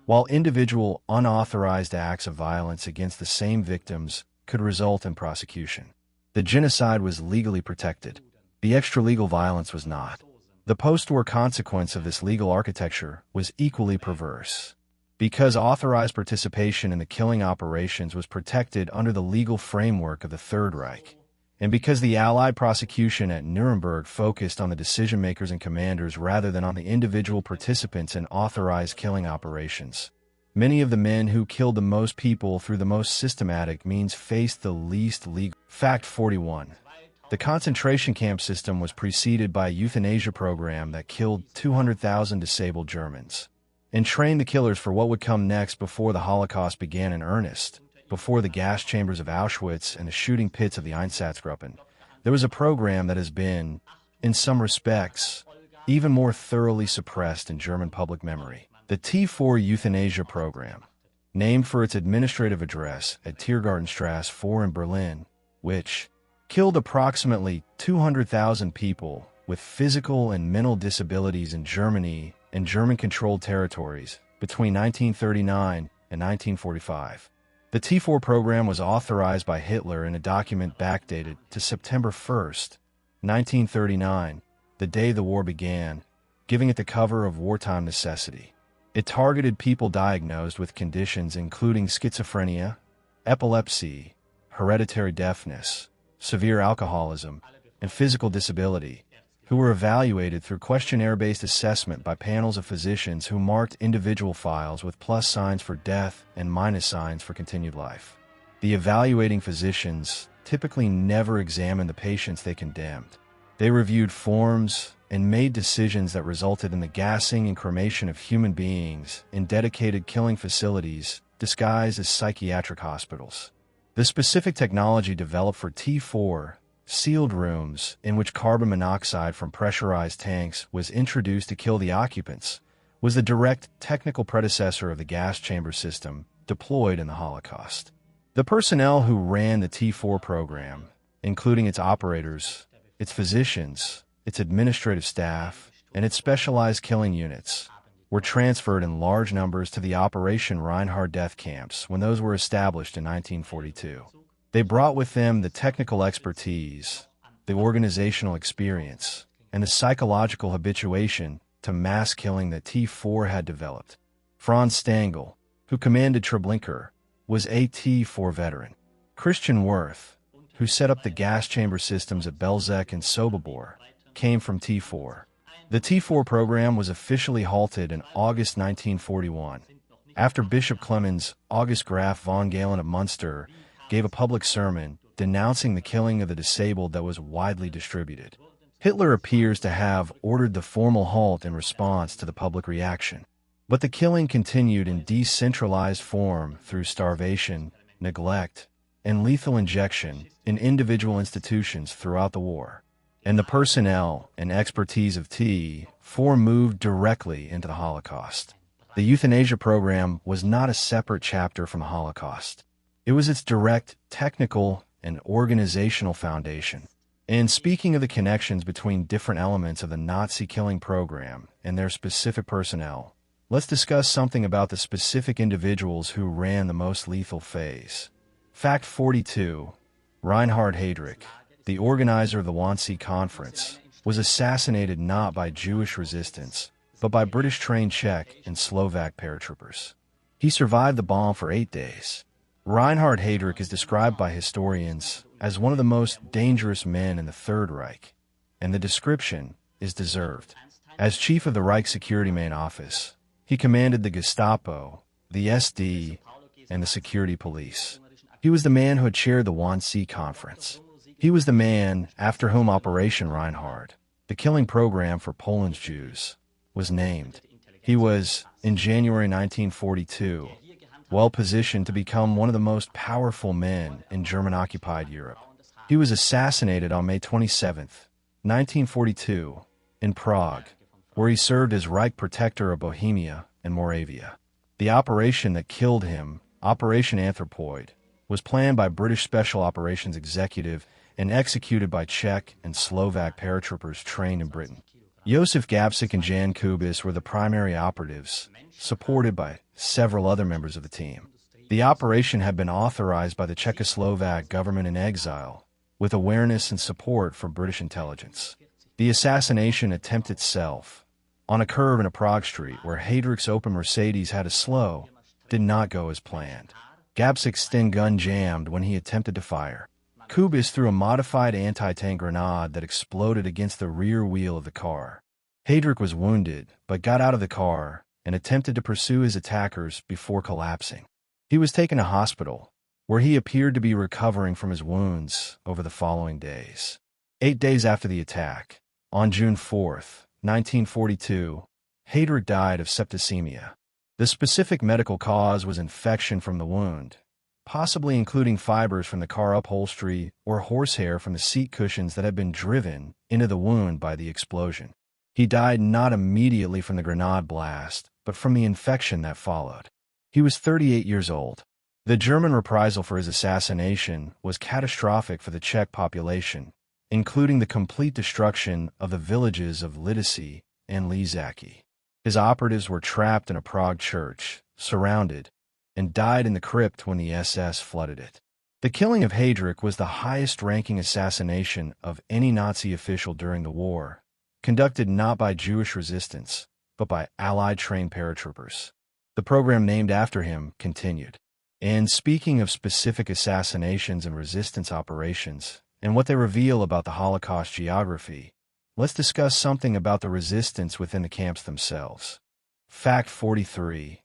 Speaker 1: while individual unauthorized acts of violence against the same victims could result in prosecution. The genocide was legally protected. The extralegal violence was not. The post-war consequence of this legal architecture was equally perverse. Because authorized participation in the killing operations was protected under the legal framework of the Third Reich, and because the Allied prosecution at Nuremberg focused on the decision-makers and commanders rather than on the individual participants in authorized killing operations, many of the men who killed the most people through the most systematic means faced the least legal. Fact 41. The concentration camp system was preceded by a euthanasia program that killed 200,000 disabled Germans and trained the killers for what would come next before the Holocaust began in earnest. Before the gas chambers of Auschwitz and the shooting pits of the Einsatzgruppen, there was a program that has been, in some respects, even more thoroughly suppressed in German public memory. The T4 euthanasia program, named for its administrative address at Tiergartenstrasse 4 in Berlin, which killed approximately 200,000 people with physical and mental disabilities in Germany and German-controlled territories between 1939 and 1945. The T4 program was authorized by Hitler in a document backdated to September 1st, 1939, the day the war began, giving it the cover of wartime necessity. It targeted people diagnosed with conditions including schizophrenia, epilepsy, hereditary deafness, severe alcoholism, and physical disability, who were evaluated through questionnaire-based assessment by panels of physicians who marked individual files with plus signs for death and minus signs for continued life. The evaluating physicians typically never examined the patients they condemned. They reviewed forms and made decisions that resulted in the gassing and cremation of human beings in dedicated killing facilities disguised as psychiatric hospitals. The specific technology developed for T4, sealed rooms in which carbon monoxide from pressurized tanks was introduced to kill the occupants, was the direct technical predecessor of the gas chamber system deployed in the Holocaust. The personnel who ran the T4 program, including its operators, its physicians, its administrative staff, and its specialized killing units, were transferred in large numbers to the Operation Reinhard death camps when those were established in 1942. They brought with them the technical expertise, the organizational experience, and the psychological habituation to mass killing that T4 had developed. Franz Stangl, who commanded Treblinka, was a T4 veteran. Christian Wirth, who set up the gas chamber systems at Belzec and Sobibor, came from T4. The T4 program was officially halted in August 1941, after Bishop Clemens August Graf von Galen of Munster gave a public sermon denouncing the killing of the disabled that was widely distributed. Hitler appears to have ordered the formal halt in response to the public reaction. But the killing continued in decentralized form through starvation, neglect, and lethal injection in individual institutions throughout the war. And the personnel and expertise of T4 moved directly into the Holocaust. The euthanasia program was not a separate chapter from the Holocaust. It was its direct technical and organizational foundation. And speaking of the connections between different elements of the Nazi killing program and their specific personnel, let's discuss something about the specific individuals who ran the most lethal phase. Fact 42. Reinhard Heydrich, the organizer of the Wannsee Conference, was assassinated not by Jewish resistance, but by British-trained Czech and Slovak paratroopers. He survived the bomb for 8 days. Reinhard Heydrich is described by historians as one of the most dangerous men in the Third Reich, and the description is deserved. As chief of the Reich Security Main Office, he commanded the Gestapo, the SD, and the security police. He was the man who had chaired the Wannsee Conference. He was the man after whom Operation Reinhard, the killing program for Poland's Jews, was named. He was, in January 1942, well-positioned to become one of the most powerful men in German-occupied Europe. He was assassinated on May 27, 1942, in Prague, where he served as Reich Protector of Bohemia and Moravia. The operation that killed him, Operation Anthropoid, was planned by British Special Operations Executive and executed by Czech and Slovak paratroopers trained in Britain. Josef Gabčík and Jan Kubis were the primary operatives, supported by several other members of the team. The operation had been authorized by the Czechoslovak government in exile, with awareness and support from British intelligence. The assassination attempt itself, on a curve in a Prague street where Heydrich's open Mercedes had to slow, did not go as planned. Gabčík's Sten gun jammed when he attempted to fire. Kubis threw a modified anti-tank grenade that exploded against the rear wheel of the car. Heydrich was wounded, but got out of the car and attempted to pursue his attackers before collapsing. He was taken to hospital, where he appeared to be recovering from his wounds over the following days. 8 days after the attack, on June 4, 1942, Heydrich died of septicemia. The specific medical cause was infection from the wound, possibly including fibers from the car upholstery or horsehair from the seat cushions that had been driven into the wound by the explosion. He died not immediately from the grenade blast, but from the infection that followed. He was 38 years old. The German reprisal for his assassination was catastrophic for the Czech population, including the complete destruction of the villages of Lidice and Lízáky. His operatives were trapped in a Prague church, surrounded, and died in the crypt when the SS flooded it. The killing of Heydrich was the highest-ranking assassination of any Nazi official during the war, conducted not by Jewish resistance, but by Allied trained paratroopers. The program named after him continued. And speaking of specific assassinations and resistance operations, and what they reveal about the Holocaust geography, let's discuss something about the resistance within the camps themselves. Fact 43.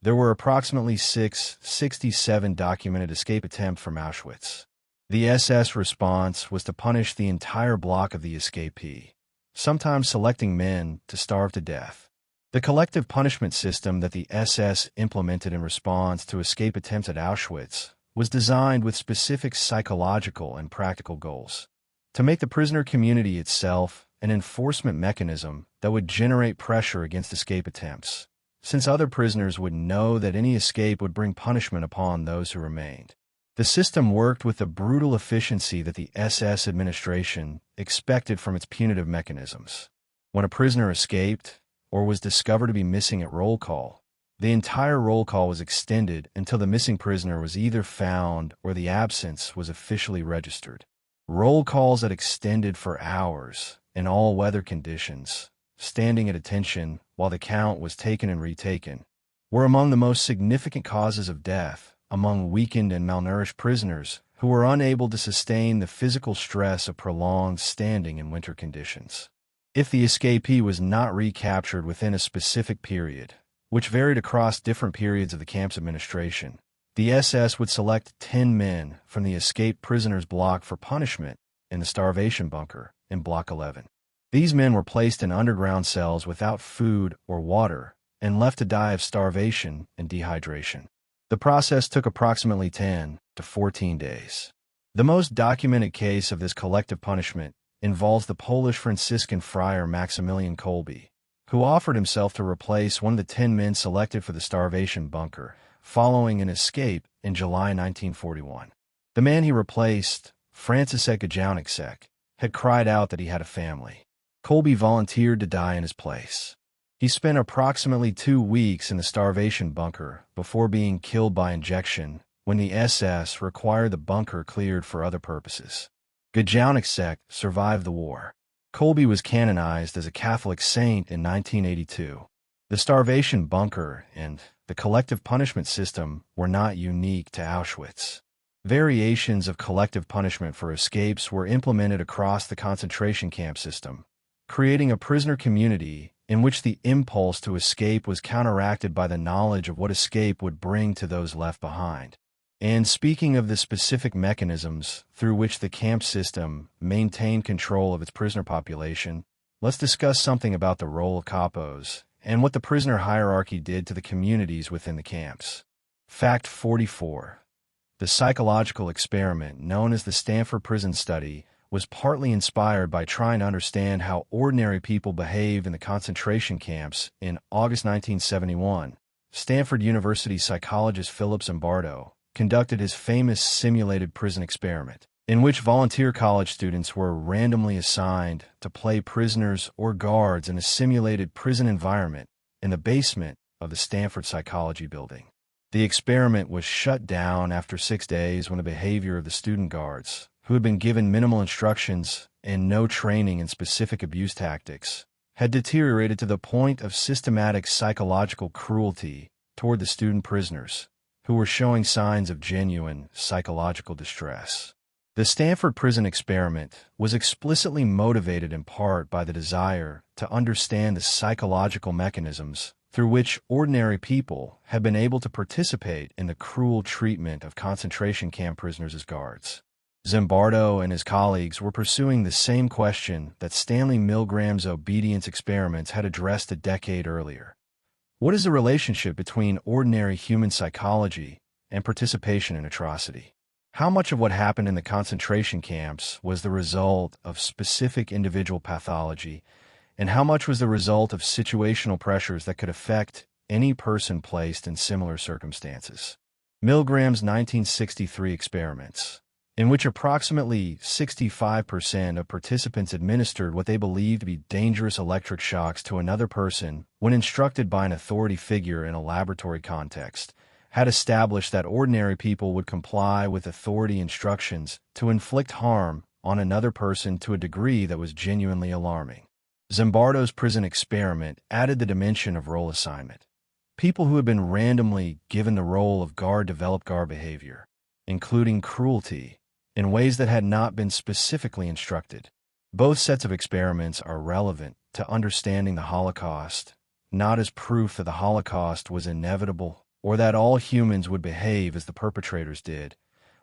Speaker 1: There were approximately 667 documented escape attempts from Auschwitz. The SS response was to punish the entire block of the escapee, sometimes selecting men to starve to death. The collective punishment system that the SS implemented in response to escape attempts at Auschwitz was designed with specific psychological and practical goals: to make the prisoner community itself an enforcement mechanism that would generate pressure against escape attempts, since other prisoners would know that any escape would bring punishment upon those who remained. The system worked with the brutal efficiency that the SS administration expected from its punitive mechanisms. When a prisoner escaped, or was discovered to be missing at roll call, the entire roll call was extended until the missing prisoner was either found or the absence was officially registered. Roll calls that extended for hours, in all weather conditions, standing at attention while the count was taken and retaken, were among the most significant causes of death among weakened and malnourished prisoners who were unable to sustain the physical stress of prolonged standing in winter conditions. If the escapee was not recaptured within a specific period, which varied across different periods of the camp's administration, the SS would select 10 men from the escaped prisoners' block for punishment in the starvation bunker in Block 11. These men were placed in underground cells without food or water and left to die of starvation and dehydration. The process took approximately 10 to 14 days. The most documented case of this collective punishment involves the Polish Franciscan friar Maximilian Kolbe, who offered himself to replace one of the 10 men selected for the starvation bunker following an escape in July 1941. The man he replaced, Franciszek Gajowniczek, had cried out that he had a family. Kolbe volunteered to die in his place. He spent approximately 2 weeks in the starvation bunker before being killed by injection when the SS required the bunker cleared for other purposes. Gajowniczek survived the war. Kolbe was canonized as a Catholic saint in 1982. The starvation bunker and the collective punishment system were not unique to Auschwitz. Variations of collective punishment for escapes were implemented across the concentration camp system, creating a prisoner community in which the impulse to escape was counteracted by the knowledge of what escape would bring to those left behind. And speaking of the specific mechanisms through which the camp system maintained control of its prisoner population, let's discuss something about the role of capos and what the prisoner hierarchy did to the communities within the camps. Fact 44. The psychological experiment known as the Stanford Prison Study was partly inspired by trying to understand how ordinary people behave in the concentration camps. In August 1971, Stanford University psychologist Philip Zimbardo conducted his famous simulated prison experiment, in which volunteer college students were randomly assigned to play prisoners or guards in a simulated prison environment in the basement of the Stanford Psychology Building. The experiment was shut down after 6 days when the behavior of the student guards, who had been given minimal instructions and no training in specific abuse tactics, had deteriorated to the point of systematic psychological cruelty toward the student prisoners, who were showing signs of genuine psychological distress. The Stanford prison experiment was explicitly motivated in part by the desire to understand the psychological mechanisms through which ordinary people had been able to participate in the cruel treatment of concentration camp prisoners as guards. Zimbardo and his colleagues were pursuing the same question that Stanley Milgram's obedience experiments had addressed a decade earlier. What is the relationship between ordinary human psychology and participation in atrocity? How much of what happened in the concentration camps was the result of specific individual pathology, and how much was the result of situational pressures that could affect any person placed in similar circumstances? Milgram's 1963 experiments, in which approximately 65% of participants administered what they believed to be dangerous electric shocks to another person when instructed by an authority figure in a laboratory context, had established that ordinary people would comply with authority instructions to inflict harm on another person to a degree that was genuinely alarming. Zimbardo's prison experiment added the dimension of role assignment. People who had been randomly given the role of guard developed guard behavior, including cruelty, in ways that had not been specifically instructed. Both sets of experiments are relevant to understanding the Holocaust, not as proof that the Holocaust was inevitable or that all humans would behave as the perpetrators did,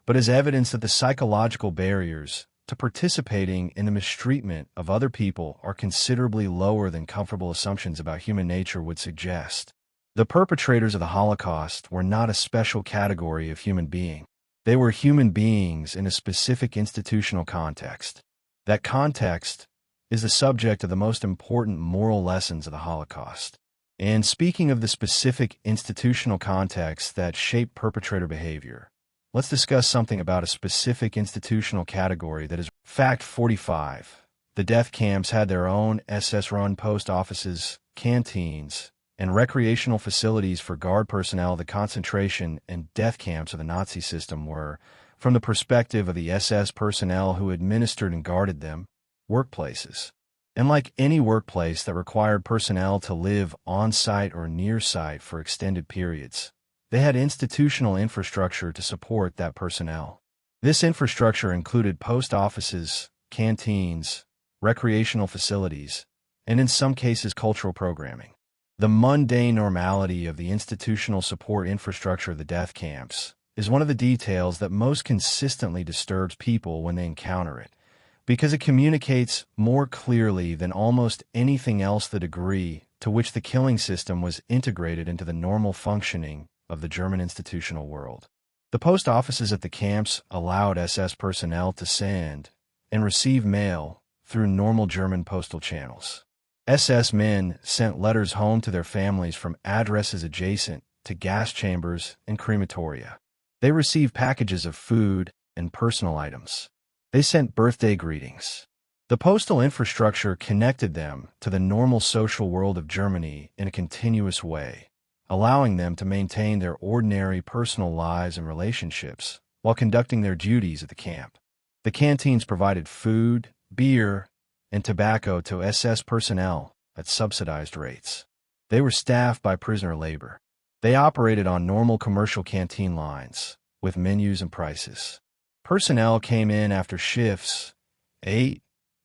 Speaker 1: but as evidence that the psychological barriers to participating in the mistreatment of other people are considerably lower than comfortable assumptions about human nature would suggest. The perpetrators of the Holocaust were not a special category of human being. They were human beings in a specific institutional context. That context is the subject of the most important moral lessons of the Holocaust. And speaking of the specific institutional context that shaped perpetrator behavior, let's discuss something about a specific institutional category that is Fact 45. The death camps had their own SS-run post offices, canteens, and recreational facilities for guard personnel. The concentration and death camps of the Nazi system were, from the perspective of the SS personnel who administered and guarded them, workplaces. And like any workplace that required personnel to live on-site or near-site for extended periods, they had institutional infrastructure to support that personnel. This infrastructure included post offices, canteens, recreational facilities, and in some cases cultural programming. The mundane normality of the institutional support infrastructure of the death camps is one of the details that most consistently disturbs people when they encounter it, because it communicates more clearly than almost anything else the degree to which the killing system was integrated into the normal functioning of the German institutional world. The post offices at the camps allowed SS personnel to send and receive mail through normal German postal channels. SS men sent letters home to their families from addresses adjacent to gas chambers and crematoria. They received packages of food and personal items. They sent birthday greetings. The postal infrastructure connected them to the normal social world of Germany in a continuous way, allowing them to maintain their ordinary personal lives and relationships while conducting their duties at the camp. The canteens provided food, beer, and tobacco to SS personnel at subsidized rates. They were staffed by prisoner labor. They operated on normal commercial canteen lines, with menus and prices. Personnel came in after shifts, ate,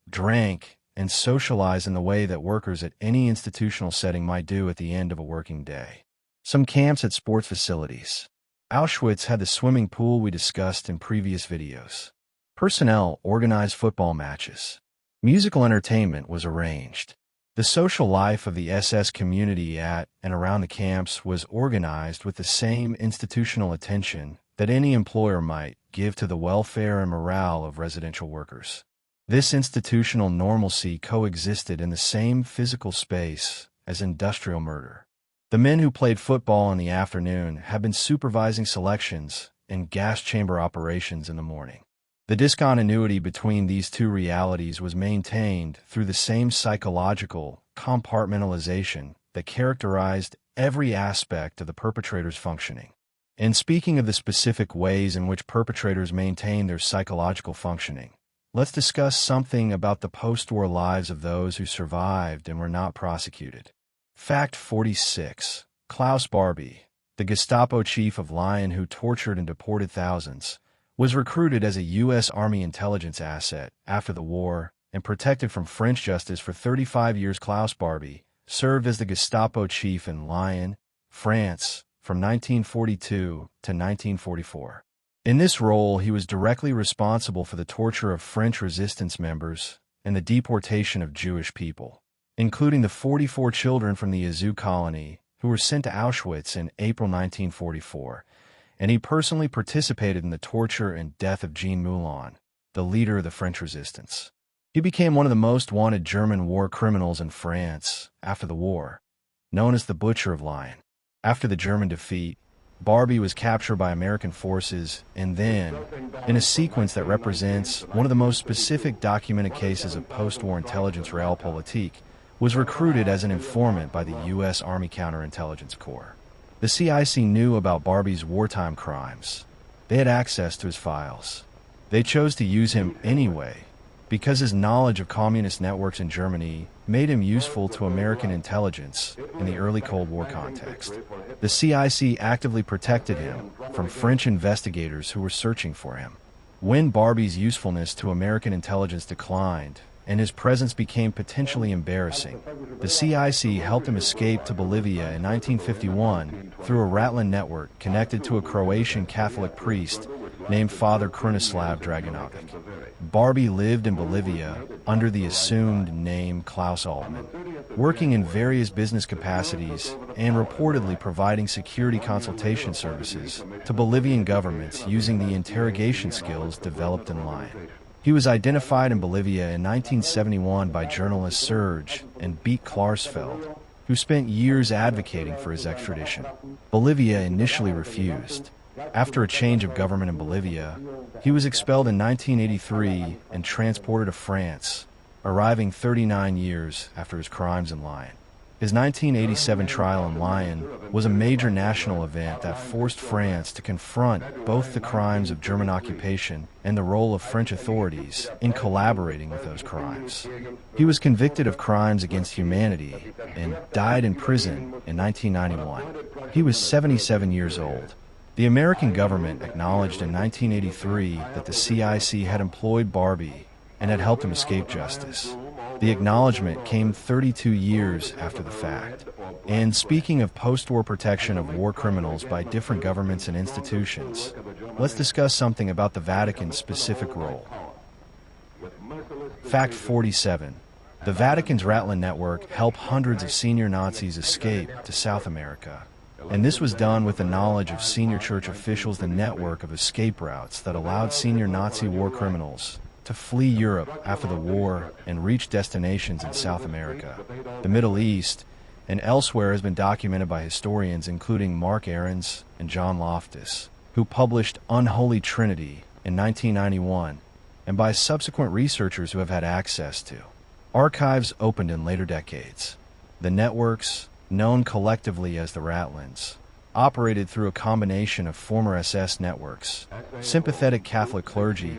Speaker 1: drank, and socialized in the way that workers at any institutional setting might do at the end of a working day. Some camps had sports facilities. Auschwitz had the swimming pool we discussed in previous videos. Personnel organized football matches. Musical entertainment was arranged. The social life of the SS community at and around the camps was organized with the same institutional attention that any employer might give to the welfare and morale of residential workers. This institutional normalcy coexisted in the same physical space as industrial murder. The men who played football in the afternoon had been supervising selections and gas chamber operations in the morning. The discontinuity between these two realities was maintained through the same psychological compartmentalization that characterized every aspect of the perpetrator's functioning. And speaking of the specific ways in which perpetrators maintain their psychological functioning, let's discuss something about the post-war lives of those who survived and were not prosecuted. Fact 46. Klaus Barbie, the Gestapo chief of Lyon who tortured and deported thousands, was recruited as a U.S. Army intelligence asset after the war and protected from French justice for 35 years. Klaus Barbie served as the Gestapo chief in Lyon, France, from 1942 to 1944. In this role, he was directly responsible for the torture of French resistance members and the deportation of Jewish people, including the 44 children from the Azov colony who were sent to Auschwitz in April 1944. And he personally participated in the torture and death of Jean Moulin, the leader of the French resistance. He became one of the most wanted German war criminals in France after the war, known as the Butcher of Lyon. After the German defeat, Barbie was captured by American forces, and then, in a sequence that represents one of the most specific documented cases of post-war intelligence realpolitik, was recruited as an informant by the U.S. Army Counterintelligence Corps. The CIC knew about Barbie's wartime crimes. They had access to his files. They chose to use him anyway, because his knowledge of communist networks in Germany made him useful to American intelligence in the early Cold War context. The CIC actively protected him from French investigators who were searching for him. When Barbie's usefulness to American intelligence declined, and his presence became potentially embarrassing, the CIC helped him escape to Bolivia in 1951 through a Ratland network connected to a Croatian Catholic priest named Father Krunoslav Draganovic. Barbie lived in Bolivia under the assumed name Klaus Altman, working in various business capacities and reportedly providing security consultation services to Bolivian governments using the interrogation skills developed in Lyon. He was identified in Bolivia in 1971 by journalist Serge and Beat Klarsfeld, who spent years advocating for his extradition. Bolivia initially refused. After a change of government in Bolivia, he was expelled in 1983 and transported to France, arriving 39 years after his crimes in Lyon. His 1987 trial in Lyon was a major national event that forced France to confront both the crimes of German occupation and the role of French authorities in collaborating with those crimes. He was convicted of crimes against humanity and died in prison in 1991. He was 77 years old. The American government acknowledged in 1983 that the CIC had employed Barbie and had helped him escape justice. The acknowledgement came 32 years after the fact. And speaking of post-war protection of war criminals by different governments and institutions, let's discuss something about the Vatican's specific role. Fact 47. The Vatican's Ratland network helped hundreds of senior Nazis escape to South America. And this was done with the knowledge of senior church officials, the network of escape routes that allowed senior Nazi war criminals to flee Europe after the war and reach destinations in South America, the Middle East, and elsewhere has been documented by historians including Mark Ahrens and John Loftus, who published Unholy Trinity in 1991, and by subsequent researchers who have had access to. Archives opened in later decades. The networks, known collectively as the Ratlands, operated through a combination of former SS networks, sympathetic Catholic clergy,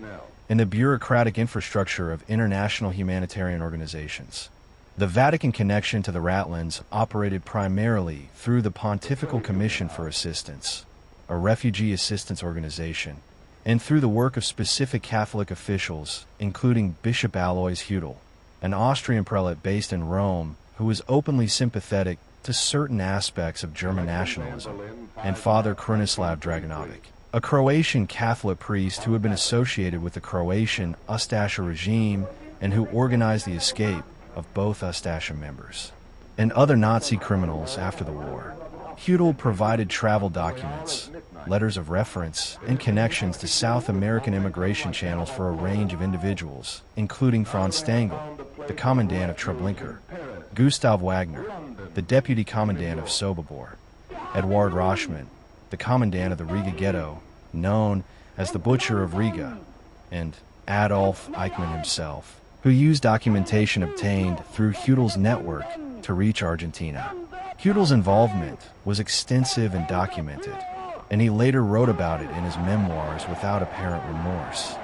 Speaker 1: and the bureaucratic infrastructure of international humanitarian organizations. The Vatican connection to the Ratlands operated primarily through the Pontifical Commission for Assistance, a refugee assistance organization, and through the work of specific Catholic officials, including Bishop Alois Hudel, an Austrian prelate based in Rome who was openly sympathetic to certain aspects of German nationalism, and Father Krunoslav Draganovic, a Croatian Catholic priest who had been associated with the Croatian Ustasha regime and who organized the escape of both Ustasha members and other Nazi criminals after the war. Hudel provided travel documents, letters of reference, and connections to South American immigration channels for a range of individuals, including Franz Stengel, the commandant of Treblinka, Gustav Wagner, the deputy commandant of Sobibor, Eduard Roschmann, the commandant of the Riga ghetto, known as the Butcher of Riga, and Adolf Eichmann himself, who used documentation obtained through Hudel's network to reach Argentina. Hudel's involvement was extensive and documented, and he later wrote about it in his memoirs without apparent remorse.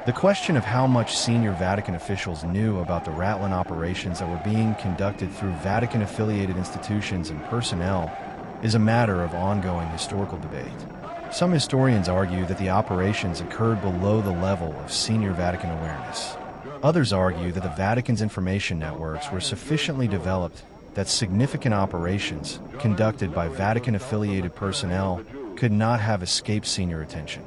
Speaker 1: The question of how much senior Vatican officials knew about the Ratland operations that were being conducted through Vatican-affiliated institutions and personnel is a matter of ongoing historical debate. Some historians argue that the operations occurred below the level of senior Vatican awareness. Others argue that the Vatican's information networks were sufficiently developed that significant operations conducted by Vatican-affiliated personnel could not have escaped senior attention.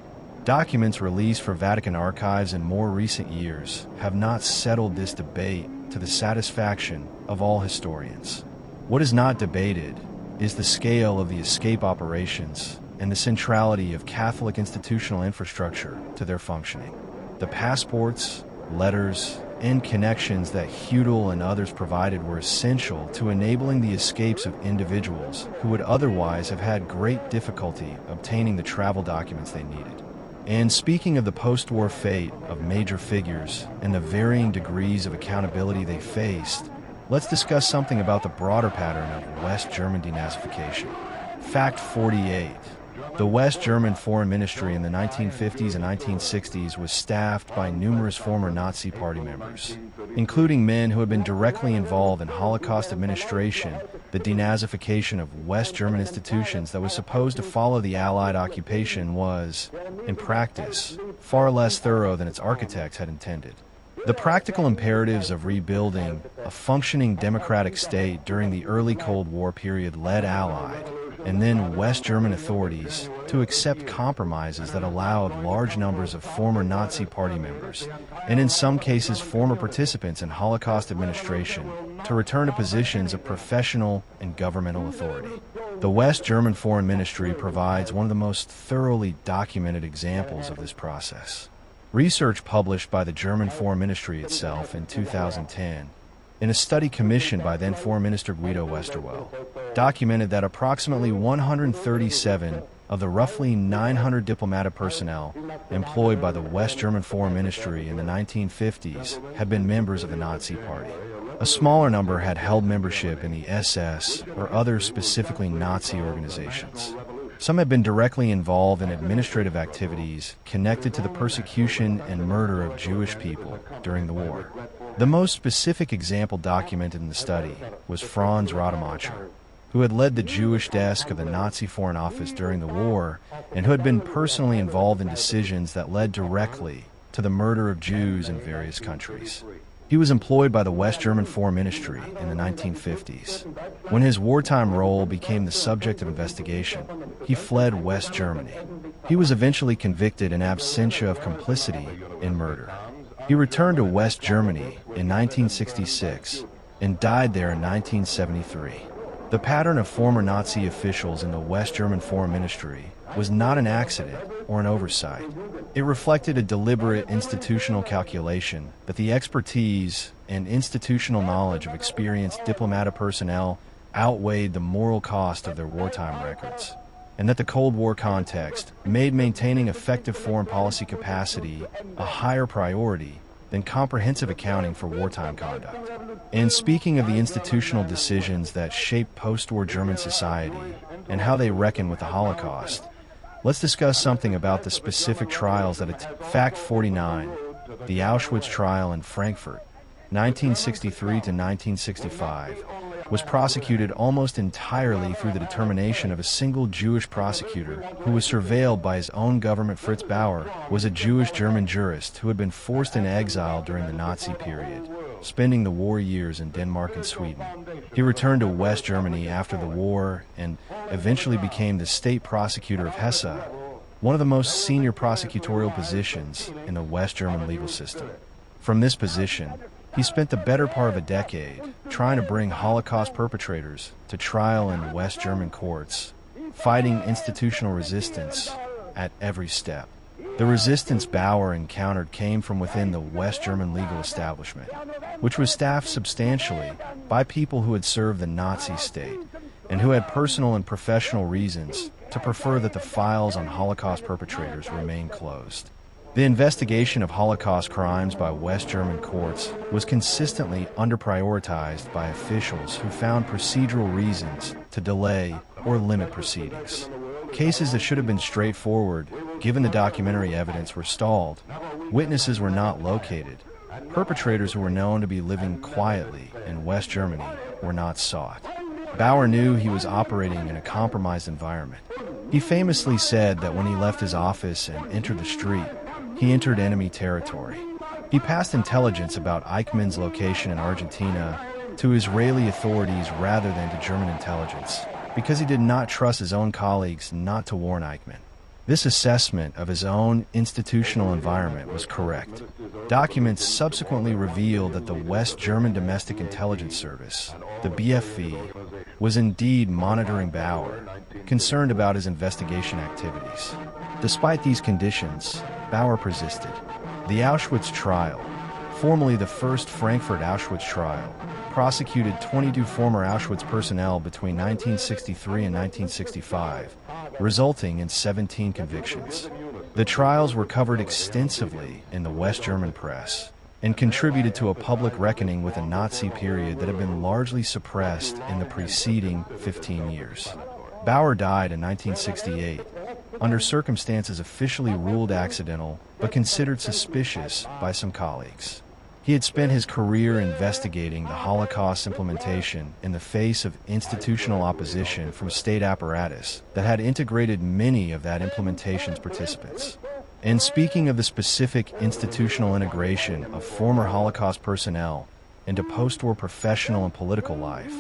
Speaker 1: Documents released for Vatican archives in more recent years have not settled this debate to the satisfaction of all historians. What is not debated is the scale of the escape operations and the centrality of Catholic institutional infrastructure to their functioning. The passports, letters, and connections that Hudel and others provided were essential to enabling the escapes of individuals who would otherwise have had great difficulty obtaining the travel documents they needed. And speaking of the post-war fate of major figures and the varying degrees of accountability they faced, let's discuss something about the broader pattern of West German denazification. Fact 48. The West German Foreign Ministry in the 1950s and 1960s was staffed by numerous former Nazi Party members, including men who had been directly involved in Holocaust administration. The denazification of West German institutions that was supposed to follow the Allied occupation was, in practice, far less thorough than its architects had intended. The practical imperatives of rebuilding a functioning democratic state during the early Cold War period led Allied and then West German authorities to accept compromises that allowed large numbers of former Nazi Party members, and in some cases former participants in Holocaust administration, to return to positions of professional and governmental authority. The West German Foreign Ministry provides one of the most thoroughly documented examples of this process. Research published by the German Foreign Ministry itself in 2010, in a study commissioned by then Foreign Minister Guido Westerwelle, documented that approximately 137 of the roughly 900 diplomatic personnel employed by the West German Foreign Ministry in the 1950s had been members of the Nazi Party. A smaller number had held membership in the SS or other specifically Nazi organizations. Some had been directly involved in administrative activities connected to the persecution and murder of Jewish people during the war. The most specific example documented in the study was Franz Rademacher, who had led the Jewish desk of the Nazi Foreign Office during the war and who had been personally involved in decisions that led directly to the murder of Jews in various countries. He was employed by the West German Foreign Ministry in the 1950s. When his wartime role became the subject of investigation, he fled West Germany. He was eventually convicted in absentia of complicity in murder. He returned to West Germany in 1966 and died there in 1973. The pattern of former Nazi officials in the West German Foreign Ministry was not an accident or an oversight. It reflected a deliberate institutional calculation that the expertise and institutional knowledge of experienced diplomatic personnel outweighed the moral cost of their wartime records, and that the Cold War context made maintaining effective foreign policy capacity a higher priority than comprehensive accounting for wartime conduct. And speaking of the institutional decisions that shaped post-war German society and how they reckon with the Holocaust, let's discuss something about the specific trials that Fact 49, the Auschwitz trial in Frankfurt, 1963 to 1965, was prosecuted almost entirely through the determination of a single Jewish prosecutor who was surveilled by his own government. Fritz Bauer was a Jewish German jurist who had been forced into exile during the Nazi period, spending the war years in Denmark and Sweden. He returned to West Germany after the war and eventually became the state prosecutor of Hesse, one of the most senior prosecutorial positions in the West German legal system. From this position, he spent the better part of a decade trying to bring Holocaust perpetrators to trial in West German courts, fighting institutional resistance at every step. The resistance Bauer encountered came from within the West German legal establishment, which was staffed substantially by people who had served the Nazi state and who had personal and professional reasons to prefer that the files on Holocaust perpetrators remain closed. The investigation of Holocaust crimes by West German courts was consistently under-prioritized by officials who found procedural reasons to delay or limit proceedings. Cases that should have been straightforward, given the documentary evidence, were stalled. Witnesses were not located. Perpetrators who were known to be living quietly in West Germany were not sought. Bauer knew he was operating in a compromised environment. He famously said that when he left his office and entered the street, he entered enemy territory. He passed intelligence about Eichmann's location in Argentina to Israeli authorities rather than to German intelligence, because he did not trust his own colleagues not to warn Eichmann. This assessment of his own institutional environment was correct. Documents subsequently revealed that the West German Domestic Intelligence Service, the BFV, was indeed monitoring Bauer, concerned about his investigation Despite these conditions, Bauer persisted. The Auschwitz trial, formerly the first Frankfurt Auschwitz trial, prosecuted 22 former Auschwitz personnel between 1963 and 1965, resulting in 17 convictions. The trials were covered extensively in the West German press and contributed to a public reckoning with a Nazi period that had been largely suppressed in the preceding 15 years. Bauer died in 1968, under circumstances officially ruled accidental but considered suspicious by some colleagues. He had spent his career investigating the Holocaust implementation in the face of institutional opposition from state apparatus that had integrated many of that implementation's participants. And speaking of the specific institutional integration of former Holocaust personnel into post-war professional and political life,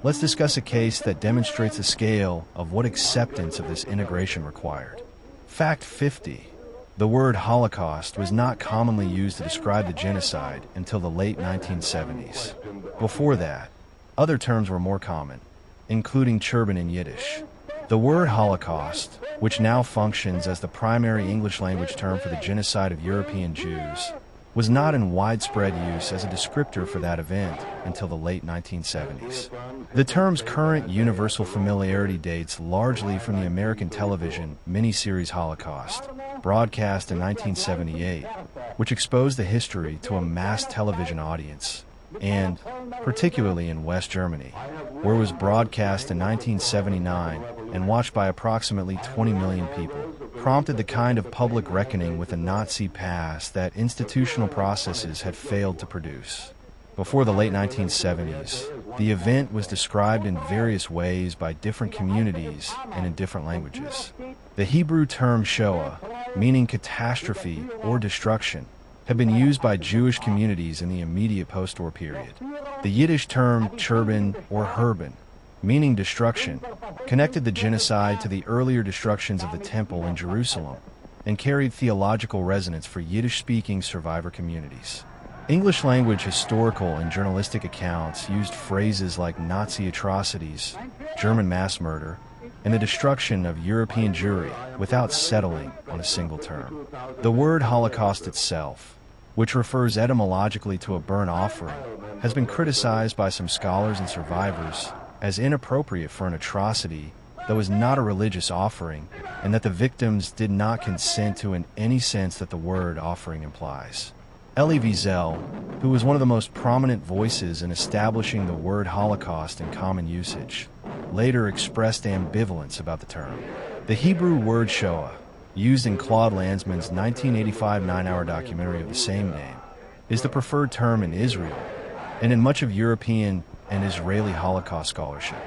Speaker 1: let's discuss a case that demonstrates the scale of what acceptance of this integration required. Fact 50. The word Holocaust was not commonly used to describe the genocide until the late 1970s. Before that, other terms were more common, including Churban in Yiddish. The word Holocaust, which now functions as the primary English language term for the genocide of European Jews, was not in widespread use as a descriptor for that event until the late 1970s. The term's current universal familiarity dates largely from the American television miniseries Holocaust, broadcast in 1978, which exposed the history to a mass television audience, and, particularly in West Germany, where it was broadcast in 1979 and watched by approximately 20 million people, prompted the kind of public reckoning with the Nazi past that institutional processes had failed to produce. Before the late 1970s, the event was described in various ways by different communities and in different languages. The Hebrew term Shoah, meaning catastrophe or destruction, had been used by Jewish communities in the immediate post-war period. The Yiddish term Churban or Herban, meaning destruction, connected the genocide to the earlier destructions of the Temple in Jerusalem and carried theological resonance for Yiddish-speaking survivor communities. English-language historical and journalistic accounts used phrases like Nazi atrocities, German mass murder, and the destruction of European Jewry without settling on a single term. The word Holocaust itself, which refers etymologically to a burnt offering, has been criticized by some scholars and survivors as inappropriate for an atrocity that was not a religious offering and that the victims did not consent to in any sense that the word offering implies. Elie Wiesel, who was one of the most prominent voices in establishing the word Holocaust in common usage, later expressed ambivalence about the term. The Hebrew word Shoah, used in Claude Lanzmann's 1985 nine-hour documentary of the same name, is the preferred term in Israel and in much of European and Israeli Holocaust scholarship.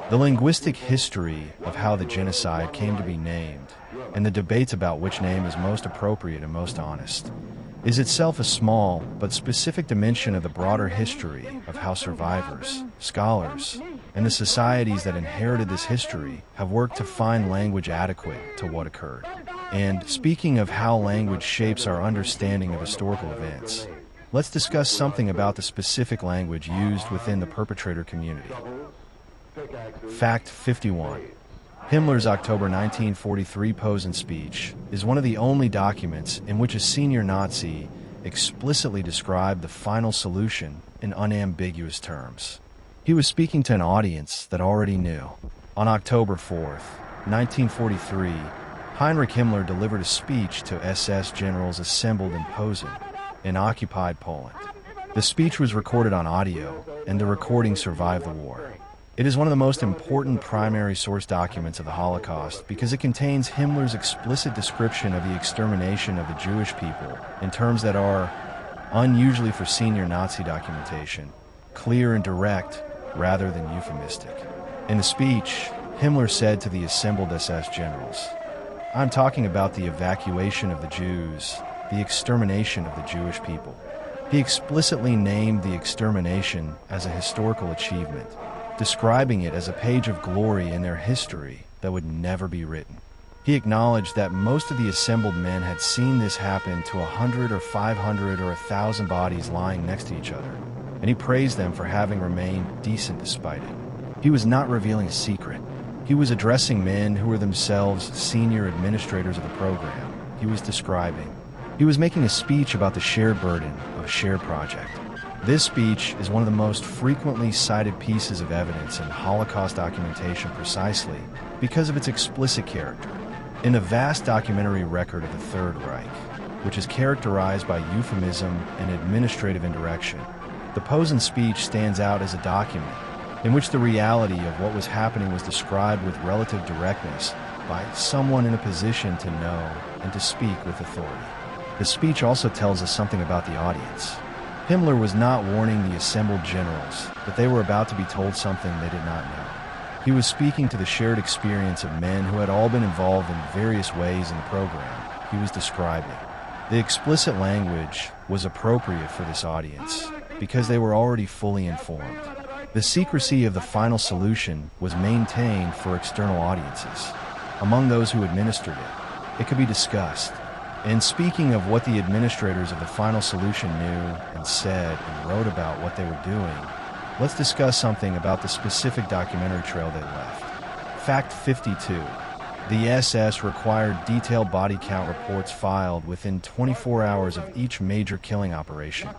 Speaker 1: The linguistic history of how the genocide came to be named, and the debates about which name is most appropriate and most honest, is itself a small but specific dimension of the broader history of how survivors, scholars, and the societies that inherited this history have worked to find language adequate to what occurred. And speaking of how language shapes our understanding of historical events, let's discuss something about the specific language used within the perpetrator community. Fact 51. Himmler's October 1943 Posen speech is one of the only documents in which a senior Nazi explicitly described the final solution in unambiguous terms. He was speaking to an audience that already knew. On October 4th, 1943, Heinrich Himmler delivered a speech to SS generals assembled in Posen, in occupied Poland. The speech was recorded on audio, and the recording survived the war. It is one of the most important primary source documents of the Holocaust because it contains Himmler's explicit description of the extermination of the Jewish people in terms that are, unusually for senior Nazi documentation, clear and direct rather than euphemistic. In the speech, Himmler said to the assembled SS generals, "I'm talking about the evacuation of the Jews, the extermination of the Jewish people." He explicitly named the extermination as a historical achievement, describing it as a page of glory in their history that would never be written. He acknowledged that most of the assembled men had seen this happen to 100 or 500 or 1,000 bodies lying next to each other, and he praised them for having remained decent despite it. He was not revealing a secret. He was addressing men who were themselves senior administrators of the program. He was describing, He was making a speech about the shared burden of a shared project. This speech is one of the most frequently cited pieces of evidence in Holocaust documentation precisely because of its explicit character. In the vast documentary record of the Third Reich, which is characterized by euphemism and administrative indirection, the Posen speech stands out as a document in which the reality of what was happening was described with relative directness by someone in a position to know and to speak with authority. The speech also tells us something about the audience. Himmler was not warning the assembled generals that they were about to be told something they did not know. He was speaking to the shared experience of men who had all been involved in various ways in the program he was describing. The explicit language was appropriate for this audience because they were already fully informed. The secrecy of the final solution was maintained for external audiences. Among those who administered it, it could be discussed. And speaking of what the administrators of the final solution knew and said and wrote about what they were doing, let's discuss something about the specific documentary trail they left. Fact 52. The SS required detailed body count reports filed within 24 hours of each major killing operation,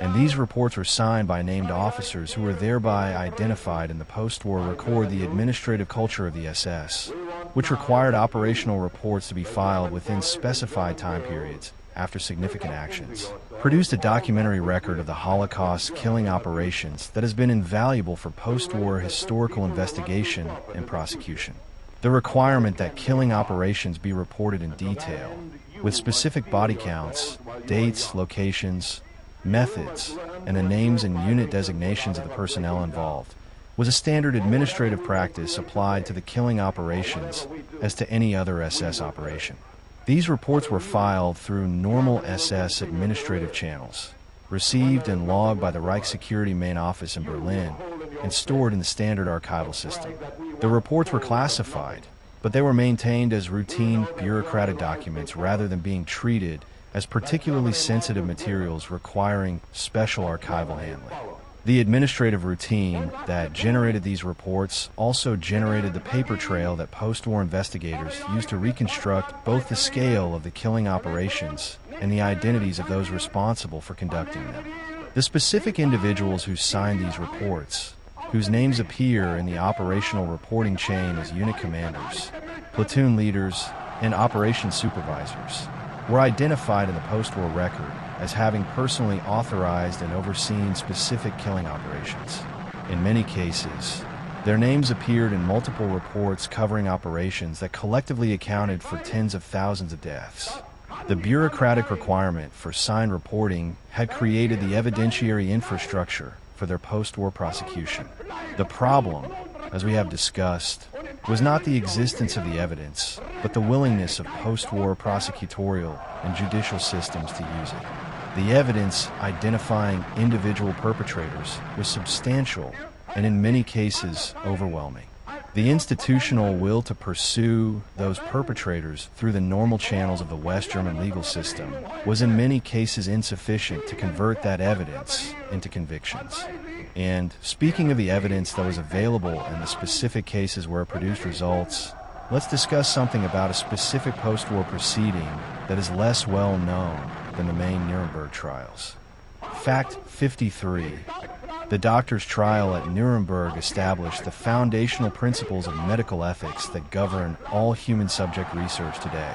Speaker 1: and these reports were signed by named officers who were thereby identified in the post-war record. The administrative culture of the SS, which required operational reports to be filed within specified time periods after significant actions, produced a documentary record of the Holocaust killing operations that has been invaluable for post-war historical investigation and prosecution. The requirement that killing operations be reported in detail, with specific body counts, dates, locations, methods, and the names and unit designations of the personnel involved, was a standard administrative practice applied to the killing operations as to any other SS operation. These reports were filed through normal SS administrative channels, received and logged by the Reich Security Main Office in Berlin, and stored in the standard archival system. The reports were classified, but they were maintained as routine bureaucratic documents rather than being treated as particularly sensitive materials requiring special archival handling. The administrative routine that generated these reports also generated the paper trail that post-war investigators used to reconstruct both the scale of the killing operations and the identities of those responsible for conducting them. The specific individuals who signed these reports, whose names appear in the operational reporting chain as unit commanders, platoon leaders, and operations supervisors, were identified in the post-war record as having personally authorized and overseen specific killing operations. In many cases, their names appeared in multiple reports covering operations that collectively accounted for tens of thousands of deaths. The bureaucratic requirement for signed reporting had created the evidentiary infrastructure for their post-war prosecution. The problem, as we have discussed, was not the existence of the evidence, but the willingness of post-war prosecutorial and judicial systems to use it. The evidence identifying individual perpetrators was substantial and in many cases overwhelming. The institutional will to pursue those perpetrators through the normal channels of the West German legal system was in many cases insufficient to convert that evidence into convictions. And speaking of the evidence that was available and the specific cases where it produced results, let's discuss something about a specific post-war proceeding that is less well known than the main Nuremberg trials. Fact 53. The doctor's trial at Nuremberg established the foundational principles of medical ethics that govern all human subject research today.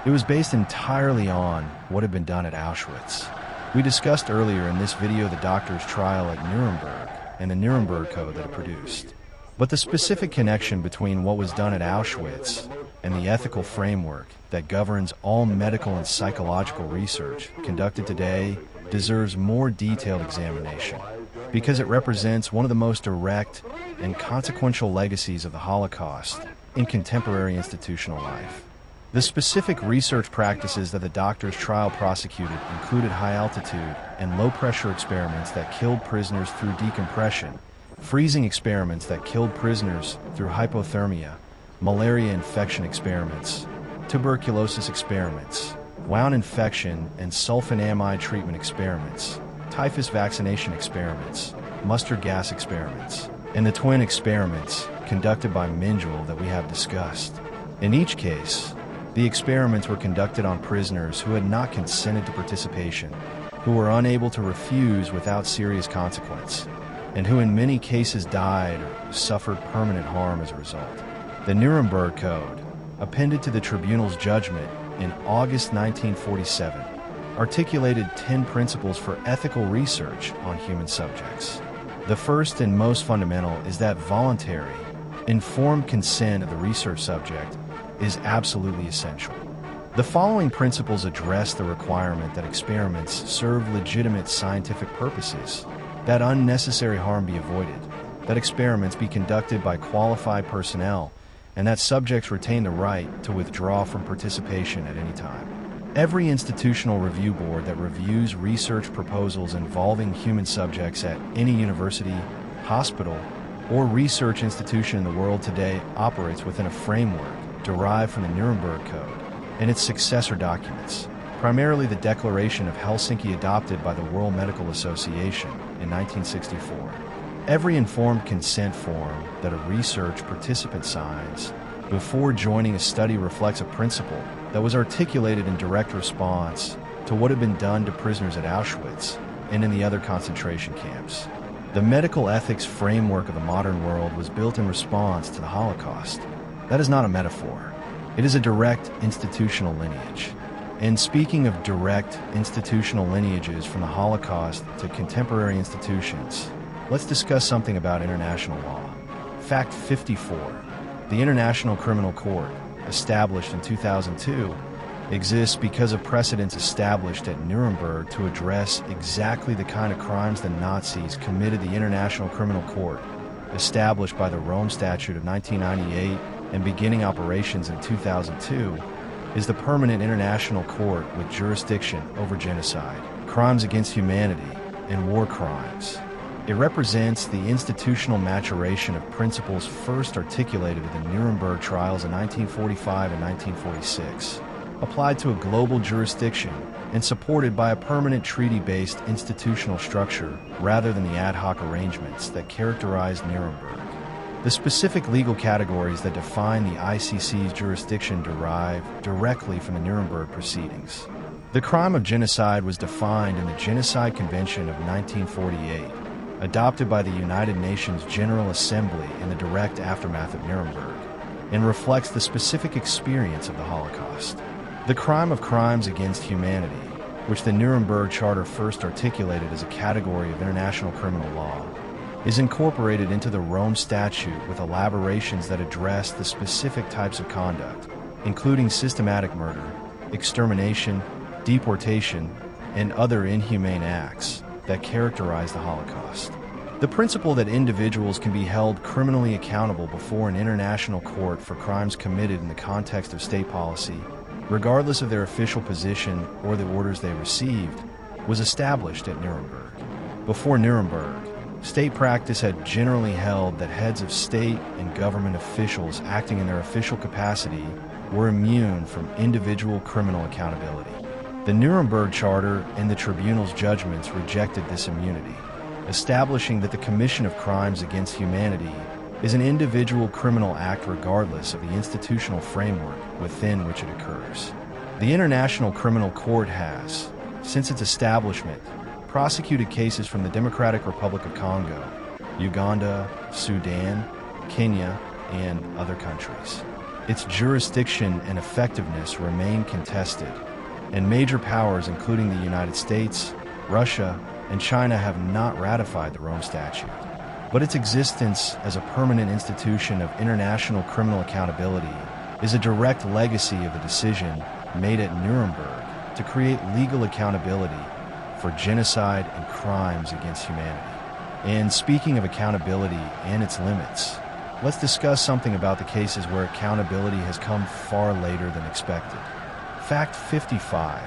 Speaker 1: It was based entirely on what had been done at Auschwitz. We discussed earlier in this video the doctor's trial at Nuremberg and the Nuremberg Code that it produced. But the specific connection between what was done at Auschwitz and the ethical framework that governs all medical and psychological research conducted today deserves more detailed examination, because it represents one of the most direct and consequential legacies of the Holocaust in contemporary institutional life. The specific research practices that the doctor's trial prosecuted included high-altitude and low-pressure experiments that killed prisoners through decompression, freezing experiments that killed prisoners through hypothermia, malaria infection experiments, tuberculosis experiments, wound infection and sulfonamide treatment experiments, typhus vaccination experiments, mustard gas experiments, and the twin experiments conducted by Mengele that we have discussed. In each case, The experiments were conducted on prisoners who had not consented to participation, who were unable to refuse without serious consequence, and who in many cases died or suffered permanent harm as a result. The Nuremberg Code, appended to the tribunal's judgment in August 1947, articulated 10 principles for ethical research on human subjects. The first and most fundamental is that voluntary, informed consent of the research subject is absolutely essential. The following principles address the requirement that experiments serve legitimate scientific purposes, that unnecessary harm be avoided, that experiments be conducted by qualified personnel, and that subjects retain the right to withdraw from participation at any time. Every institutional review board that reviews research proposals involving human subjects at any university, hospital, or research institution in the world today operates within a framework derived from the Nuremberg Code and its successor documents, primarily the Declaration of Helsinki adopted by the World Medical Association in 1964. Every informed consent form that a research participant signs before joining a study reflects a principle that was articulated in direct response to what had been done to prisoners at Auschwitz and in the other concentration camps. The medical ethics framework of the modern world was built in response to the Holocaust. That is not a metaphor. It is a direct institutional lineage. And speaking of direct institutional lineages from the Holocaust to contemporary institutions, let's discuss something about international law. Fact 54. The International Criminal Court, established in 2002, exists because of precedents established at Nuremberg to address exactly the kind of crimes the Nazis committed. The International Criminal Court, established by the Rome Statute of 1998 and beginning operations in 2002, is the permanent international court with jurisdiction over genocide, crimes against humanity, and war crimes. It represents the institutional maturation of principles first articulated in the Nuremberg trials in 1945 and 1946, applied to a global jurisdiction and supported by a permanent treaty-based institutional structure rather than the ad hoc arrangements that characterized Nuremberg. The specific legal categories that define the ICC's jurisdiction derive directly from the Nuremberg proceedings. The crime of genocide was defined in the Genocide Convention of 1948, adopted by the United Nations General Assembly in the direct aftermath of Nuremberg, and reflects the specific experience of the Holocaust. The crime of crimes against humanity, which the Nuremberg Charter first articulated as a category of international criminal law, is incorporated into the Rome Statute with elaborations that address the specific types of conduct, including systematic murder, extermination, deportation, and other inhumane acts that characterize the Holocaust. The principle that individuals can be held criminally accountable before an international court for crimes committed in the context of state policy, regardless of their official position or the orders they received, was established at Nuremberg. Before Nuremberg, state practice had generally held that heads of state and government officials acting in their official capacity were immune from individual criminal accountability. The Nuremberg Charter and the tribunal's judgments rejected this immunity, establishing that the commission of crimes against humanity is an individual criminal act regardless of the institutional framework within which it occurs. The International Criminal Court has, since its establishment, prosecuted cases from the Democratic Republic of Congo, Uganda, Sudan, Kenya, and other countries. Its jurisdiction and effectiveness remain contested, and major powers including the United States, Russia, and China have not ratified the Rome Statute. But its existence as a permanent institution of international criminal accountability is a direct legacy of the decision made at Nuremberg to create legal accountability for genocide and crimes against humanity. And speaking of accountability and its limits, let's discuss something about the cases where accountability has come far later than expected. Fact 55.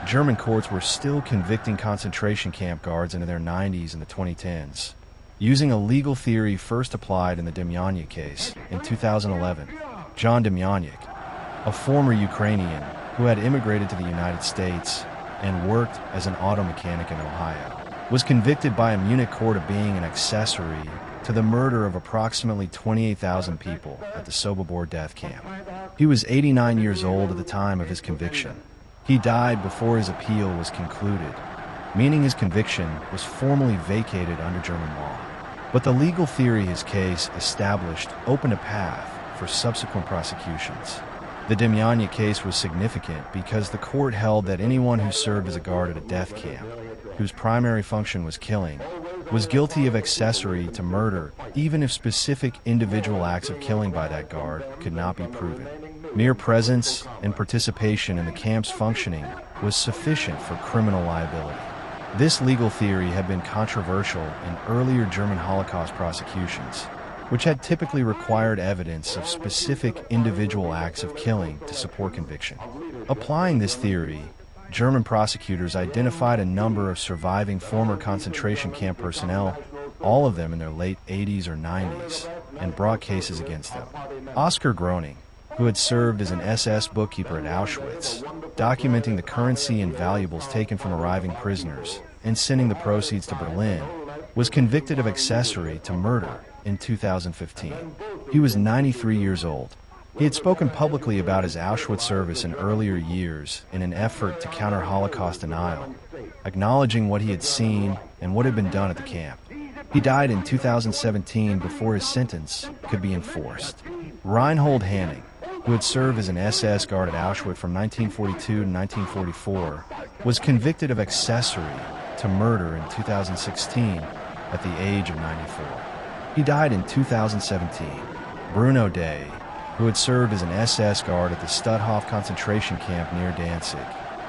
Speaker 1: German courts were still convicting concentration camp guards into their 90s in the 2010s, using a legal theory first applied in the Demyanjuk case in 2011. John Demyanjuk, a former Ukrainian who had immigrated to the United States and worked as an auto mechanic in Ohio, was convicted by a Munich court of being an accessory to the murder of approximately 28,000 people at the Sobibor death camp. He was 89 years old at the time of his conviction. He died before his appeal was concluded, meaning his conviction was formally vacated under German law. But the legal theory his case established opened a path for subsequent prosecutions. The Demyanya case was significant because the court held that anyone who served as a guard at a death camp, whose primary function was killing, was guilty of accessory to murder, even if specific individual acts of killing by that guard could not be proven. Mere presence and participation in the camp's functioning was sufficient for criminal liability. This legal theory had been controversial in earlier German Holocaust prosecutions, which had typically required evidence of specific individual acts of killing to support conviction. Applying this theory, German prosecutors identified a number of surviving former concentration camp personnel, all of them in their late 80s or 90s, and brought cases against them. Oskar Groening, who had served as an SS bookkeeper at Auschwitz, documenting the currency and valuables taken from arriving prisoners and sending the proceeds to Berlin, was convicted of accessory to murder in 2015. He was 93 years old. He had spoken publicly about his Auschwitz service in earlier years in an effort to counter Holocaust denial, acknowledging what he had seen and what had been done at the camp. He died in 2017 before his sentence could be enforced. Reinhold Hanning, who had served as an SS guard at Auschwitz from 1942 to 1944, was convicted of accessory to murder in 2016 at the age of 94. He died in 2017. Bruno Day, who had served as an SS guard at the Stutthof concentration camp near Danzig,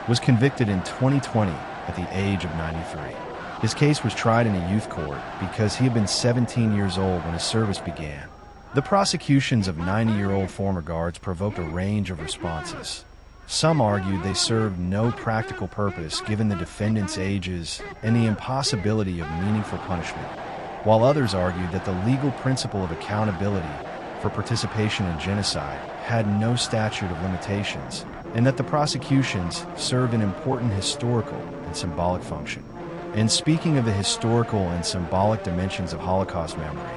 Speaker 1: was convicted in 2020 at the age of 93. His case was tried in a youth court because he had been 17 years old when his service began. The prosecutions of 90-year-old former guards provoked a range of responses. Some argued they served no practical purpose given the defendants' ages and the impossibility of meaningful punishment, while others argued that the legal principle of accountability for participation in genocide had no statute of limitations, and that the prosecutions served an important historical and symbolic function. And speaking of the historical and symbolic dimensions of Holocaust memory,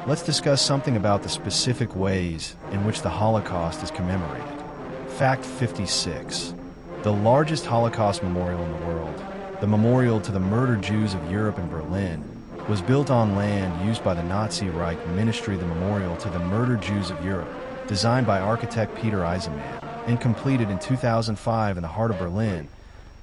Speaker 1: let's discuss something about the specific ways in which the Holocaust is commemorated. Fact 56. The largest Holocaust memorial in the world, the Memorial to the Murdered Jews of Europe in Berlin, was built on land used by the Nazi Reich Ministry. The Memorial to the Murdered Jews of Europe, designed by architect Peter Eisenman and completed in 2005 in the heart of Berlin,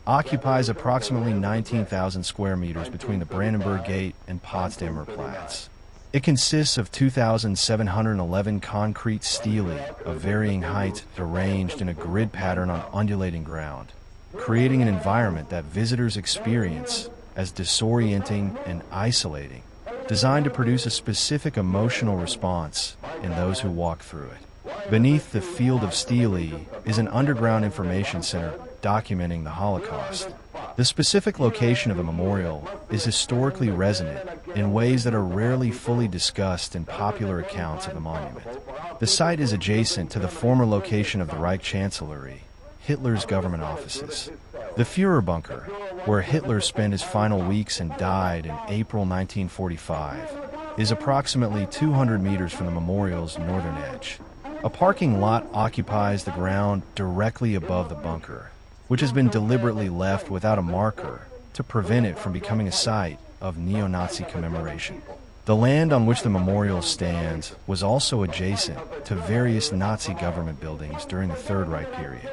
Speaker 1: occupies approximately 19,000 square meters between the Brandenburg Gate and Potsdamer Platz. It consists of 2,711 concrete stelae of varying heights arranged in a grid pattern on undulating ground, creating an environment that visitors experience as disorienting and isolating, designed to produce a specific emotional response in those who walk through it. Beneath the field of stelae is an underground information center documenting the Holocaust. The specific location of the memorial is historically resonant in ways that are rarely fully discussed in popular accounts of the monument. The site is adjacent to the former location of the Reich Chancellery, Hitler's government offices. The Führerbunker, where Hitler spent his final weeks and died in April 1945, is approximately 200 meters from the memorial's northern edge. A parking lot occupies the ground directly above the bunker, which has been deliberately left without a marker to prevent it from becoming a site of neo-Nazi commemoration. The land on which the memorial stands was also adjacent to various Nazi government buildings during the Third Reich period.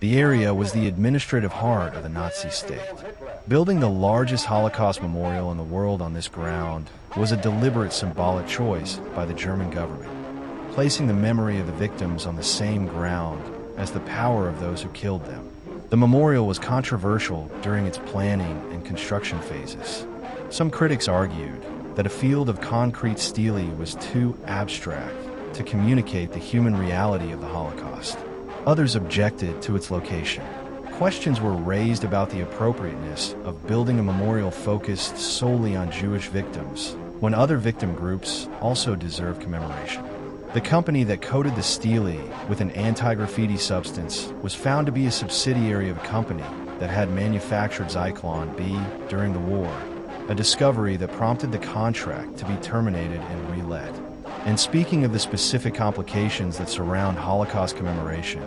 Speaker 1: The area was the administrative heart of the Nazi state. Building the largest Holocaust memorial in the world on this ground was a deliberate symbolic choice by the German government, placing the memory of the victims on the same ground as the power of those who killed them. The memorial was controversial during its planning and construction phases. Some critics argued that a field of concrete stelae was too abstract to communicate the human reality of the Holocaust. Others objected to its location. Questions were raised about the appropriateness of building a memorial focused solely on Jewish victims, when other victim groups also deserve commemoration. The company that coated the stelae with an anti-graffiti substance was found to be a subsidiary of a company that had manufactured Zyklon B during the war, a discovery that prompted the contract to be terminated and relet. And speaking of the specific complications that surround Holocaust commemoration,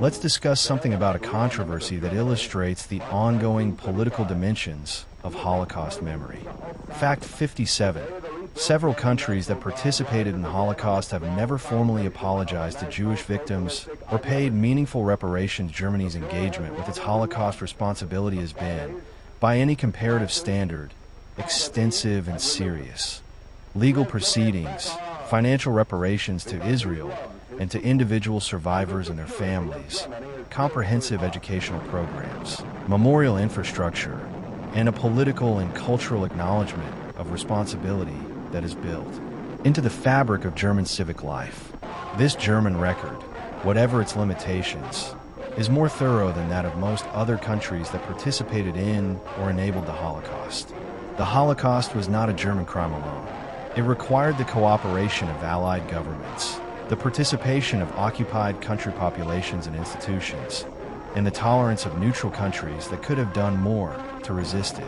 Speaker 1: let's discuss something about a controversy that illustrates the ongoing political dimensions of Holocaust memory. Fact 57. Several countries that participated in the Holocaust have never formally apologized to Jewish victims or paid meaningful reparations. Germany's engagement with its Holocaust responsibility has been, by any comparative standard, extensive and serious. Legal proceedings, financial reparations to Israel and to individual survivors and their families, comprehensive educational programs, memorial infrastructure, and a political and cultural acknowledgement of responsibility that is built into the fabric of German civic life. This German record, whatever its limitations, is more thorough than that of most other countries that participated in or enabled the Holocaust. The Holocaust was not a German crime alone. It required the cooperation of Allied governments, the participation of occupied country populations and institutions, and the tolerance of neutral countries that could have done more to resist it.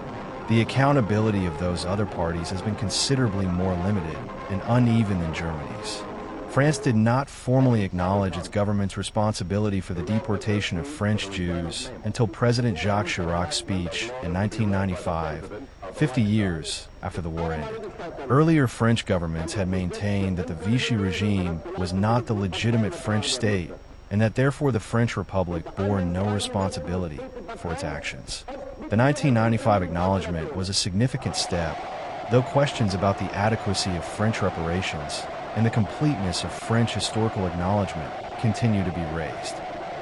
Speaker 1: The accountability of those other parties has been considerably more limited and uneven than Germany's. France did not formally acknowledge its government's responsibility for the deportation of French Jews until President Jacques Chirac's speech in 1995, 50 years after the war ended. Earlier French governments had maintained that the Vichy regime was not the legitimate French state and that therefore the French Republic bore no responsibility for its actions. The 1995 acknowledgement was a significant step, though questions about the adequacy of French reparations and the completeness of French historical acknowledgement continue to be raised.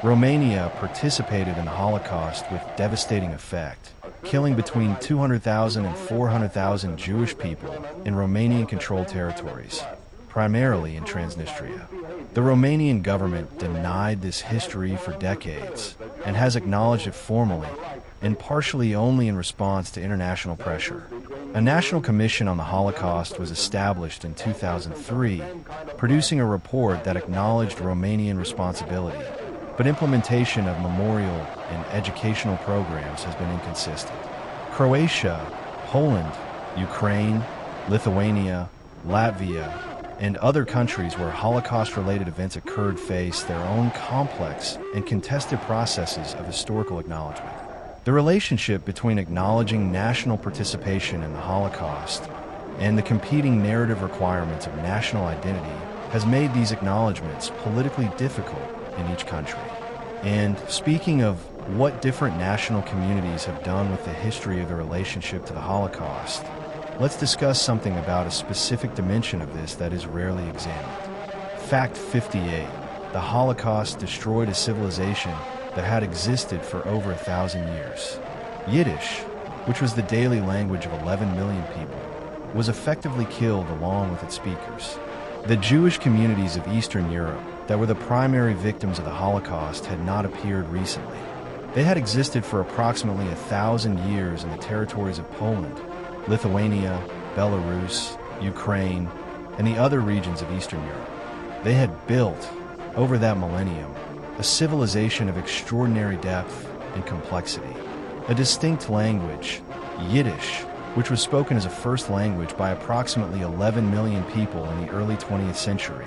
Speaker 1: Romania participated in the Holocaust with devastating effect, killing between 200,000 and 400,000 Jewish people in Romanian-controlled territories, primarily in Transnistria. The Romanian government denied this history for decades and has acknowledged it formally and partially only in response to international pressure. A National Commission on the Holocaust was established in 2003, producing a report that acknowledged Romanian responsibility, but implementation of memorial and educational programs has been inconsistent. Croatia, Poland, Ukraine, Lithuania, Latvia, and other countries where Holocaust-related events occurred face their own complex and contested processes of historical acknowledgement. The relationship between acknowledging national participation in the Holocaust and the competing narrative requirements of national identity has made these acknowledgements politically difficult in each country. And speaking of what different national communities have done with the history of the relationship to the Holocaust, let's discuss something about a specific dimension of this that is rarely examined. Fact 58. The Holocaust destroyed a civilization that had existed for over 1,000 years. Yiddish, which was the daily language of 11 million people, was effectively killed along with its speakers. The Jewish communities of Eastern Europe that were the primary victims of the Holocaust had not appeared recently. They had existed for approximately 1,000 years in the territories of Poland, Lithuania, Belarus, Ukraine, and the other regions of Eastern Europe. They had built, over that millennium, a civilization of extraordinary depth and complexity. A distinct language, Yiddish, which was spoken as a first language by approximately 11 million people in the early 20th century.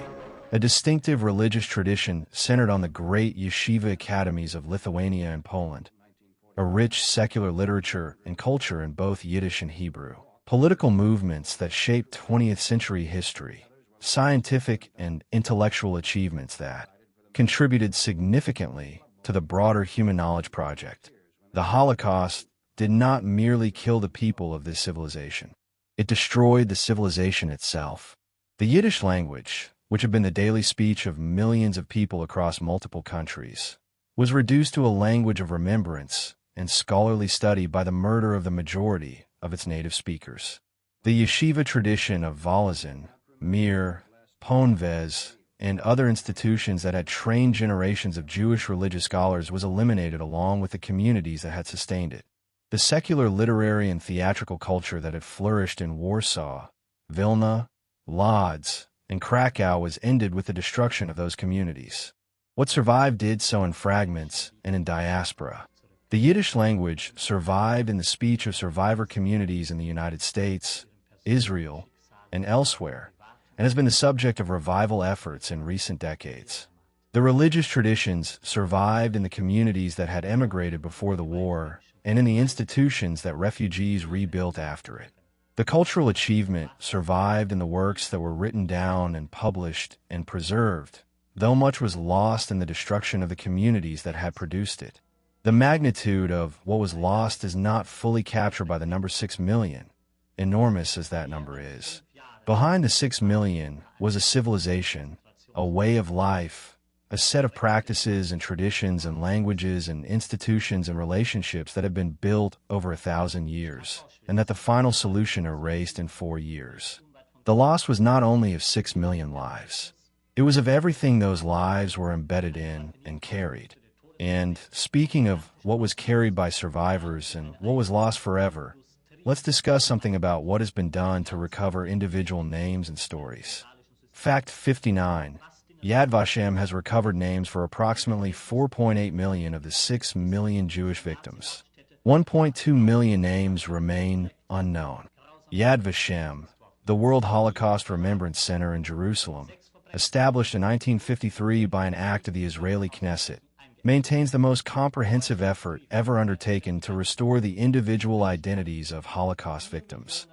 Speaker 1: A distinctive religious tradition centered on the great yeshiva academies of Lithuania and Poland. A rich secular literature and culture in both Yiddish and Hebrew. Political movements that shaped 20th century history. Scientific and intellectual achievements that contributed significantly to the broader human knowledge project. The Holocaust did not merely kill the people of this civilization. It destroyed the civilization itself. The Yiddish language, which had been the daily speech of millions of people across multiple countries, was reduced to a language of remembrance and scholarly study by the murder of the majority of its native speakers. The yeshiva tradition of Volozhin, Mir, Ponvez, and other institutions that had trained generations of Jewish religious scholars was eliminated along with the communities that had sustained it. The secular literary and theatrical culture that had flourished in Warsaw, Vilna, Lodz, and Krakow was ended with the destruction of those communities. What survived did so in fragments and in diaspora. The Yiddish language survived in the speech of survivor communities in the United States, Israel, and elsewhere, and has been the subject of revival efforts in recent decades. The religious traditions survived in the communities that had emigrated before the war and in the institutions that refugees rebuilt after it. The cultural achievement survived in the works that were written down and published and preserved, though much was lost in the destruction of the communities that had produced it. The magnitude of what was lost is not fully captured by the number 6 million, enormous as that number is. Behind the 6 million was a civilization, a way of life, a set of practices and traditions and languages and institutions and relationships that had been built over 1,000 years, and that the final solution erased in 4 years. The loss was not only of 6 million lives. It was of everything those lives were embedded in and carried. And speaking of what was carried by survivors and what was lost forever, let's discuss something about what has been done to recover individual names and stories. Fact 59. Yad Vashem has recovered names for approximately 4.8 million of the 6 million Jewish victims. 1.2 million names remain unknown. Yad Vashem, the World Holocaust Remembrance Center in Jerusalem, established in 1953 by an act of the Israeli Knesset, maintains the most comprehensive effort ever undertaken to restore the individual identities of Holocaust victims.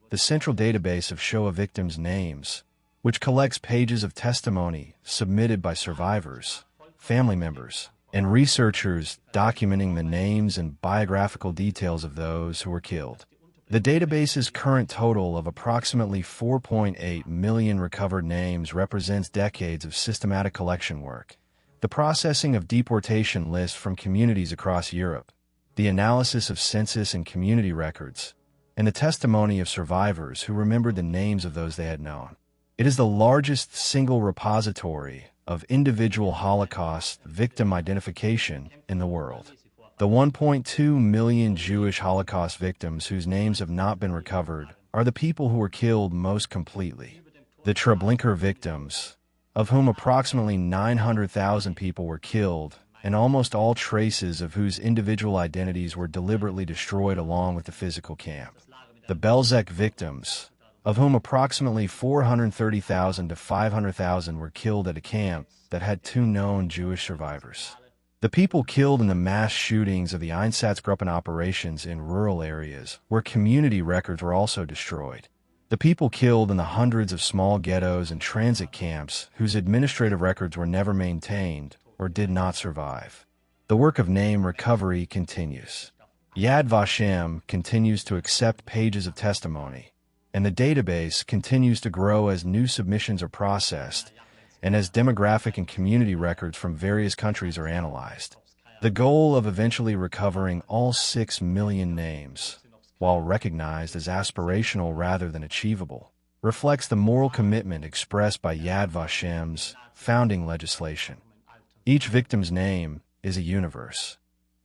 Speaker 1: The central database of Shoah victims' names, which collects pages of testimony submitted by survivors, family members, and researchers documenting the names and biographical details of those who were killed. The database's current total of approximately 4.8 million recovered names represents decades of systematic collection work, the processing of deportation lists from communities across Europe, the analysis of census and community records, and the testimony of survivors who remembered the names of those they had known. It is the largest single repository of individual Holocaust victim identification in the world. The 1.2 million Jewish Holocaust victims whose names have not been recovered are the people who were killed most completely. The Treblinka victims, of whom approximately 900,000 people were killed, and almost all traces of whose individual identities were deliberately destroyed along with the physical camp. The Belzec victims, of whom approximately 430,000 to 500,000 were killed at a camp that had 2 known Jewish survivors. The people killed in the mass shootings of the Einsatzgruppen operations in rural areas, where community records were also destroyed. The people killed in the hundreds of small ghettos and transit camps whose administrative records were never maintained or did not survive. The work of name recovery continues. Yad Vashem continues to accept pages of testimony, and the database continues to grow as new submissions are processed and as demographic and community records from various countries are analyzed. The goal of eventually recovering all 6 million names, while recognized as aspirational rather than achievable, reflects the moral commitment expressed by Yad Vashem's founding legislation. Each victim's name is a universe,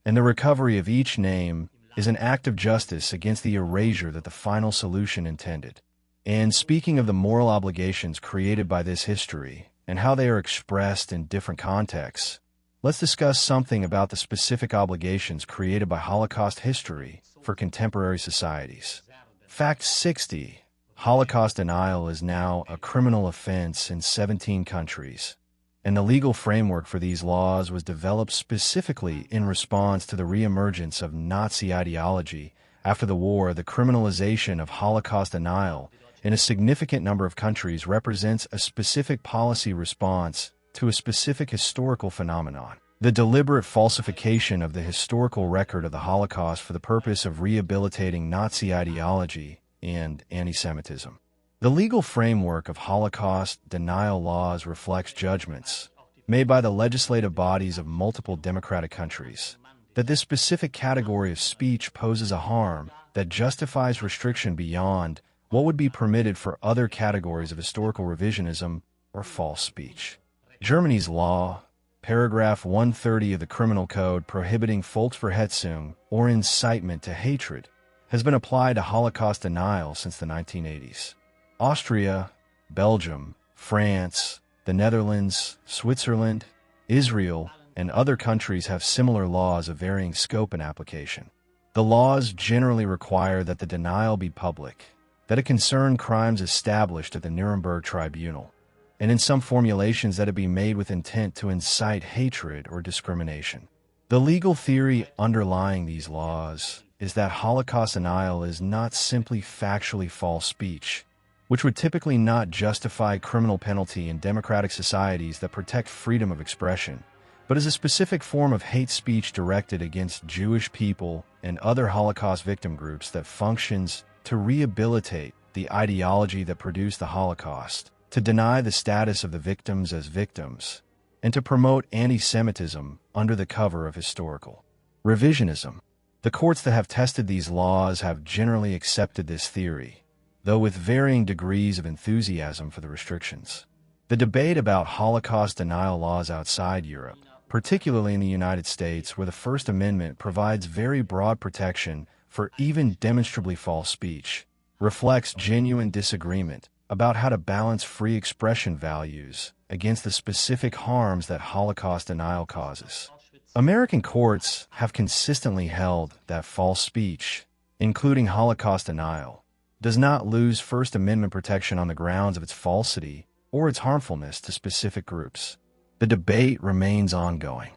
Speaker 1: and the recovery of each name is an act of justice against the erasure that the final solution intended. And speaking of the moral obligations created by this history and how they are expressed in different contexts, let's discuss something about the specific obligations created by Holocaust history for contemporary societies. Fact 60. Holocaust denial is now a criminal offense in 17 countries, and the legal framework for these laws was developed specifically in response to the reemergence of Nazi ideology after the war. The criminalization of Holocaust denial in a significant number of countries represents a specific policy response to a specific historical phenomenon: the deliberate falsification of the historical record of the Holocaust for the purpose of rehabilitating Nazi ideology and anti-Semitism. The legal framework of Holocaust denial laws reflects judgments made by the legislative bodies of multiple democratic countries that this specific category of speech poses a harm that justifies restriction beyond what would be permitted for other categories of historical revisionism or false speech. Germany's law, paragraph 130 of the Criminal Code prohibiting Volksverhetzung or incitement to hatred, has been applied to Holocaust denial since the 1980s. Austria, Belgium, France, the Netherlands, Switzerland, Israel, and other countries have similar laws of varying scope and application. The laws generally require that the denial be public, that it concerned crimes established at the Nuremberg Tribunal, and in some formulations that it be made with intent to incite hatred or discrimination. The legal theory underlying these laws is that Holocaust denial is not simply factually false speech, which would typically not justify criminal penalty in democratic societies that protect freedom of expression, but is a specific form of hate speech directed against Jewish people and other Holocaust victim groups that functions to rehabilitate the ideology that produced the Holocaust, to deny the status of the victims as victims, and to promote anti-Semitism under the cover of historical revisionism. The courts that have tested these laws have generally accepted this theory, though with varying degrees of enthusiasm for the restrictions. The debate about Holocaust denial laws outside Europe, particularly in the United States, where the First Amendment provides very broad protection for even demonstrably false speech, reflects genuine disagreement about how to balance free expression values against the specific harms that Holocaust denial causes. American courts have consistently held that false speech, including Holocaust denial, does not lose First Amendment protection on the grounds of its falsity or its harmfulness to specific groups. The debate remains ongoing.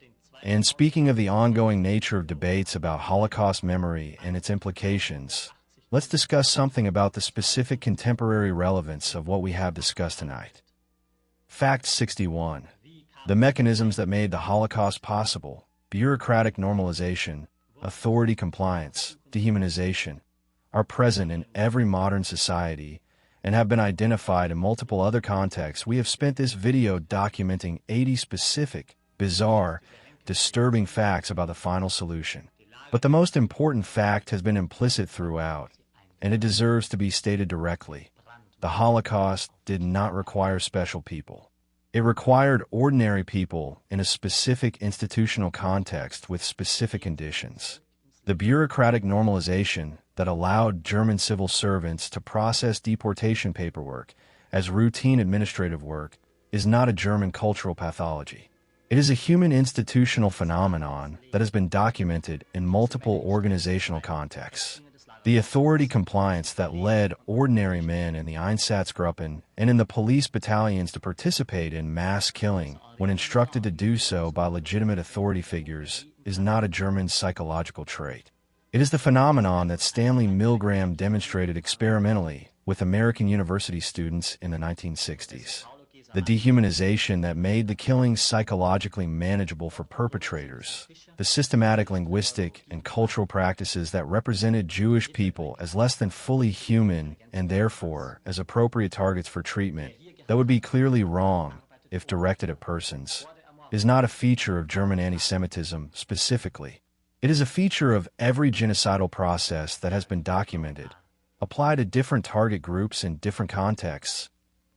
Speaker 1: And speaking of the ongoing nature of debates about Holocaust memory and its implications, let's discuss something about the specific contemporary relevance of what we have discussed tonight. Fact 61. The mechanisms that made the Holocaust possible, bureaucratic normalization, authority compliance, dehumanization, are present in every modern society and have been identified in multiple other contexts. We have spent this video documenting 80 specific, bizarre, disturbing facts about the final solution. But the most important fact has been implicit throughout, and it deserves to be stated directly. The Holocaust did not require special people. It required ordinary people in a specific institutional context with specific conditions. The bureaucratic normalization that allowed German civil servants to process deportation paperwork as routine administrative work is not a German cultural pathology. It is a human institutional phenomenon that has been documented in multiple organizational contexts. The authority compliance that led ordinary men in the Einsatzgruppen and in the police battalions to participate in mass killing when instructed to do so by legitimate authority figures is not a German psychological trait. It is the phenomenon that Stanley Milgram demonstrated experimentally with American university students in the 1960s. The dehumanization that made the killings psychologically manageable for perpetrators, the systematic linguistic and cultural practices that represented Jewish people as less than fully human and therefore as appropriate targets for treatment that would be clearly wrong if directed at persons, is not a feature of German anti-Semitism specifically. It is a feature of every genocidal process that has been documented, applied to different target groups in different contexts,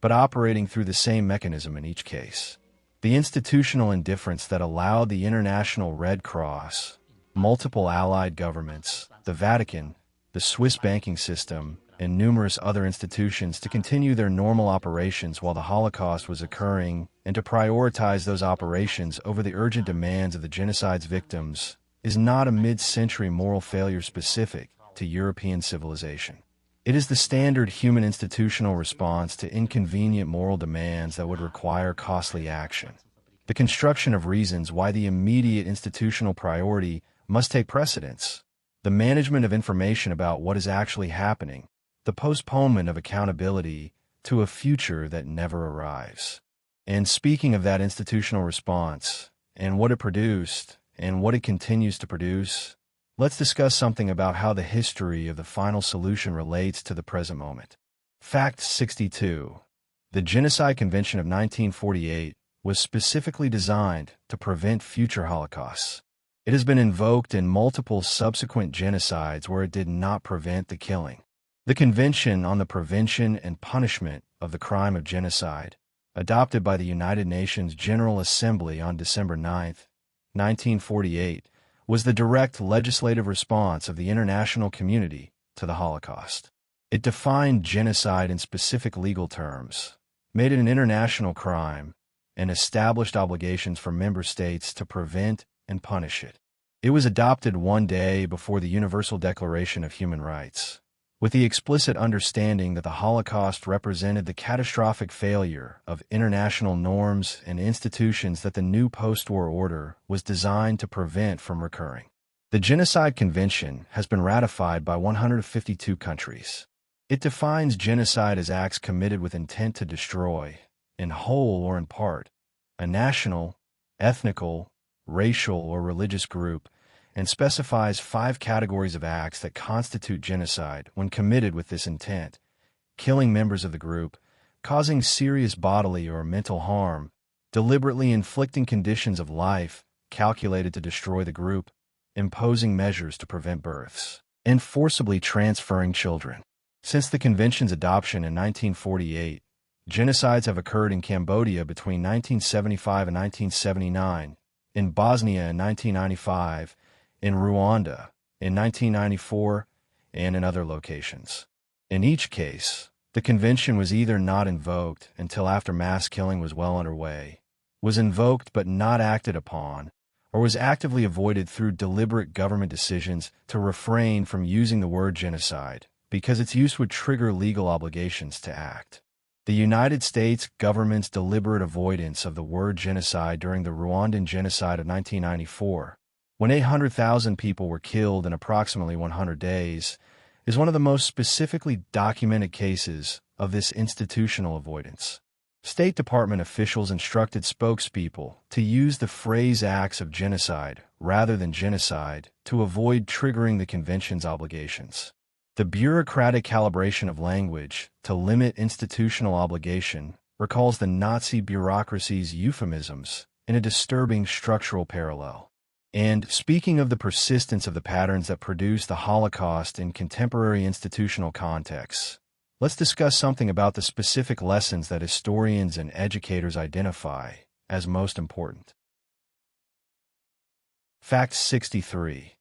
Speaker 1: but operating through the same mechanism in each case. The institutional indifference that allowed the International Red Cross, multiple allied governments, the Vatican, the Swiss banking system, and numerous other institutions to continue their normal operations while the Holocaust was occurring and to prioritize those operations over the urgent demands of the genocide's victims is not a mid-century moral failure specific to European civilization. It is the standard human institutional response to inconvenient moral demands that would require costly action. The construction of reasons why the immediate institutional priority must take precedence. The management of information about what is actually happening. The postponement of accountability to a future that never arrives. And speaking of that institutional response, and what it produced, and what it continues to produce, let's discuss something about how the history of the final solution relates to the present moment. Fact 62. The Genocide Convention of 1948 was specifically designed to prevent future Holocausts. It has been invoked in multiple subsequent genocides where it did not prevent the killing. The Convention on the Prevention and Punishment of the Crime of Genocide, adopted by the United Nations General Assembly on December 9, 1948, was the direct legislative response of the international community to the Holocaust. It defined genocide in specific legal terms, made it an international crime, and established obligations for member states to prevent and punish it. It was adopted one day before the Universal Declaration of Human Rights, with the explicit understanding that the Holocaust represented the catastrophic failure of international norms and institutions that the new post-war order was designed to prevent from recurring. The Genocide Convention has been ratified by 152 countries. It defines genocide as acts committed with intent to destroy, in whole or in part, a national, ethnical, racial, or religious group, and specifies 5 categories of acts that constitute genocide when committed with this intent: killing members of the group, causing serious bodily or mental harm, deliberately inflicting conditions of life calculated to destroy the group, imposing measures to prevent births, and forcibly transferring children. Since the convention's adoption in 1948, genocides have occurred in Cambodia between 1975 and 1979, in Bosnia in 1995, in Rwanda in 1994, and in other locations. In each case, the convention was either not invoked until after mass killing was well underway, was invoked but not acted upon, or was actively avoided through deliberate government decisions to refrain from using the word genocide because its use would trigger legal obligations to act. The United States government's deliberate avoidance of the word genocide during the Rwandan genocide of 1994, when 800,000 people were killed in approximately 100 days, is one of the most specifically documented cases of this institutional avoidance. State Department officials instructed spokespeople to use the phrase acts of genocide rather than genocide to avoid triggering the convention's obligations. The bureaucratic calibration of language to limit institutional obligation recalls the Nazi bureaucracy's euphemisms in a disturbing structural parallel. And speaking of the persistence of the patterns that produce the Holocaust in contemporary institutional contexts, let's discuss something about the specific lessons that historians and educators identify as most important. Fact 63.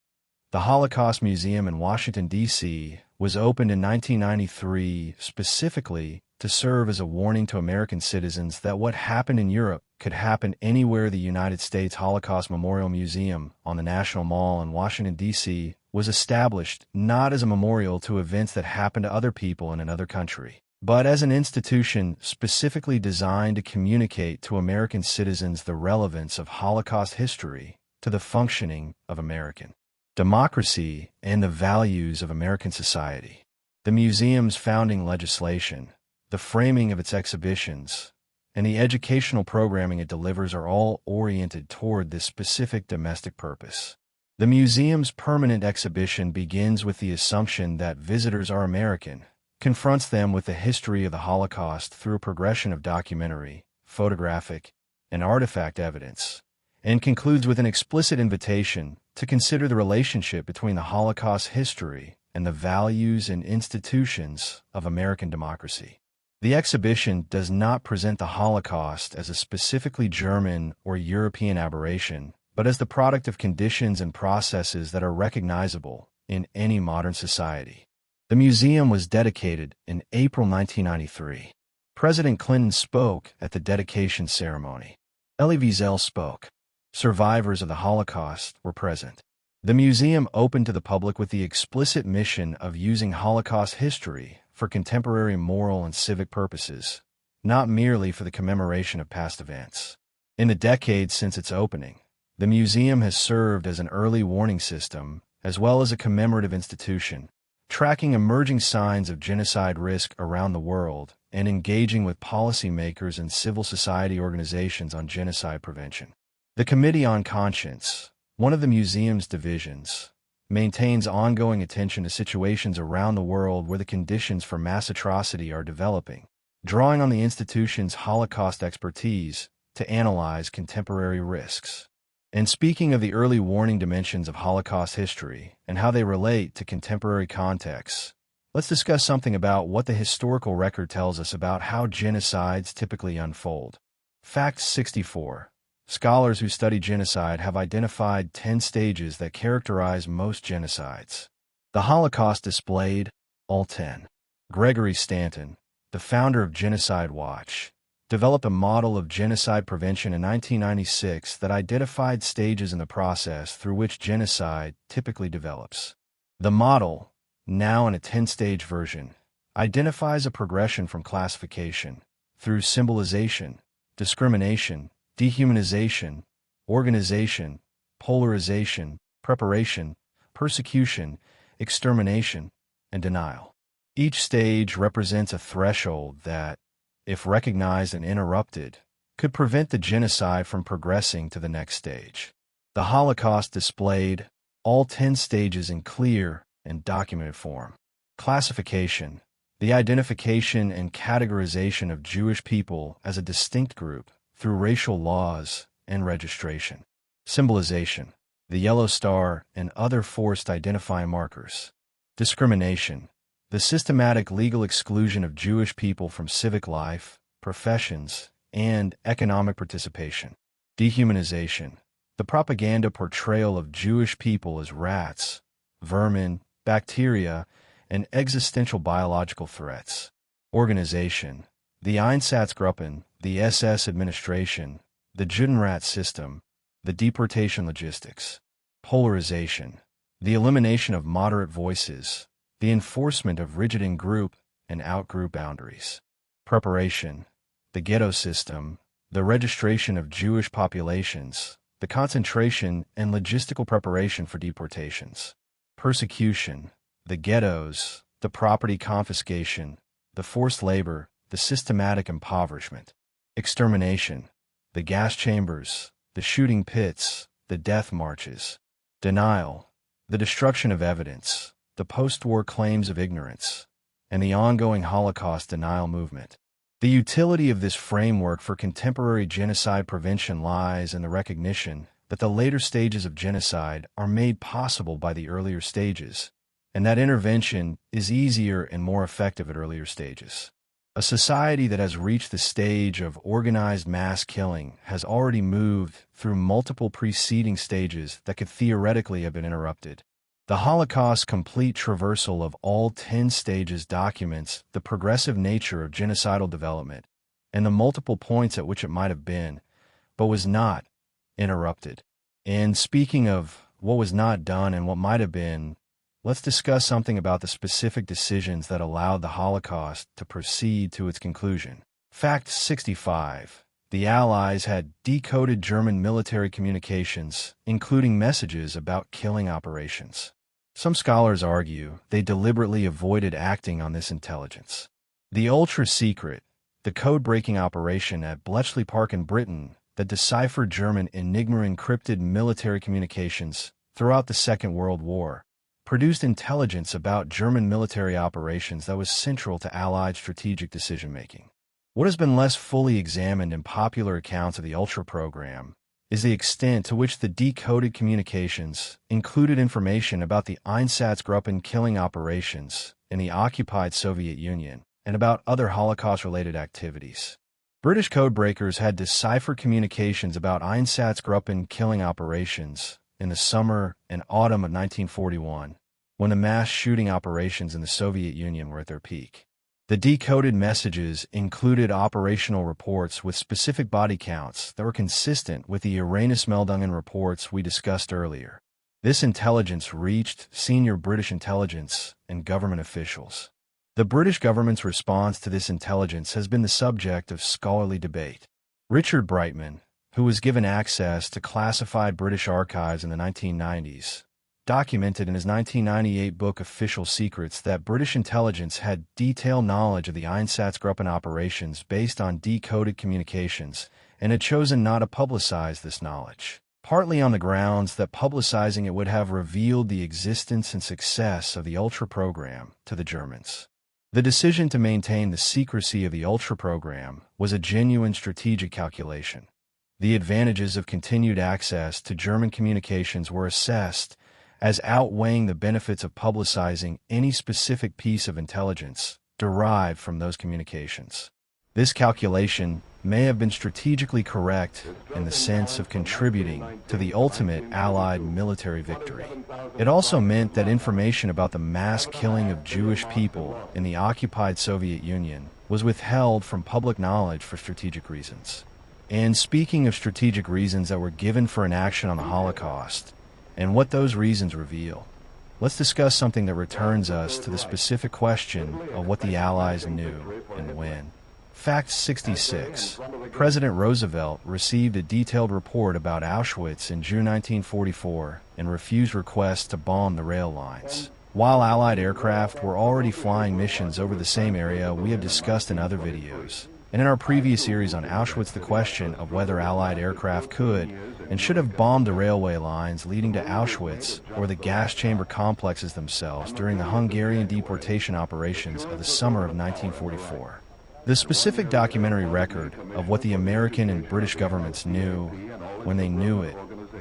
Speaker 1: The Holocaust Museum in Washington, D.C. was opened in 1993 specifically to serve as a warning to American citizens that what happened in Europe could happen anywhere. The United States Holocaust Memorial Museum on the National Mall in Washington, D.C. was established not as a memorial to events that happened to other people in another country, but as an institution specifically designed to communicate to American citizens the relevance of Holocaust history to the functioning of American democracy and the values of American society. The museum's founding legislation, the framing of its exhibitions, and the educational programming it delivers are all oriented toward this specific domestic purpose. The museum's permanent exhibition begins with the assumption that visitors are American, confronts them with the history of the Holocaust through a progression of documentary, photographic, and artifact evidence, and concludes with an explicit invitation to consider the relationship between the Holocaust history and the values and institutions of American democracy. The exhibition does not present the Holocaust as a specifically German or European aberration, but as the product of conditions and processes that are recognizable in any modern society. The museum was dedicated in April 1993. President Clinton spoke at the dedication ceremony. Elie Wiesel spoke. Survivors of the Holocaust were present. The museum opened to the public with the explicit mission of using Holocaust history for contemporary moral and civic purposes, not merely for the commemoration of past events. In the decades since its opening, the museum has served as an early warning system as well as a commemorative institution, tracking emerging signs of genocide risk around the world and engaging with policymakers and civil society organizations on genocide prevention. The Committee on Conscience, one of the museum's divisions, maintains ongoing attention to situations around the world where the conditions for mass atrocity are developing, drawing on the institution's Holocaust expertise to analyze contemporary risks. And speaking of the early warning dimensions of Holocaust history and how they relate to contemporary contexts, let's discuss something about what the historical record tells us about how genocides typically unfold. Fact 64. Scholars who study genocide have identified 10 stages that characterize most genocides. The Holocaust displayed all 10. Gregory Stanton, the founder of Genocide Watch, developed a model of genocide prevention in 1996 that identified stages in the process through which genocide typically develops. The model, now in a 10-stage version, identifies a progression from classification through symbolization, discrimination, dehumanization, organization, polarization, preparation, persecution, extermination, and denial. Each stage represents a threshold that, if recognized and interrupted, could prevent the genocide from progressing to the next stage. The Holocaust displayed all 10 stages in clear and documented form. Classification, the identification and categorization of Jewish people as a distinct group through racial laws and registration. Symbolization, the yellow star and other forced identifying markers. Discrimination, the systematic legal exclusion of Jewish people from civic life, professions, and economic participation. Dehumanization, the propaganda portrayal of Jewish people as rats, vermin, bacteria, and existential biological threats. Organization, the Einsatzgruppen, the SS administration, the Judenrat system, the deportation logistics. Polarization, the elimination of moderate voices, the enforcement of rigid in-group and out-group boundaries. Preparation, the ghetto system, the registration of Jewish populations, the concentration and logistical preparation for deportations. Persecution, the ghettos, the property confiscation, the forced labor, the systematic impoverishment. Extermination, the gas chambers, the shooting pits, the death marches. Denial, the destruction of evidence, the post-war claims of ignorance, and the ongoing Holocaust denial movement. The utility of this framework for contemporary genocide prevention lies in the recognition that the later stages of genocide are made possible by the earlier stages, and that intervention is easier and more effective at earlier stages. A society that has reached the stage of organized mass killing has already moved through multiple preceding stages that could theoretically have been interrupted. The Holocaust's complete traversal of all 10 stages documents the progressive nature of genocidal development and the multiple points at which it might have been, but was not, interrupted. And speaking of what was not done and what might have been, let's discuss something about the specific decisions that allowed the Holocaust to proceed to its conclusion. Fact 65. The Allies had decoded German military communications, including messages about killing operations. Some scholars argue they deliberately avoided acting on this intelligence. The ultra-secret, the code-breaking operation at Bletchley Park in Britain that deciphered German Enigma-encrypted military communications throughout the Second World War, produced intelligence about German military operations that was central to Allied strategic decision-making. What has been less fully examined in popular accounts of the Ultra program is the extent to which the decoded communications included information about the Einsatzgruppen killing operations in the occupied Soviet Union and about other Holocaust-related activities. British codebreakers had deciphered communications about Einsatzgruppen killing operations in the summer and autumn of 1941, when the mass shooting operations in the Soviet Union were at their peak. The decoded messages included operational reports with specific body counts that were consistent with the Uranusmeldungen reports we discussed earlier. This intelligence reached senior British intelligence and government officials. The British government's response to this intelligence has been the subject of scholarly debate. Richard Brightman, who was given access to classified British archives in the 1990s, documented in his 1998 book Official Secrets that British intelligence had detailed knowledge of the Einsatzgruppen operations based on decoded communications and had chosen not to publicize this knowledge, partly on the grounds that publicizing it would have revealed the existence and success of the Ultra program to the Germans. The decision to maintain the secrecy of the Ultra program was a genuine strategic calculation. The advantages of continued access to German communications were assessed as outweighing the benefits of publicizing any specific piece of intelligence derived from those communications. This calculation may have been strategically correct in the sense of contributing to the ultimate Allied military victory. It also meant that information about the mass killing of Jewish people in the occupied Soviet Union was withheld from public knowledge for strategic reasons. And speaking of strategic reasons that were given for an action on the Holocaust, and what those reasons reveal, let's discuss something that returns us to the specific question of what the Allies knew and when. Fact 66. President Roosevelt received a detailed report about Auschwitz in June 1944 and refused requests to bomb the rail lines. While Allied aircraft were already flying missions over the same area we have discussed in other videos, and in our previous series on Auschwitz, the question of whether Allied aircraft could and should have bombed the railway lines leading to Auschwitz or the gas chamber complexes themselves during the Hungarian deportation operations of the summer of 1944. The specific documentary record of what the American and British governments knew, when they knew it,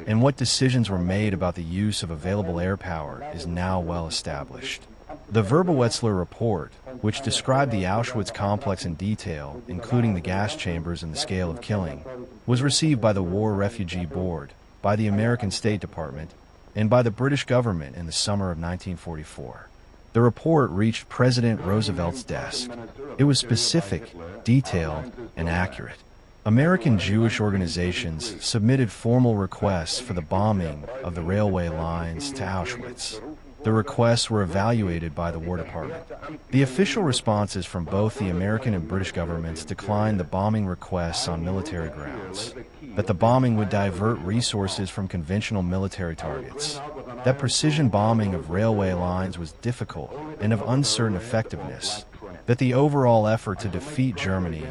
Speaker 1: and what decisions were made about the use of available air power is now well established. The Verbowetzler report, which described the Auschwitz complex in detail, including the gas chambers and the scale of killing, was received by the War Refugee Board, by the American State Department, and by the British government in the summer of 1944. The report reached President Roosevelt's desk. It was specific, detailed, and accurate. American Jewish organizations submitted formal requests for the bombing of the railway lines to Auschwitz. The requests were evaluated by the War Department. The official responses from both the American and British governments declined the bombing requests on military grounds, that the bombing would divert resources from conventional military targets, that precision bombing of railway lines was difficult and of uncertain effectiveness, that the overall effort to defeat Germany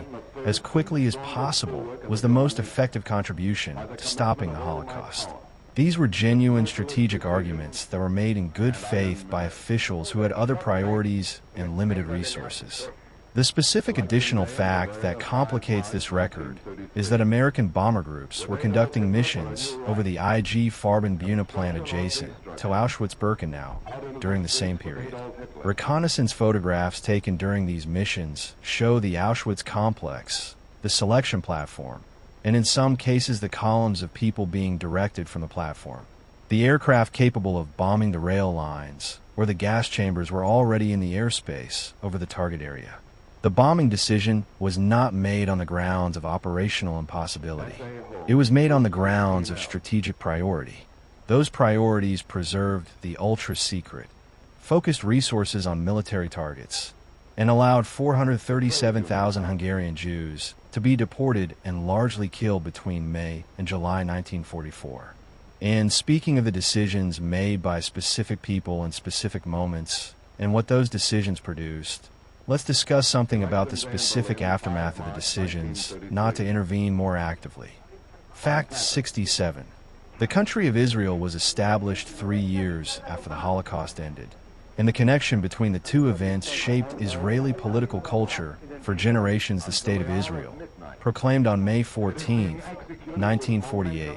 Speaker 1: as quickly as possible was the most effective contribution to stopping the Holocaust. These were genuine strategic arguments that were made in good faith by officials who had other priorities and limited resources. The specific additional fact that complicates this record is that American bomber groups were conducting missions over the IG Farben-Bühne plant adjacent to Auschwitz-Birkenau during the same period. Reconnaissance photographs taken during these missions show the Auschwitz complex, the selection platform, and in some cases the columns of people being directed from the platform. The aircraft capable of bombing the rail lines or the gas chambers were already in the airspace over the target area. The bombing decision was not made on the grounds of operational impossibility. It was made on the grounds of strategic priority. Those priorities preserved the ultra-secret, focused resources on military targets, and allowed 437,000 Hungarian Jews to be deported and largely killed between May and July 1944. And speaking of the decisions made by specific people in specific moments and what those decisions produced, let's discuss something about the specific aftermath of the decisions not to intervene more actively. Fact 67. The country of Israel was established 3 years after the Holocaust ended, and the connection between the two events shaped Israeli political culture for generations. The State of Israel, proclaimed on May 14, 1948,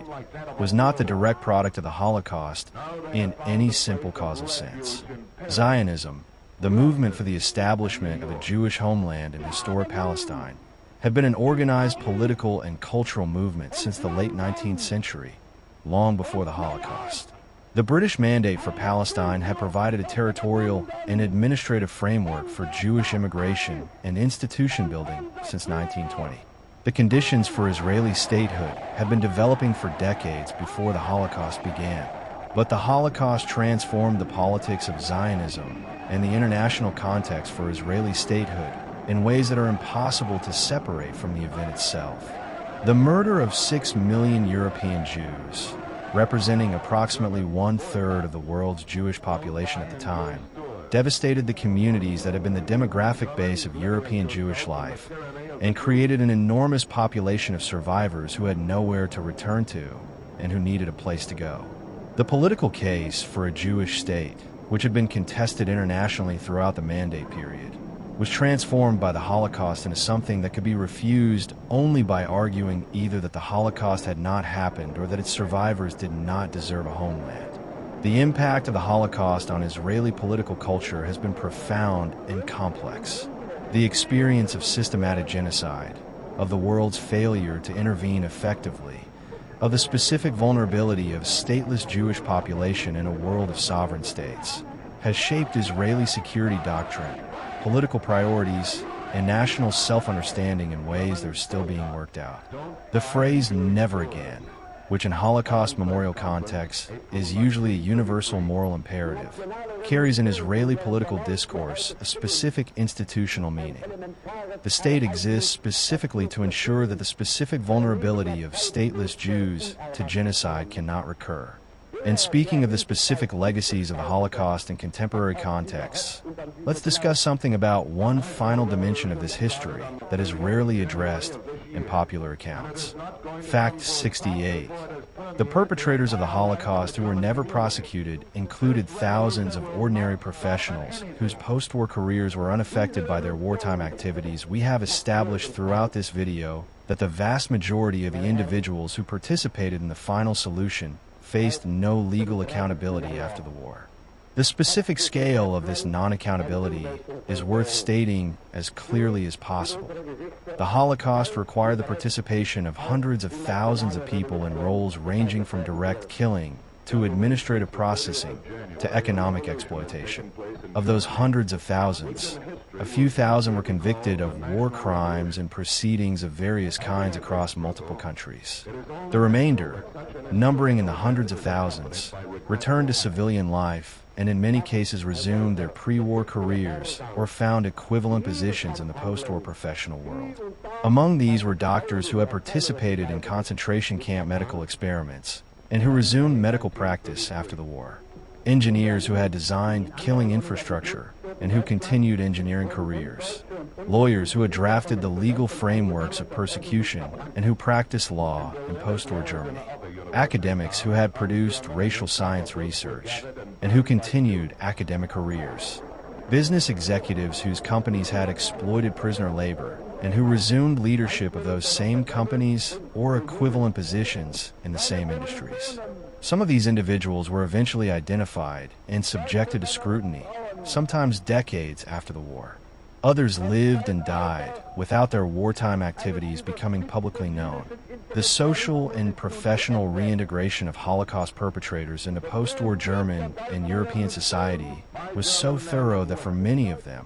Speaker 1: was not the direct product of the Holocaust in any simple causal sense. Zionism, the movement for the establishment of a Jewish homeland in historic Palestine, had been an organized political and cultural movement since the late 19th century, long before the Holocaust. The British Mandate for Palestine had provided a territorial and administrative framework for Jewish immigration and institution building since 1920. The conditions for Israeli statehood had been developing for decades before the Holocaust began, but the Holocaust transformed the politics of Zionism and the international context for Israeli statehood in ways that are impossible to separate from the event itself. The murder of 6 million European Jews, representing approximately 1/3 of the world's Jewish population at the time, devastated the communities that had been the demographic base of European Jewish life and created an enormous population of survivors who had nowhere to return to and who needed a place to go. The political case for a Jewish state, which had been contested internationally throughout the Mandate period, was transformed by the Holocaust into something that could be refused only by arguing either that the Holocaust had not happened or that its survivors did not deserve a homeland. The impact of the Holocaust on Israeli political culture has been profound and complex. The experience of systematic genocide, of the world's failure to intervene effectively, of the specific vulnerability of a stateless Jewish population in a world of sovereign states, has shaped Israeli security doctrine, political priorities, and national self-understanding in ways that are still being worked out. The phrase "never again" which in Holocaust memorial contexts is usually a universal moral imperative, carries in Israeli political discourse a specific institutional meaning. The state exists specifically to ensure that the specific vulnerability of stateless Jews to genocide cannot recur. And speaking of the specific legacies of the Holocaust in contemporary contexts, let's discuss something about one final dimension of this history that is rarely addressed in popular accounts. Fact 68. The perpetrators of the Holocaust who were never prosecuted included thousands of ordinary professionals whose post-war careers were unaffected by their wartime activities. We have established throughout this video that the vast majority of the individuals who participated in the final solution faced no legal accountability after the war. The specific scale of this non-accountability is worth stating as clearly as possible. The Holocaust required the participation of hundreds of thousands of people in roles ranging from direct killing to administrative processing to economic exploitation. Of those hundreds of thousands, a few thousand were convicted of war crimes and proceedings of various kinds across multiple countries. The remainder, numbering in the hundreds of thousands, returned to civilian life and in many cases resumed their pre-war careers or found equivalent positions in the post-war professional world. Among these were doctors who had participated in concentration camp medical experiments and who resumed medical practice after the war, engineers who had designed killing infrastructure and who continued engineering careers, lawyers who had drafted the legal frameworks of persecution and who practiced law in post-war Germany, academics who had produced racial science research and who continued academic careers, business executives whose companies had exploited prisoner labor and who resumed leadership of those same companies or equivalent positions in the same industries. Some of these individuals were eventually identified and subjected to scrutiny, sometimes decades after the war. Others lived and died without their wartime activities becoming publicly known. The social and professional reintegration of Holocaust perpetrators into post-war German and European society was so thorough that for many of them,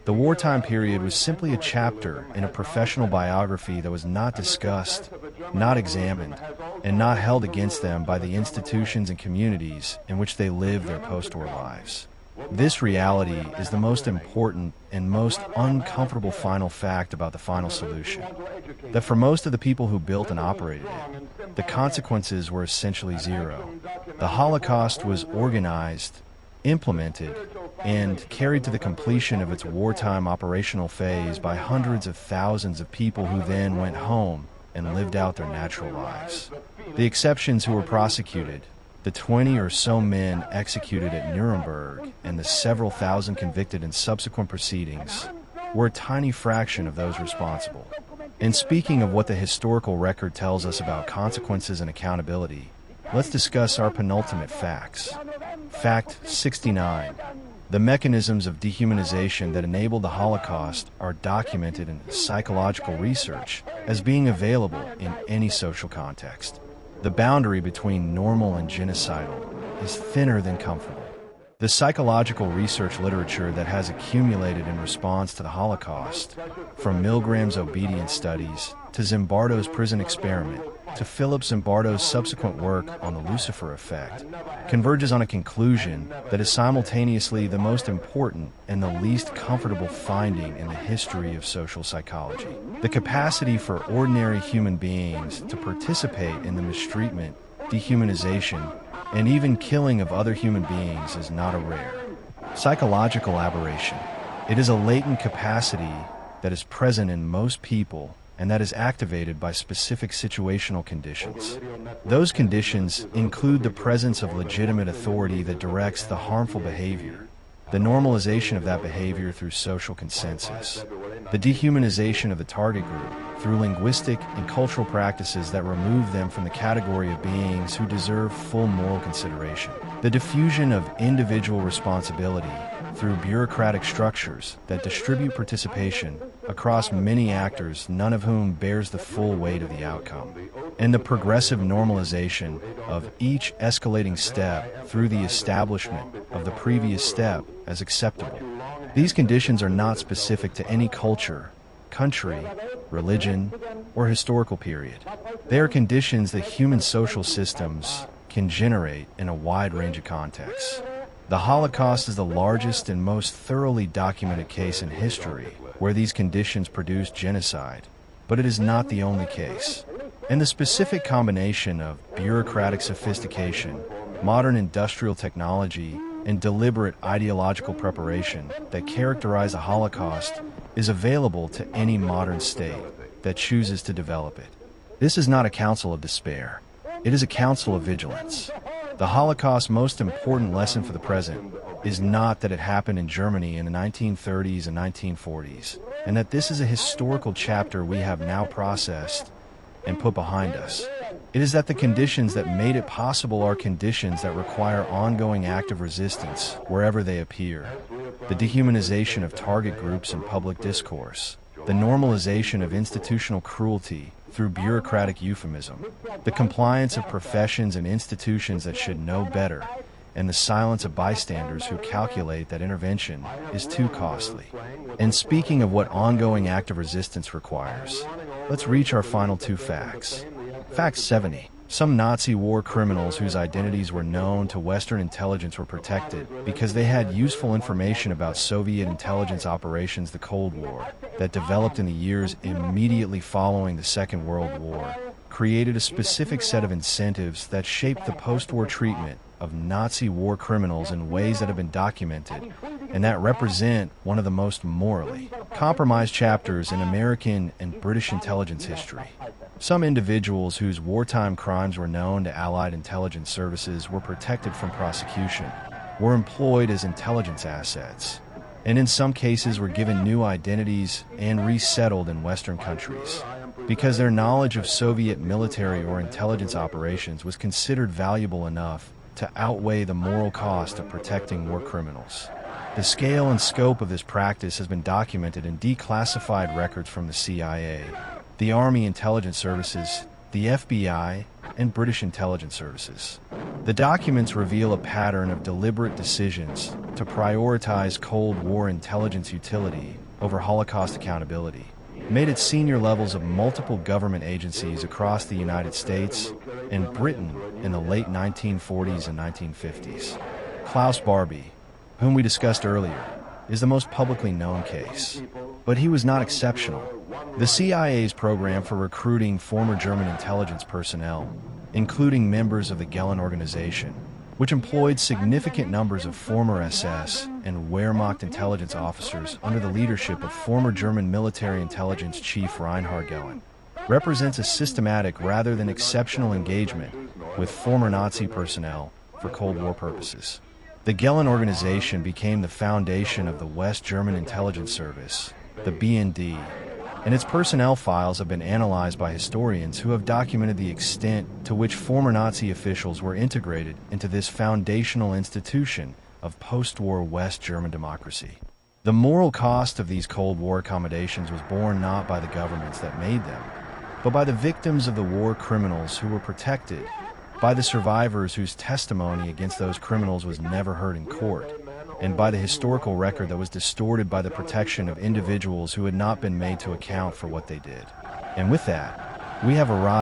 Speaker 1: the wartime period was simply a chapter in a professional biography that was not discussed, not examined, and not held against them by the institutions and communities in which they lived their post-war lives. This reality is the most important and most uncomfortable final fact about the final solution. That for most of the people who built and operated it, the consequences were essentially zero. The Holocaust was organized, implemented, and carried to the completion of its wartime operational phase by hundreds of thousands of people who then went home and lived out their natural lives. The exceptions who were prosecuted, the 20 or so men executed at Nuremberg and the several thousand convicted in subsequent proceedings, were a tiny fraction of those responsible. And speaking of what the historical record tells us about consequences and accountability, let's discuss our penultimate facts. Fact 69. The mechanisms of dehumanization that enabled the Holocaust are documented in psychological research as being available in any social context. The boundary between normal and genocidal is thinner than comfortable. The psychological research literature that has accumulated in response to the Holocaust, from Milgram's obedience studies to Zimbardo's prison experiment to Philip Zimbardo's subsequent work on the Lucifer effect, converges on a conclusion that is simultaneously the most important and the least comfortable finding in the history of social psychology. The capacity for ordinary human beings to participate in the mistreatment, dehumanization, and even killing of other human beings is not a rare psychological aberration. It is a latent capacity that is present in most people and that is activated by specific situational conditions. Those conditions include the presence of legitimate authority that directs the harmful behavior, the normalization of that behavior through social consensus, the dehumanization of the target group through linguistic and cultural practices that remove them from the category of beings who deserve full moral consideration, the diffusion of individual responsibility through bureaucratic structures that distribute participation across many actors, none of whom bears the full weight of the outcome, and the progressive normalization of each escalating step through the establishment of the previous step as acceptable. These conditions are not specific to any culture, country, religion, or historical period. They are conditions that human social systems can generate in a wide range of contexts. The Holocaust is the largest and most thoroughly documented case in history where these conditions produced genocide, but it is not the only case. And the specific combination of bureaucratic sophistication, modern industrial technology, and deliberate ideological preparation that characterize the Holocaust is available to any modern state that chooses to develop it. This is not a counsel of despair. It is a counsel of vigilance. The Holocaust's most important lesson for the present is not that it happened in Germany in the 1930s and 1940s, and that this is a historical chapter we have now processed and put behind us. It is that the conditions that made it possible are conditions that require ongoing active resistance wherever they appear. The dehumanization of target groups in public discourse, the normalization of institutional cruelty through bureaucratic euphemism, the compliance of professions and institutions that should know better, and the silence of bystanders who calculate that intervention is too costly. And speaking of what ongoing active resistance requires, let's reach our final two facts. Fact 70. Some Nazi war criminals whose identities were known to Western intelligence were protected because they had useful information about Soviet intelligence operations the Cold War that developed in the years immediately following the Second World War, created a specific set of incentives that shaped the post-war treatment of Nazi war criminals in ways that have been documented and that represent one of the most morally compromised chapters in American and British intelligence history. Some individuals whose wartime crimes were known to Allied intelligence services were protected from prosecution, were employed as intelligence assets, and in some cases were given new identities and resettled in Western countries, because their knowledge of Soviet military or intelligence operations was considered valuable enough to outweigh the moral cost of protecting war criminals. The scale and scope of this practice has been documented in declassified records from the CIA, the Army Intelligence Services, the FBI, and British intelligence services. The documents reveal a pattern of deliberate decisions to prioritize Cold War intelligence utility over Holocaust accountability, made at senior levels of multiple government agencies across the United States and Britain in the late 1940s and 1950s. Klaus Barbie, whom we discussed earlier, is the most publicly known case. But he was not exceptional. The CIA's program for recruiting former German intelligence personnel, including members of the Gehlen organization, which employed significant numbers of former SS and Wehrmacht intelligence officers under the leadership of former German military intelligence chief Reinhard Gehlen, represents a systematic rather than exceptional engagement with former Nazi personnel for Cold War purposes. The Gehlen organization became the foundation of the West German Intelligence Service, the BND, and its personnel files have been analyzed by historians who have documented the extent to which former Nazi officials were integrated into this foundational institution of post-war West German democracy. The moral cost of these Cold War accommodations was borne not by the governments that made them, but by the victims of the war criminals who were protected, by the survivors whose testimony against those criminals was never heard in court, and by the historical record that was distorted by the protection of individuals who had not been made to account for what they did. And with that, we have arrived